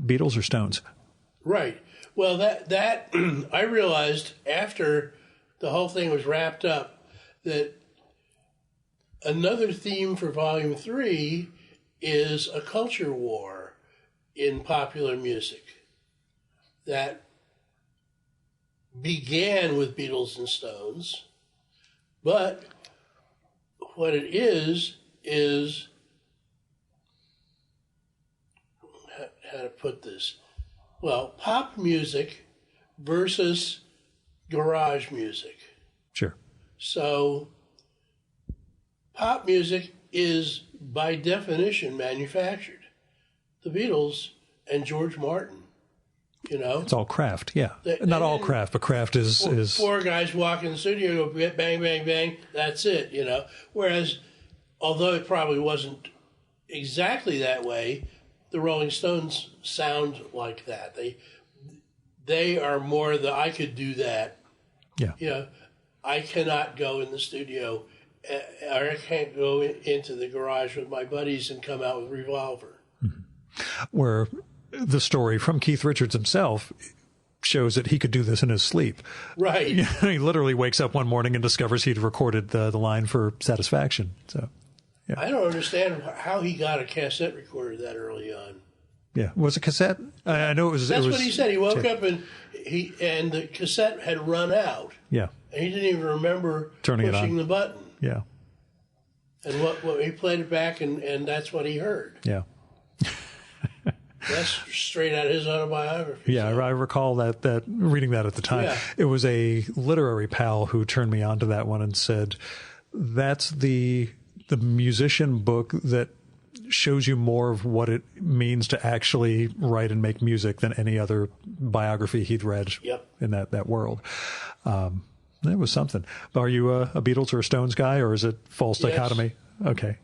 Beatles or Stones? Right. Well, that I realized after the whole thing was wrapped up that another theme for Volume 3 is a culture war in popular music that began with Beatles and Stones, but what it is how to put this? Well, pop music versus garage music. Sure. So pop music is by definition manufactured. The Beatles and George Martin, you know. It's all craft, yeah. Not all craft, but craft is... Four guys walk in the studio, go bang, bang, bang, that's it, you know. Whereas, although it probably wasn't exactly that way, the Rolling Stones sound like that. They are more the I could do that. Yeah. You know, I cannot go in the studio or I can't go into the garage with my buddies and come out with Revolver. Where the story from Keith Richards himself shows that he could do this in his sleep. Right. He literally wakes up one morning and discovers he'd recorded the line for Satisfaction. So, yeah. I don't understand how he got a cassette recorder that early on. Yeah. Was it cassette? I know it was. That's it was what he said. He woke up and the cassette had run out. Yeah. And he didn't even remember pushing pushing the button. Yeah. And what he played it back and that's what he heard. Yeah. That's straight out of his autobiography. Yeah, I recall that reading that at the time. Yeah. It was a literary pal who turned me on to that one and said, that's the musician book that shows you more of what it means to actually write and make music than any other biography he'd read in that world. That was something. Are you a Beatles or a Stones guy, or is it false dichotomy? Yes. Okay.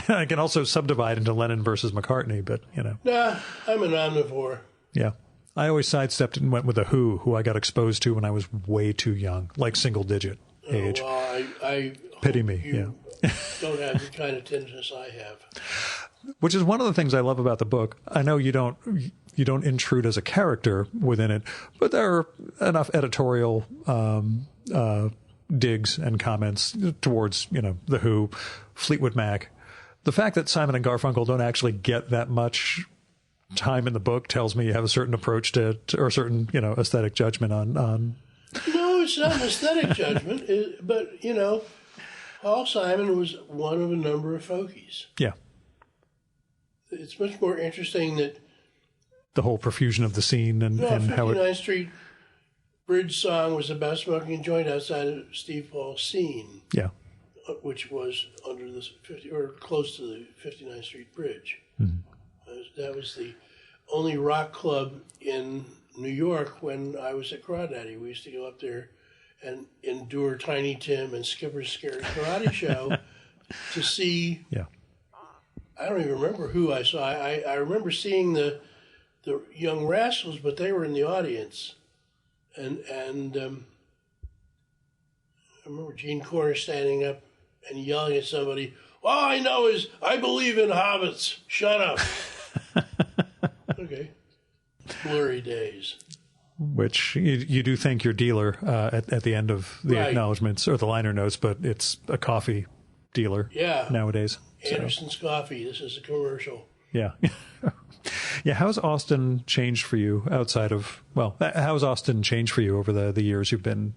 I can also subdivide into Lennon versus McCartney, but, you know. Nah, I'm an omnivore. Yeah. I always sidestepped and went with the Who I got exposed to when I was way too young, like single digit age. Well, I Pity me, you don't have the kind of tenderness I have. Which is one of the things I love about the book. I know you don't intrude as a character within it, but there are enough editorial digs and comments towards, you know, the Who, Fleetwood Mac. The fact that Simon and Garfunkel don't actually get that much time in the book tells me you have a certain approach to or a certain, you know, aesthetic judgment on. No, it's not an aesthetic judgment, but, you know, Paul Simon was one of a number of folkies. Yeah. It's much more interesting that the whole profusion of the scene and how it... 59th Street Bridge song was the best smoking joint outside of Steve Paul's scene. Yeah. Which was under the close to the 59th Street Bridge. Mm-hmm. That was the only rock club in New York when I was at Crawdaddy. We used to go up there and endure Tiny Tim and Skipper's Scary Karate Show to see. Yeah. I don't even remember who I saw. I remember seeing the Young Rascals, but they were in the audience, and I remember Gene Corner standing up and yelling at somebody, "All I know is I believe in hobbits. Shut up." Okay. Blurry days. Which you do thank your dealer at the end of the acknowledgments or the liner notes, but it's a coffee dealer nowadays. Anderson's Coffee. This is a commercial. Yeah. Yeah. How's Austin changed for you outside of, well, how's Austin changed for you over the years you've been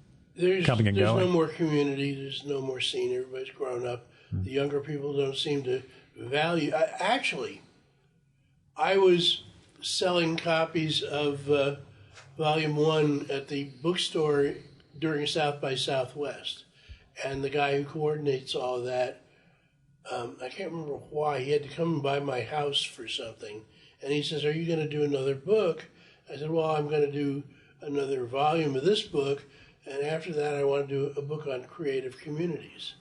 coming and going? There's no more community. There's no more scene. Everybody's grown up. The younger people don't seem to value. I was selling copies of Volume 1 at the bookstore during South by Southwest. And the guy who coordinates all of that, I can't remember why, he had to come by my house for something. And he says, "Are you going to do another book?" I said, "Well, I'm going to do another volume of this book. And after that, I want to do a book on creative communities."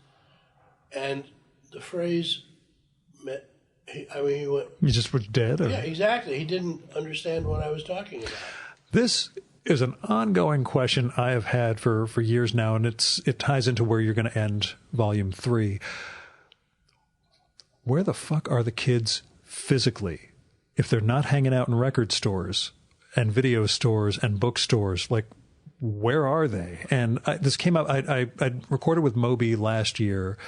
And the phrase, he went... You just were dead? Or? Yeah, exactly. He didn't understand what I was talking about. This is an ongoing question I have had for years now, and it ties into where you're going to end Volume 3. Where the fuck are the kids physically if they're not hanging out in record stores and video stores and bookstores? Like, where are they? And this came up, I recorded with Moby last year.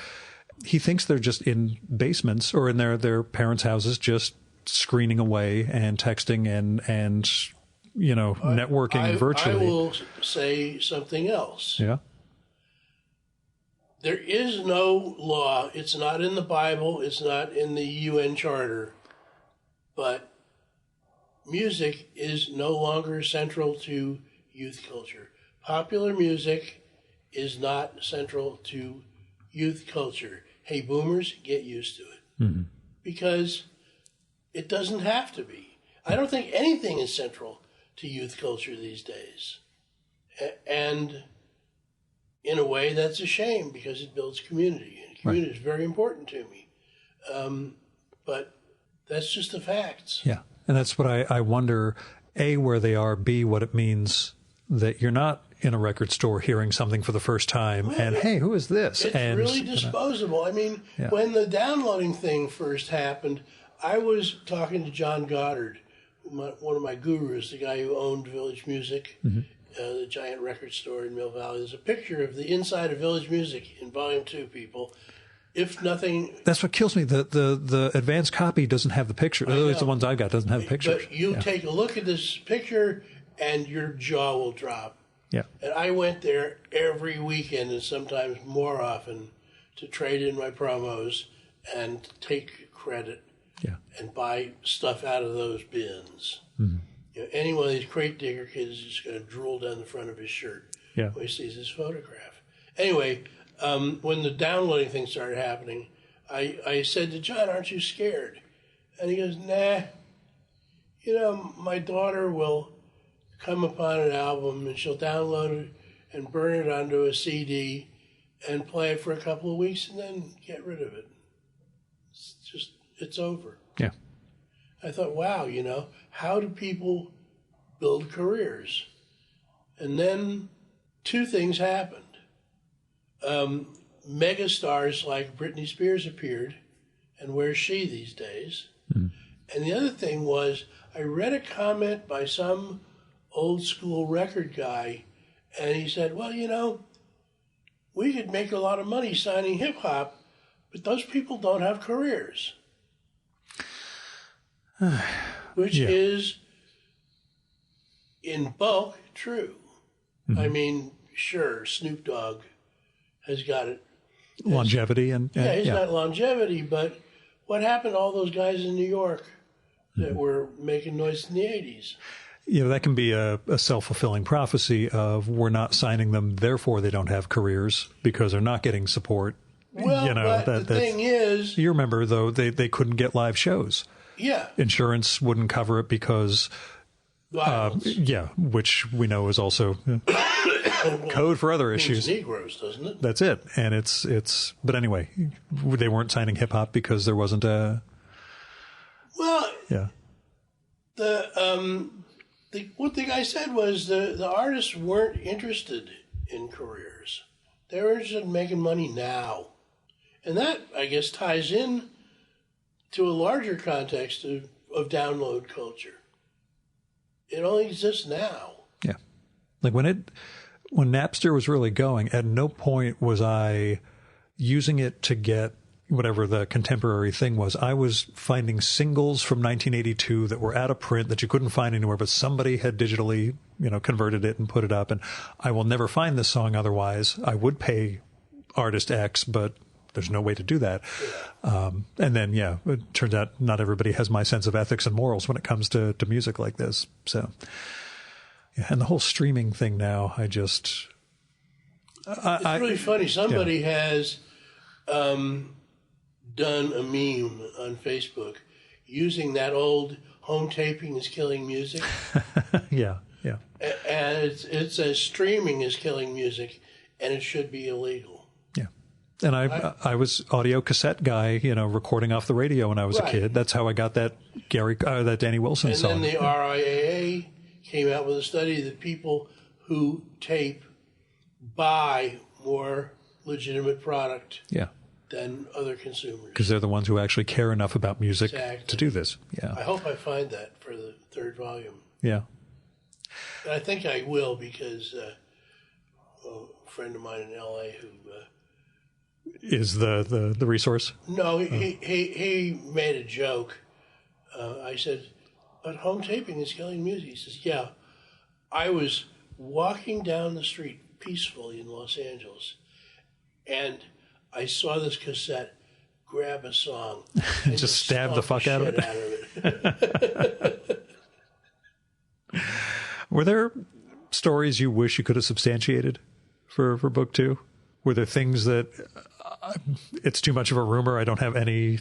He thinks they're just in basements or in their parents' houses, just screening away and texting and networking virtually. I will say something else. Yeah. There is no law. It's not in the Bible. It's not in the UN Charter. But music is no longer central to youth culture. Popular music is not central to youth culture. Hey, boomers, get used to it. Mm-hmm. Because it doesn't have to be. I don't think anything is central to youth culture these days. And in a way, that's a shame because it builds community. And community is very important to me. But that's just the facts. Yeah. And that's what I wonder, A, where they are, B, what it means that you're not in a record store hearing something for the first time and, hey, who is this? It's really disposable. I mean, when the downloading thing first happened, I was talking to John Goddard, one of my gurus, the guy who owned Village Music, the giant record store in Mill Valley. There's a picture of the inside of Village Music in Volume 2, people. If nothing... That's what kills me. The advanced copy doesn't have the picture. At least the ones I got doesn't have the picture. But you take a look at this picture and your jaw will drop. Yeah. And I went there every weekend and sometimes more often to trade in my promos and take credit and buy stuff out of those bins. Mm-hmm. Any one of these crate digger kids is just going to drool down the front of his shirt when he sees this photograph. Anyway, when the downloading thing started happening, I said to John, aren't you scared? And he goes, nah. My daughter will come upon an album and she'll download it and burn it onto a CD and play it for a couple of weeks and then get rid of it. It's over. Yeah. I thought, wow, how do people build careers? And then two things happened. Megastars like Britney Spears appeared, and where's she these days? Mm. And the other thing was, I read a comment by some old school record guy, and he said, well, we could make a lot of money signing hip hop, but those people don't have careers. Which is, in bulk, true. Mm-hmm. I mean, sure, Snoop Dogg has got it. Longevity. He's got longevity, but what happened to all those guys in New York that were making noise in the 80s? That can be a self-fulfilling prophecy of we're not signing them, therefore they don't have careers because they're not getting support. Well, but the thing is... You remember, though, they couldn't get live shows. Yeah. Insurance wouldn't cover it because... which we know is also code for other issues. Negroes, doesn't it? That's it. And it's but anyway, they weren't signing hip-hop because there wasn't a... Well, what the guy said was the artists weren't interested in careers. They were interested in making money now. And that, I guess, ties in to a larger context of download culture. It only exists now. Yeah. Like when Napster was really going, at no point was I using it to get whatever the contemporary thing was. I was finding singles from 1982 that were out of print that you couldn't find anywhere, but somebody had digitally, converted it and put it up. And I will never find this song otherwise. I would pay artist X, but there's no way to do that. And then, it turns out not everybody has my sense of ethics and morals when it comes to music like this. So, and the whole streaming thing now, it's really funny. Somebody has done a meme on Facebook using that old home taping is killing music. Yeah. And it says streaming is killing music, and it should be illegal. Yeah. And I was audio cassette guy, recording off the radio when I was a kid. That's how I got that Danny Wilson song. And then the RIAA came out with a study that people who tape buy more legitimate product than other consumers. Because they're the ones who actually care enough about music to do this. Yeah. I hope I find that for the third volume. Yeah. And I think I will, because a friend of mine in L.A. who... is the resource? No, he made a joke. I said, but home taping is killing music. He says, yeah. I was walking down the street peacefully in Los Angeles, and I saw this cassette, grab a song, and just stab the fuck out of it. Were there stories you wish you could have substantiated for book 2? Were there things that it's too much of a rumor, I don't have any...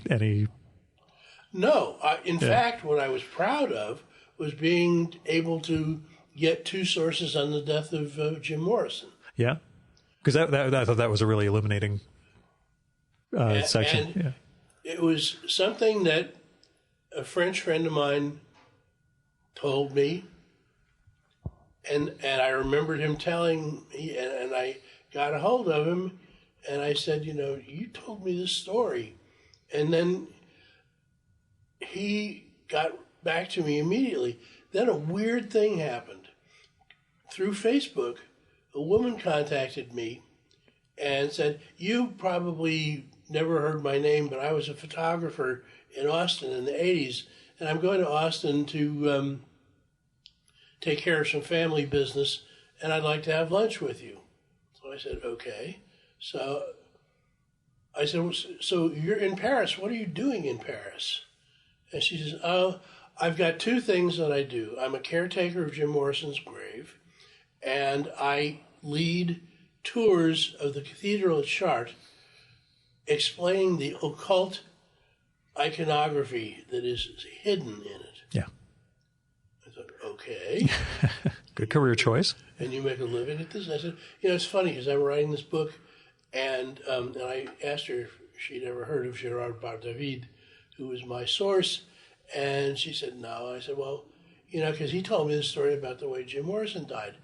No. In fact, what I was proud of was being able to get 2 sources on the death of Jim Morrison. Yeah? Because I thought that was a really illuminating section. And it was something that a French friend of mine told me, and I remembered him telling me, and I got a hold of him, and I said, you told me this story. And then he got back to me immediately. Then a weird thing happened. Through Facebook, a woman contacted me and said, you probably never heard my name, but I was a photographer in Austin in the 80s, and I'm going to Austin to take care of some family business, and I'd like to have lunch with you. So I said, okay. So I said, so you're in Paris. What are you doing in Paris? And she says, oh, I've got 2 things that I do. I'm a caretaker of Jim Morrison's grave, and I lead tours of the cathedral at Chartres, explaining the occult iconography that is hidden in it. Yeah. I thought, okay. Good career choice. And you make a living at this? I said, it's funny, because I'm writing this book, and I asked her if she'd ever heard of Gerard Bar-David, who was my source, and she said no. I said, well, because he told me the story about the way Jim Morrison died.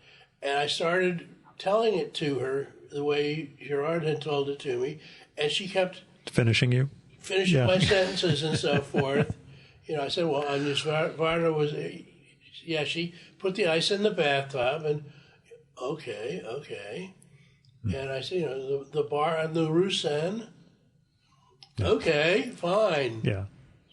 And I started telling it to her the way Gerard had told it to me, and she kept... Finishing my sentences and so forth. I said, well, Agnes Varda was... Yeah, she put the ice in the bathtub, and okay. And I said, the bar on the Rue Seine. Yeah. Okay, fine. Yeah.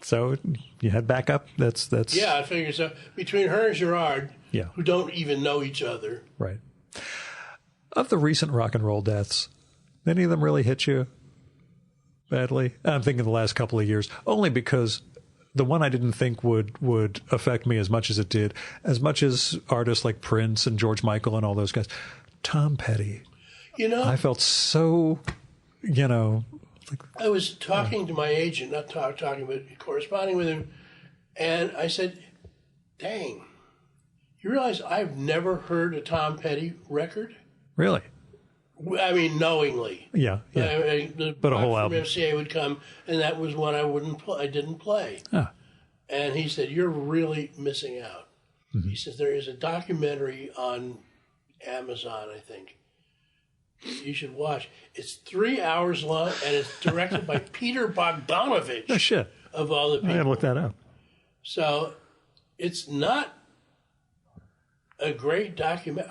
So you had backup. That's. Yeah, I figured so. Between her and Gerard, who don't even know each other. Right. Of the recent rock and roll deaths, any of them really hit you badly? I'm thinking the last couple of years, only because the one I didn't think would affect me as much as it did, as much as artists like Prince and George Michael and all those guys. Tom Petty. I felt so, I was talking to my agent, not talking, but corresponding with him, and I said, dang, you realize I've never heard a Tom Petty record? Really? I mean, knowingly. Yeah. But a whole album. MCA would come, and that was one I didn't play. Ah. And he said, you're really missing out. Mm-hmm. He says, there is a documentary on Amazon, I think. You should watch. It's 3 hours long, and it's directed by Peter Bogdanovich. Oh, shit. Of all the people. I gotta look that up. So it's not a great document.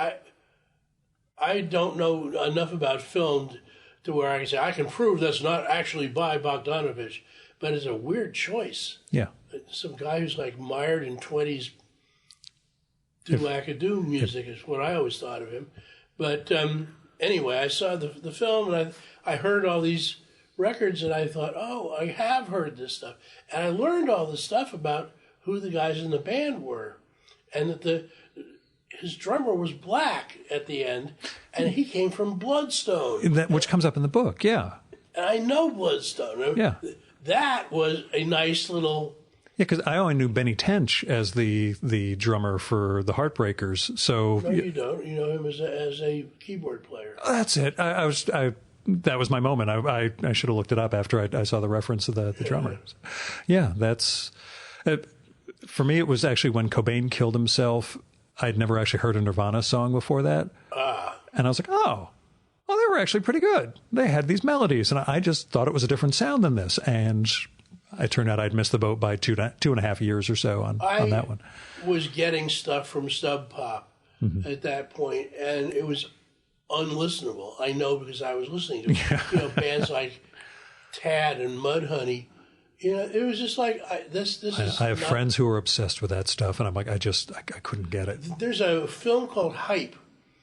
I don't know enough about film to where I can say, I can prove that's not actually by Bogdanovich, but it's a weird choice. Yeah. Some guy who's like mired in 20s do-wacka-do music is what I always thought of him. But anyway, I saw the film, and I heard all these records, and I thought, oh, I have heard this stuff. And I learned all this stuff about who the guys in the band were, and that his drummer was black at the end, and he came from Bloodstone. Which comes up in the book, yeah. And I know Bloodstone. Yeah. That was a nice little... Yeah, because I only knew Benny Tench as the drummer for the Heartbreakers. So no, you don't. You know him as a keyboard player. That's it. That was my moment. I should have looked it up after I saw the reference of the drummer. Yeah, that's... for me, it was actually when Cobain killed himself. I'd never actually heard a Nirvana song before that. And I was like, oh, well, they were actually pretty good. They had these melodies, and I just thought it was a different sound than this. And it turned out I'd missed the boat by 2.5 years or so on that one. I was getting stuff from Sub Pop at that point, and it was unlistenable. I know because I was listening to bands like Tad and Mudhoney. It was just like I have friends who are obsessed with that stuff, and I'm like, I couldn't get it. There's a film called Hype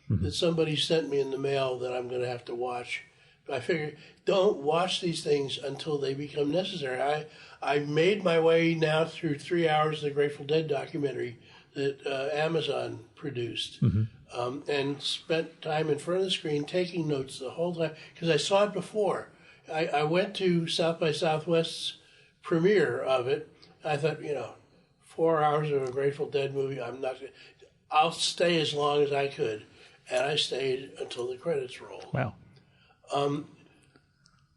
that somebody sent me in the mail that I'm going to have to watch. But I figured, don't watch these things until they become necessary. I made my way now through 3 hours of the Grateful Dead documentary that Amazon produced, and spent time in front of the screen taking notes the whole time because I saw it before. I went to South by Southwest's premiere of it. I thought, 4 hours of a Grateful Dead movie, I'll stay as long as I could. And I stayed until the credits rolled. Wow.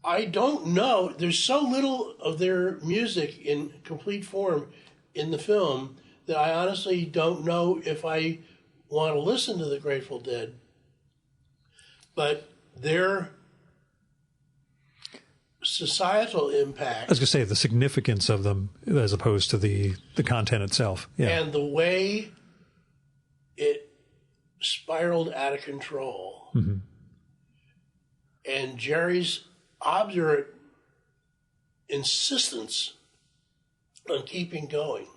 I don't know. There's so little of their music in complete form in the film that I honestly don't know if I want to listen to the Grateful Dead. But their societal impact. I was going to say the significance of them as opposed to the content itself. Yeah. And the way it spiraled out of control. And Jerry's obdurate insistence on keeping going.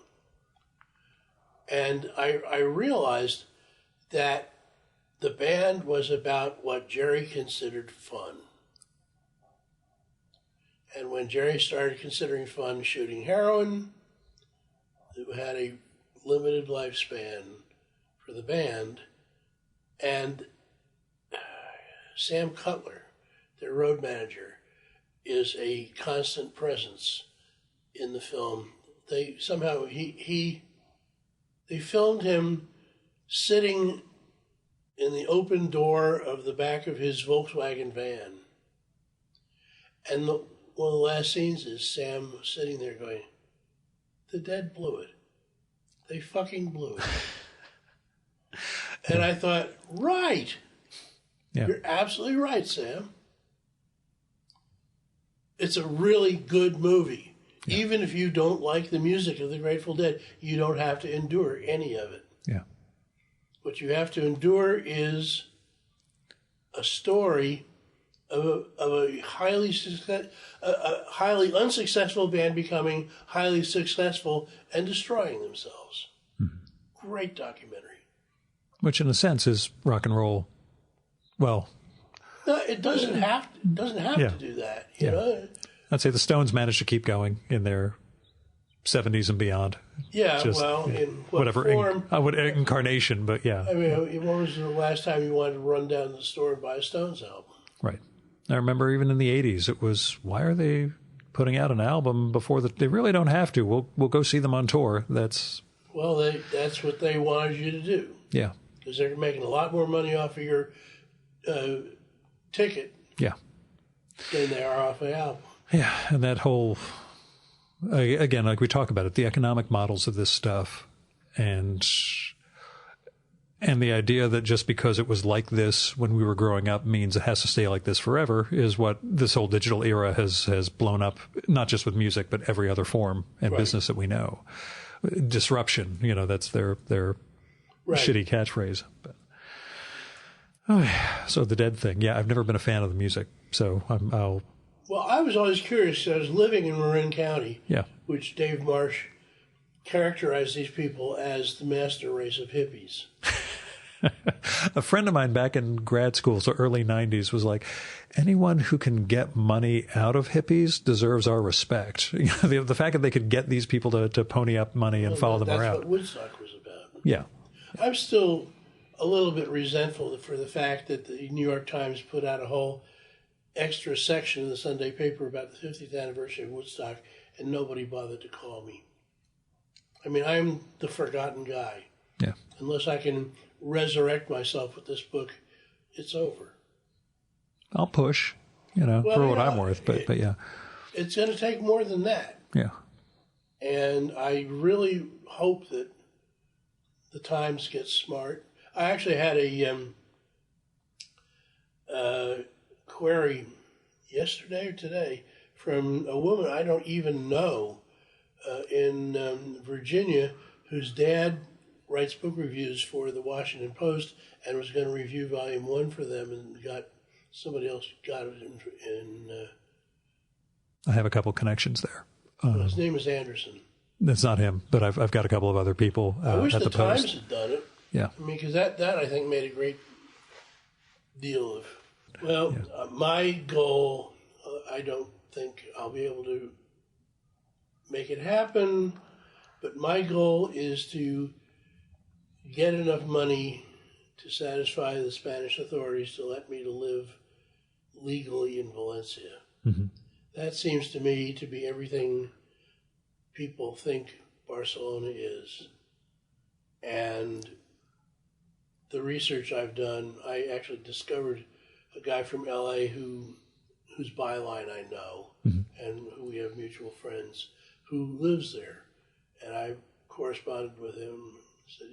And I realized that the band was about what Jerry considered fun. And when Jerry started considering fun shooting heroin, it had a limited lifespan for the band. And Sam Cutler, their road manager, is a constant presence in the film. They somehow they filmed him sitting in the open door of the back of his Volkswagen van. And one of the last scenes is Sam sitting there going, the Dead blew it. They fucking blew it. And I thought, right. Yeah. You're absolutely right, Sam. It's a really good movie. Yeah. Even if you don't like the music of the Grateful Dead, you don't have to endure any of it. Yeah. What you have to endure is a story of a highly unsuccessful band becoming highly successful and destroying themselves. Great documentary. Which, in a sense, is rock and roll. Well, no, it doesn't have to do that. You know? I'd say the Stones managed to keep going in their 70s and beyond. Yeah, in whatever form? Incarnation, but yeah. I mean, when was the last time you wanted to run down to the store and buy a Stones album? Right. I remember even in the 80s, it was, why are they putting out an album before they really don't have to. We'll go see them on tour. That's what they wanted you to do. Yeah. Because they're making a lot more money off of your ticket. Yeah. Than they are off the album. Yeah, and that whole, again, like we talk about it, the economic models of this stuff, and the idea that just because it was like this when we were growing up means it has to stay like this forever is what this whole digital era has blown up, not just with music, but every other form and business that we know. Disruption, that's their shitty catchphrase. But, so the Dead thing, yeah, I've never been a fan of the music, so I'll... Well, I was always curious. I was living in Marin County, which Dave Marsh characterized these people as the master race of hippies. A friend of mine back in grad school, so early 90s, was like, anyone who can get money out of hippies deserves our respect. The fact that they could get these people to pony up money and follow them around. That's what Woodstock was about. Yeah. I'm still a little bit resentful for the fact that the New York Times put out a whole extra section in the Sunday paper about the 50th anniversary of Woodstock, and nobody bothered to call me. I mean, I'm the forgotten guy. Yeah. Unless I can resurrect myself with this book, it's over. I'll push, for what I'm worth, but yeah. It's going to take more than that. Yeah. And I really hope that the times get smart. I actually had a query yesterday or today from a woman I don't even know in Virginia, whose dad writes book reviews for the Washington Post and was going to review volume 1 for them, and somebody else got it in I have a couple connections there. his name is Anderson. It's not him, but I've got a couple of other people I wish at the the Post. Times had done it. Yeah. I mean, because that I think made a great deal of. Well, my goal, I don't think I'll be able to make it happen, but my goal is to get enough money to satisfy the Spanish authorities to let me to live legally in Valencia. Mm-hmm. That seems to me to be everything people think Barcelona is. And the research I've done, I actually discovered a guy from LA whose byline I know, and who we have mutual friends, who lives there. And I corresponded with him, said,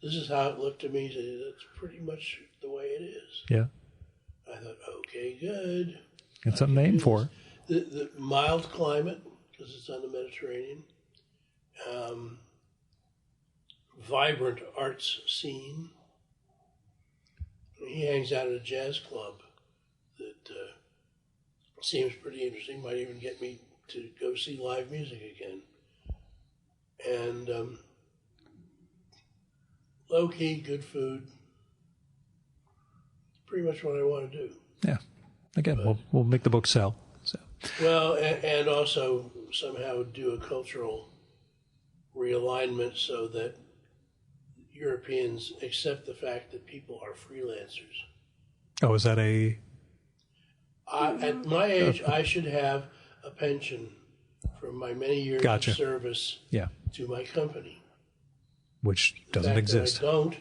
this is how it looked to me. He said, that's pretty much the way it is. Yeah. I thought, okay, good. It's a name for it. The mild climate, because it's on the Mediterranean. Vibrant arts scene. He hangs out at a jazz club that seems pretty interesting. Might even get me to go see live music again. And low-key, good food. Pretty much what I want to do. Yeah. Again, we'll make the book sell. So. Well, and also somehow do a cultural realignment so that Europeans accept the fact that people are freelancers. Oh, is that a... At my age, I should have a pension from my many years of service to my company. Which doesn't exist. I don't.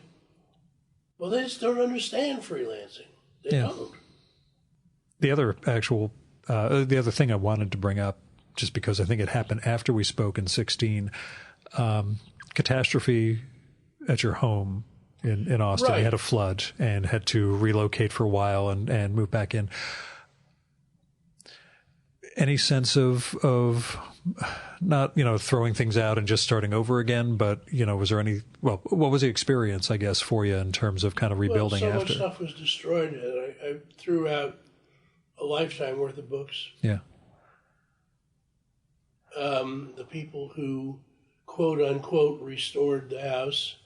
Well, they just don't understand freelancing. They don't. The other the other thing I wanted to bring up, just because I think it happened after we spoke in 2016, catastrophe at your home in Austin. Right. You had a flood and had to relocate for a while and move back in. Any sense of not, throwing things out and just starting over again, but, was there what was the experience, I guess, for you in terms of kind of rebuilding after? Much stuff was destroyed, and I threw out a lifetime worth of books. Yeah. The people who, quote unquote, restored the house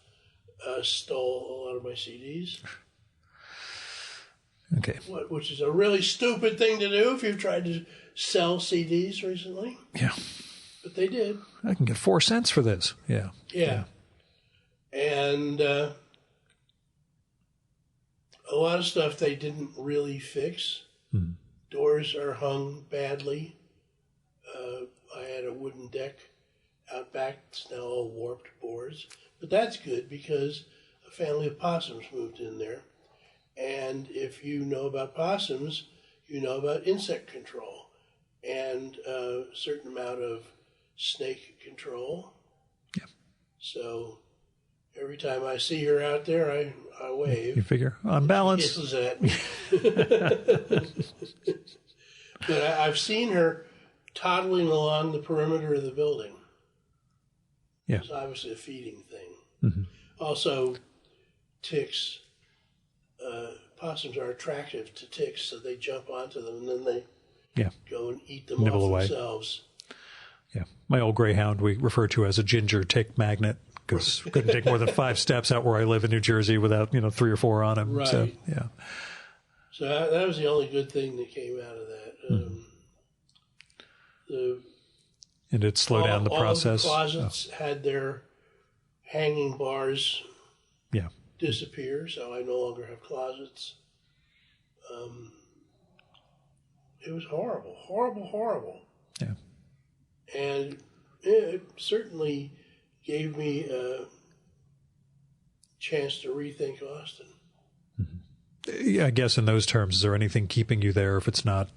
stole a lot of my CDs. Okay. Which is a really stupid thing to do if you've tried to sell CDs recently. Yeah. But they did. I can get 4 cents for this. Yeah. Yeah. And a lot of stuff they didn't really fix. Doors are hung badly. I had a wooden deck out back. It's now all warped boards. But that's good because a family of possums moved in there. And if you know about possums, you know about insect control and a certain amount of snake control. Yeah. So every time I see her out there, I wave. You figure, on balance. She hisses at me. But I've seen her toddling along the perimeter of the building. Yeah. It's obviously a feeding thing. Mm-hmm. Also, ticks. Possums are attractive to ticks, so they jump onto them and then they go and eat them Nibble off away. themselves. Yeah. My old greyhound we refer to as a ginger tick magnet because we couldn't take more than 5 steps out where I live in New Jersey without 3 or 4 on him. Right. So, yeah. So that was the only good thing that came out of that. And it slowed down the process. All the closets had their hanging bars disappear, so I no longer have closets. It was horrible, horrible, horrible. Yeah. And it certainly gave me a chance to rethink Austin. Yeah, I guess in those terms, is there anything keeping you there if it's not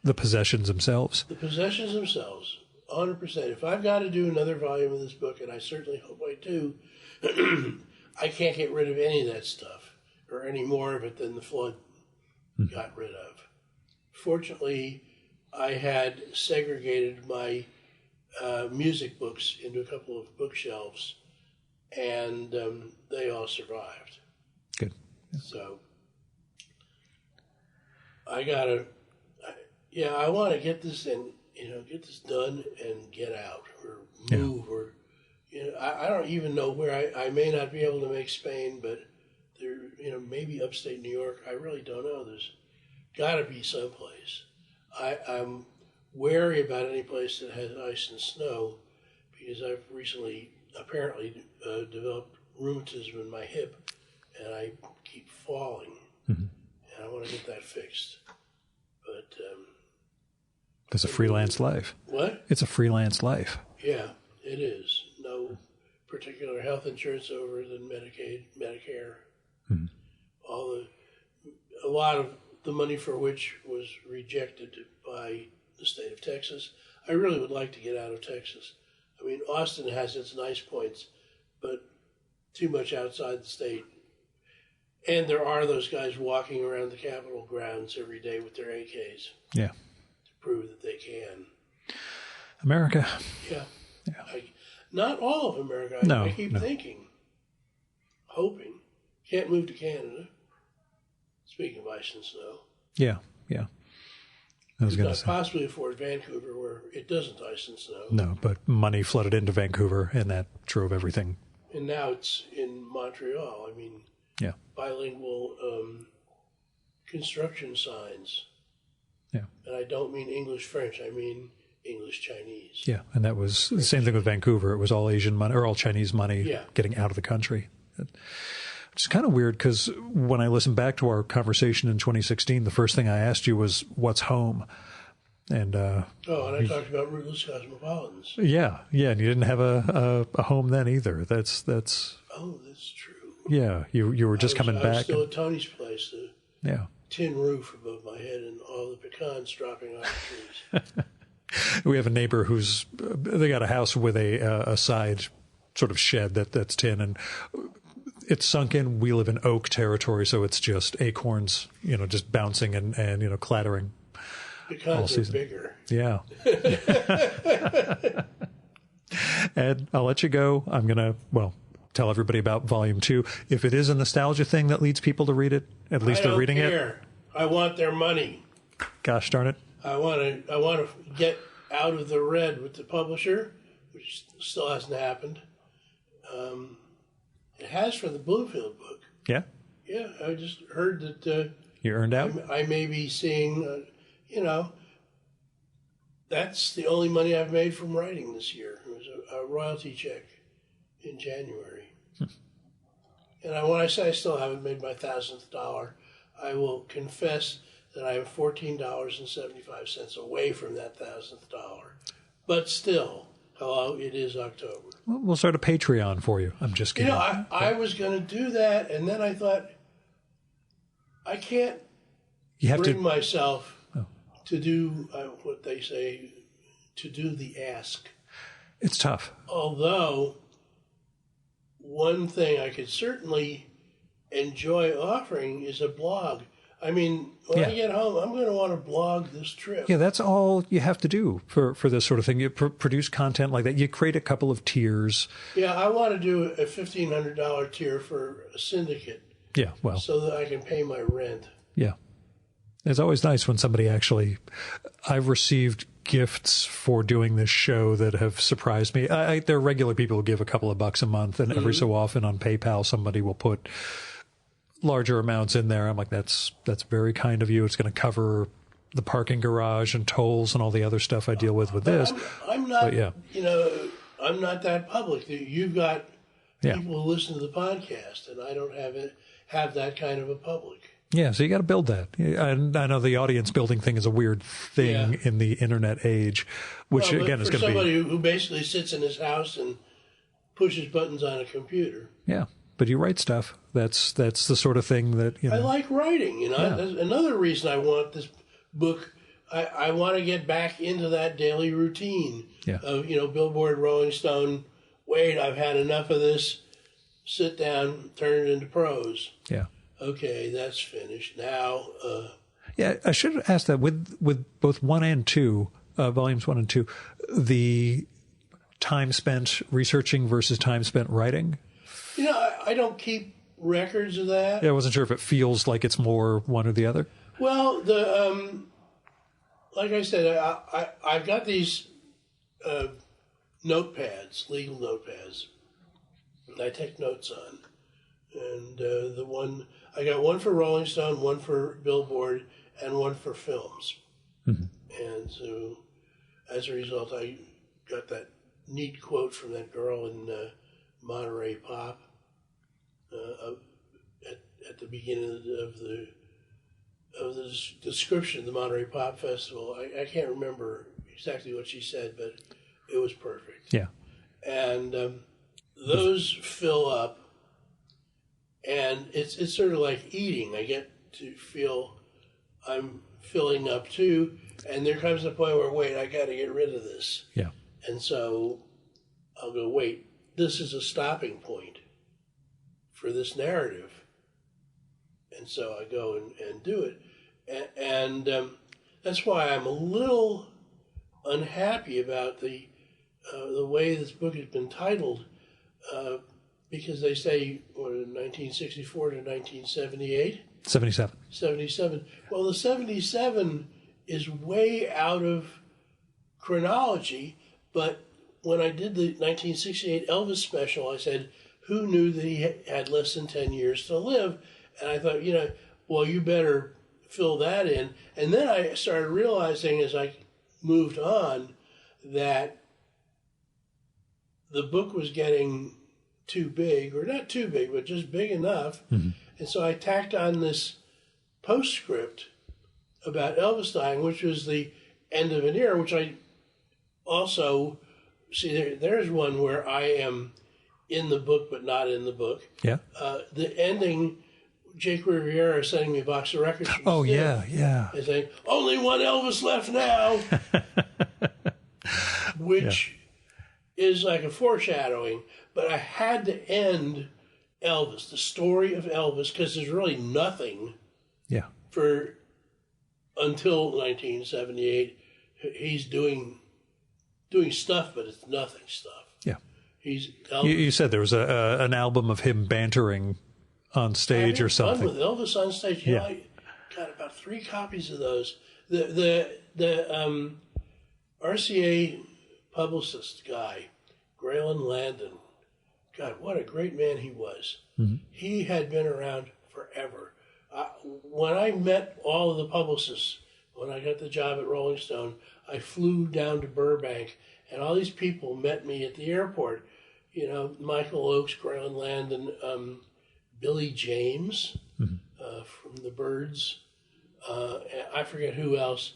the possessions themselves? The possessions themselves, 100%. If I've got to do another volume of this book, and I certainly hope I do, I can't get rid of any of that stuff, or any more of it than the flood got rid of. Fortunately, I had segregated my music books into a couple of bookshelves, and they all survived. Good. So I want to get this get this done and get out or move or, I don't even know where. I may not be able to make Spain, but there, maybe upstate New York. I really don't know. There's got to be someplace. I'm wary about any place that has ice and snow because I've recently apparently developed rheumatism in my hip, and I keep falling, and I want to get that fixed. But it's a freelance life. What? It's a freelance life. Yeah, it is. No particular health insurance other than Medicaid, Medicare. A lot of the money for which was rejected by the state of Texas. I really would like to get out of Texas. I mean, Austin has its nice points, but too much outside the state. And there are those guys walking around the Capitol grounds every day with their AKs. Yeah. To prove that they can. America. Yeah. Yeah. Not all of America. I keep thinking, hoping. Can't move to Canada. Speaking of ice and snow. Yeah. I was going to say. Possibly afford Vancouver where it doesn't ice and snow. No, but money flooded into Vancouver, and that drove everything. And now it's in Montreal. I mean, bilingual construction signs. Yeah. And I don't mean English-French. I mean English-Chinese. Yeah, and that was the same thing with Vancouver. It was all Asian money, or all Chinese money getting out of the country. Which is kind of weird because when I listened back to our conversation in 2016, the first thing I asked you was, what's home? And and I talked about rootless cosmopolitans. Yeah, and you didn't have a home then either. That's Oh, that's true. Yeah, you were just coming back. I was still at Tony's place. The tin roof above my head and all the pecans dropping off the trees. We have a neighbor they got a house with a side sort of shed that's tin, and it's sunk in. We live in oak territory, so it's just acorns, just bouncing and clattering. Pecans are bigger. Yeah. Ed, I'll let you go. I'm going to, tell everybody about Volume 2. If it is a nostalgia thing that leads people to read it, at least they're reading it. I want their money. Gosh darn it. I want to get out of the red with the publisher, which still hasn't happened. It has for the Bloomfield book. Yeah? Yeah, I just heard that... you earned out? I may be seeing, that's the only money I've made from writing this year. It was a royalty check in January. And when I say I still haven't made my $1,000th, I will confess that I am $14.75 away from that $1,000th. But still... Hello, it is October. Well, we'll start a Patreon for you. I'm just kidding. I was going to do that, and then I thought, I can't bring myself to do what they say, to do the ask. It's tough. Although, one thing I could certainly enjoy offering is a blog. I mean, when I get home, I'm going to want to blog this trip. Yeah, that's all you have to do for this sort of thing. You produce content like that. You create a couple of tiers. Yeah, I want to do a $1,500 tier for a syndicate. Yeah, so that I can pay my rent. Yeah. It's always nice when somebody actually... I've received gifts for doing this show that have surprised me. There are regular people who give a couple of bucks a month, and every so often on PayPal somebody will put... larger amounts in there. I'm like, that's very kind of you. It's going to cover the parking garage and tolls and all the other stuff I deal with this. I'm not, I'm not that public. You've got people who listen to the podcast, and I don't have that kind of a public. Yeah, so you got to build that. And I know the audience building thing is a weird thing in the internet age, which again is going to be... somebody who basically sits in his house and pushes buttons on a computer. Yeah. But you write stuff. That's the sort of thing that, I like writing, That's another reason I want this book. I want to get back into that daily routine of, Billboard, Rolling Stone. Wait, I've had enough of this. sit down, turn it into prose. Yeah. Okay, that's finished. Now, yeah, I should have asked that with both 1 and 2, volumes 1 and 2, the time spent researching versus time spent writing. I don't keep records of that. Yeah, I wasn't sure if it feels like it's more one or the other. Well, like I said, I've got these notepads, legal notepads, that I take notes on. And I got one for Rolling Stone, one for Billboard, and one for films. Mm-hmm. And so, as a result, I got that neat quote from that girl in Monterey Pop at the beginning of the description of the Monterey Pop Festival. I can't remember exactly what she said, but it was perfect. Yeah. And those fill up, and it's sort of like eating. I get to feel I'm filling up too, and there comes a point where, wait, I got to get rid of this. Yeah. And so I'll go, wait, this is a stopping point for this narrative. And so I go and do it. And that's why I'm a little unhappy about the way this book has been titled, because they say, 1964 to 1978? 77. 77. Well, the 77 is way out of chronology, but when I did the 1968 Elvis special, I said, who knew that he had less than 10 years to live? And I thought, well, you better fill that in. And then I started realizing as I moved on that the book was getting too big, or not too big, but just big enough. Mm-hmm. And so I tacked on this postscript about Elvis dying, which was the end of an era, which I also see. There's one where I am in the book but not in the book. Yeah. The ending, Jake Riviera sending me a box of records. Oh, yeah. And saying, only one Elvis left now, which is like a foreshadowing. But I had to end Elvis, the story of Elvis, because there's really nothing for until 1978. He's doing stuff, but it's nothing stuff. Yeah. He's you said there was an album of him bantering on stage or something. With Elvis on stage. I got about 3 copies of those. The RCA publicist guy, Graylin Landon, God, what a great man he was. Mm-hmm. He had been around forever. When I met all of the publicists, when I got the job at Rolling Stone, I flew down to Burbank, and all these people met me at the airport. Michael Oakes, Graylin Landon, Billy James from the Byrds, I forget who else,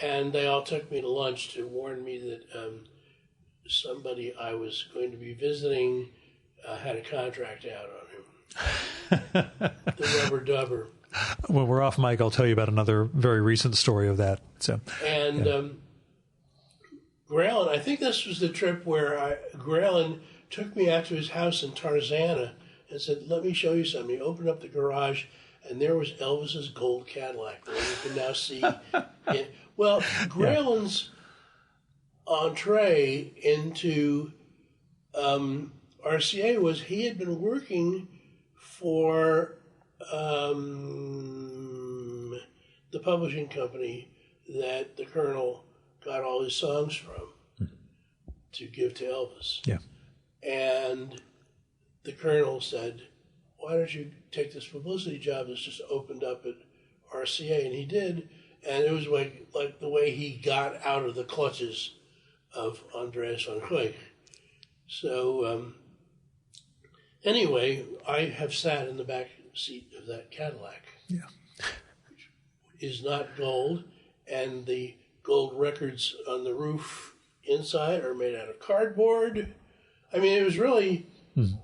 and they all took me to lunch to warn me that somebody I was going to be visiting had a contract out on him. The rubber dubber. When we're off mic, I'll tell you about another very recent story of that. So, Graylin, I think this was the trip where Graylin took me out to his house in Tarzana and said, let me show you something. He opened up the garage, and there was Elvis's gold Cadillac there. You can now see it. Well, Graylin's entree into RCA was he had been working for the publishing company that the Colonel got all his songs from to give to Elvis. Yeah. And the Colonel said, why don't you take this publicity job that's just opened up at RCA? And he did. And it was like the way he got out of the clutches of Andreas von Kuijk. So anyway, I have sat in the back seat of that Cadillac. Yeah. Which is not gold. And the gold records on the roof inside are made out of cardboard. I mean, it was really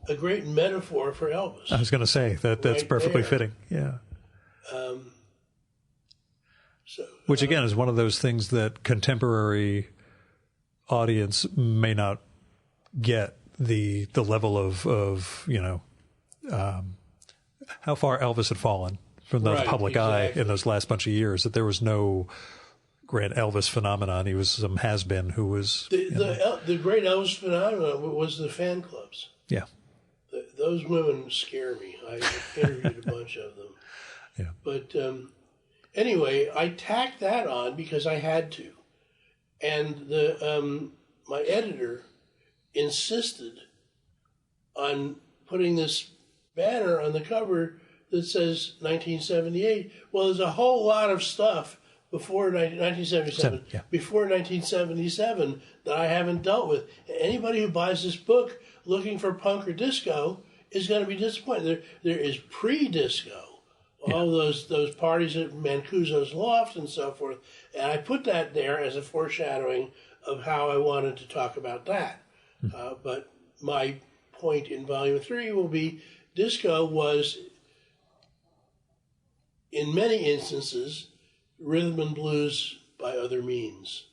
a great metaphor for Elvis. I was going to say that's right perfectly fitting. Yeah. Which again is one of those things that contemporary audience may not get the level of how far Elvis had fallen from the public eye in those last bunch of years, that there was no great Elvis phenomenon. He was some has-been who was... The great Elvis phenomenon was the fan clubs. Yeah. Those women scare me. I interviewed a bunch of them. Yeah. But anyway, I tacked that on because I had to. And my editor insisted on putting this banner on the cover that says 1978. Well, there's a whole lot of stuff before 1977, before 1977 that I haven't dealt with. Anybody who buys this book looking for punk or disco is going to be disappointed. There is pre-disco, all those parties at Mancuso's Loft and so forth, and I put that there as a foreshadowing of how I wanted to talk about that. But my point in Volume 3 will be disco was, in many instances, rhythm and blues by other means.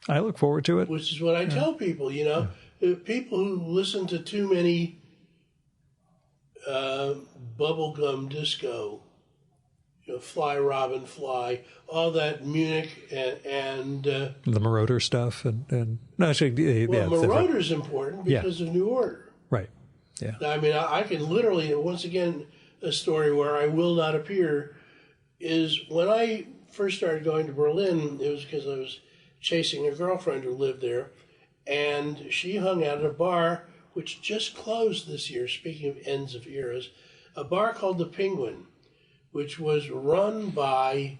I look forward to it. Which is what I tell people, people who listen to too many bubblegum disco, Fly Robin Fly, all that Munich and the Marauder stuff and no, actually, Marauder's important because of New Order. Right. Yeah. I mean, I can literally, once again, a story where I will not appear is when I first started going to Berlin, it was because I was chasing a girlfriend who lived there, and she hung out at a bar which just closed this year, speaking of ends of eras, a bar called the Penguin, which was owned by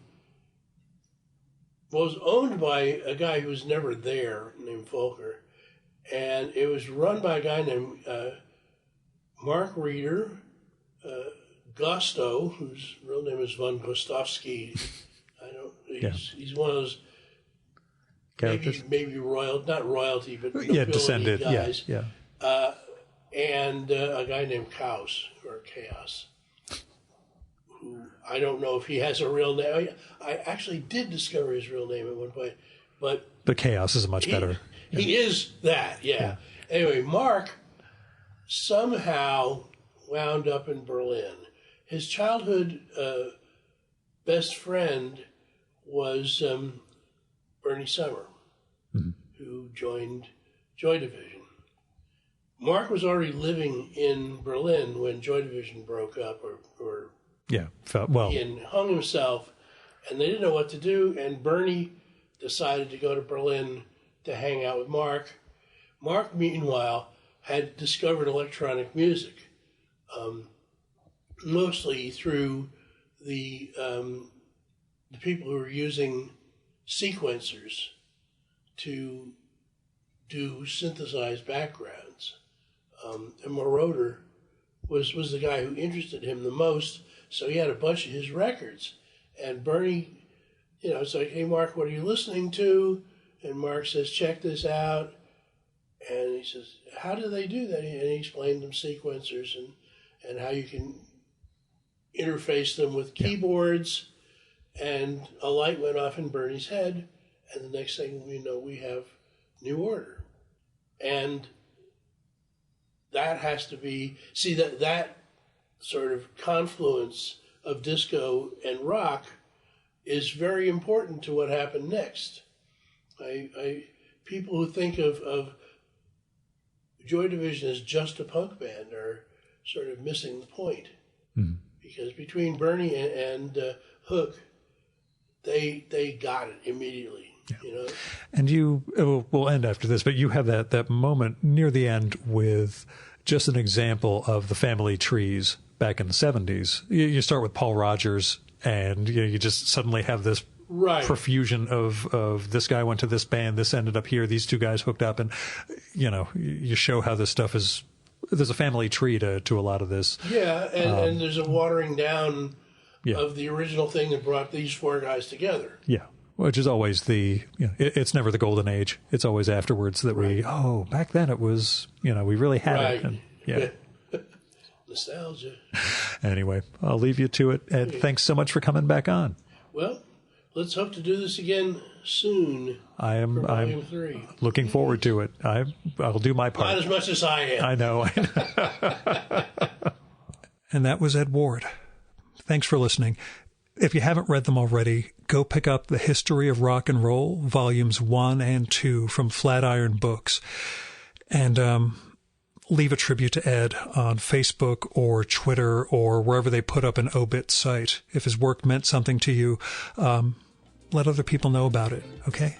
a guy who was never there named Volker, and it was run by a guy named Mark Reeder, Gusto, whose real name is von Gostowski. He's one of those characters, maybe not royalty, but descended guys. And a guy named Chaos, who I don't know if he has a real name. I actually did discover his real name at one point, but Chaos is much better. He is that, Anyway, Mark somehow wound up in Berlin. His childhood best friend was Bernie Summer, who joined Joy Division. Mark was already living in Berlin when Joy Division broke up, he hung himself, and they didn't know what to do, and Bernie decided to go to Berlin to hang out with Mark. Mark, meanwhile, had discovered electronic music, mostly through the people who were using sequencers to do synthesized backgrounds. And Marauder was the guy who interested him the most, so he had a bunch of his records. And Bernie, it's like, hey, Mark, what are you listening to? And Mark says, check this out. And he says, how do they do that? And he explained them sequencers and how you can interface them with keyboards. And a light went off in Bernie's head, and the next thing we know, we have New Order. And that has to be, that sort of confluence of disco and rock is very important to what happened next. People who think of Joy Division as just a punk band are sort of missing the point. Because between Bernie and Hook, they got it immediately. And we'll end after this, but you have that moment near the end with just an example of the family trees back in the 70s. You start with Paul Rogers, and you just suddenly have this profusion of this guy went to this band, this ended up here, these two guys hooked up, and you show how this stuff is. There's a family tree to a lot of this. And there's a watering down of the original thing that brought these four guys together. Yeah. Which is always it's never the golden age. It's always afterwards that back then it was, we really had it. And, nostalgia. Anyway, I'll leave you to it. Ed, thanks so much for coming back on. Well, let's hope to do this again soon. I'm 3. Looking forward to it. I'll do my part. Not as much as I am. I know. And that was Ed Ward. Thanks for listening. If you haven't read them already, go pick up The History of Rock and Roll, Volumes 1 and 2 from Flatiron Books. And leave a tribute to Ed on Facebook or Twitter or wherever they put up an obit site. If his work meant something to you, let other people know about it, okay?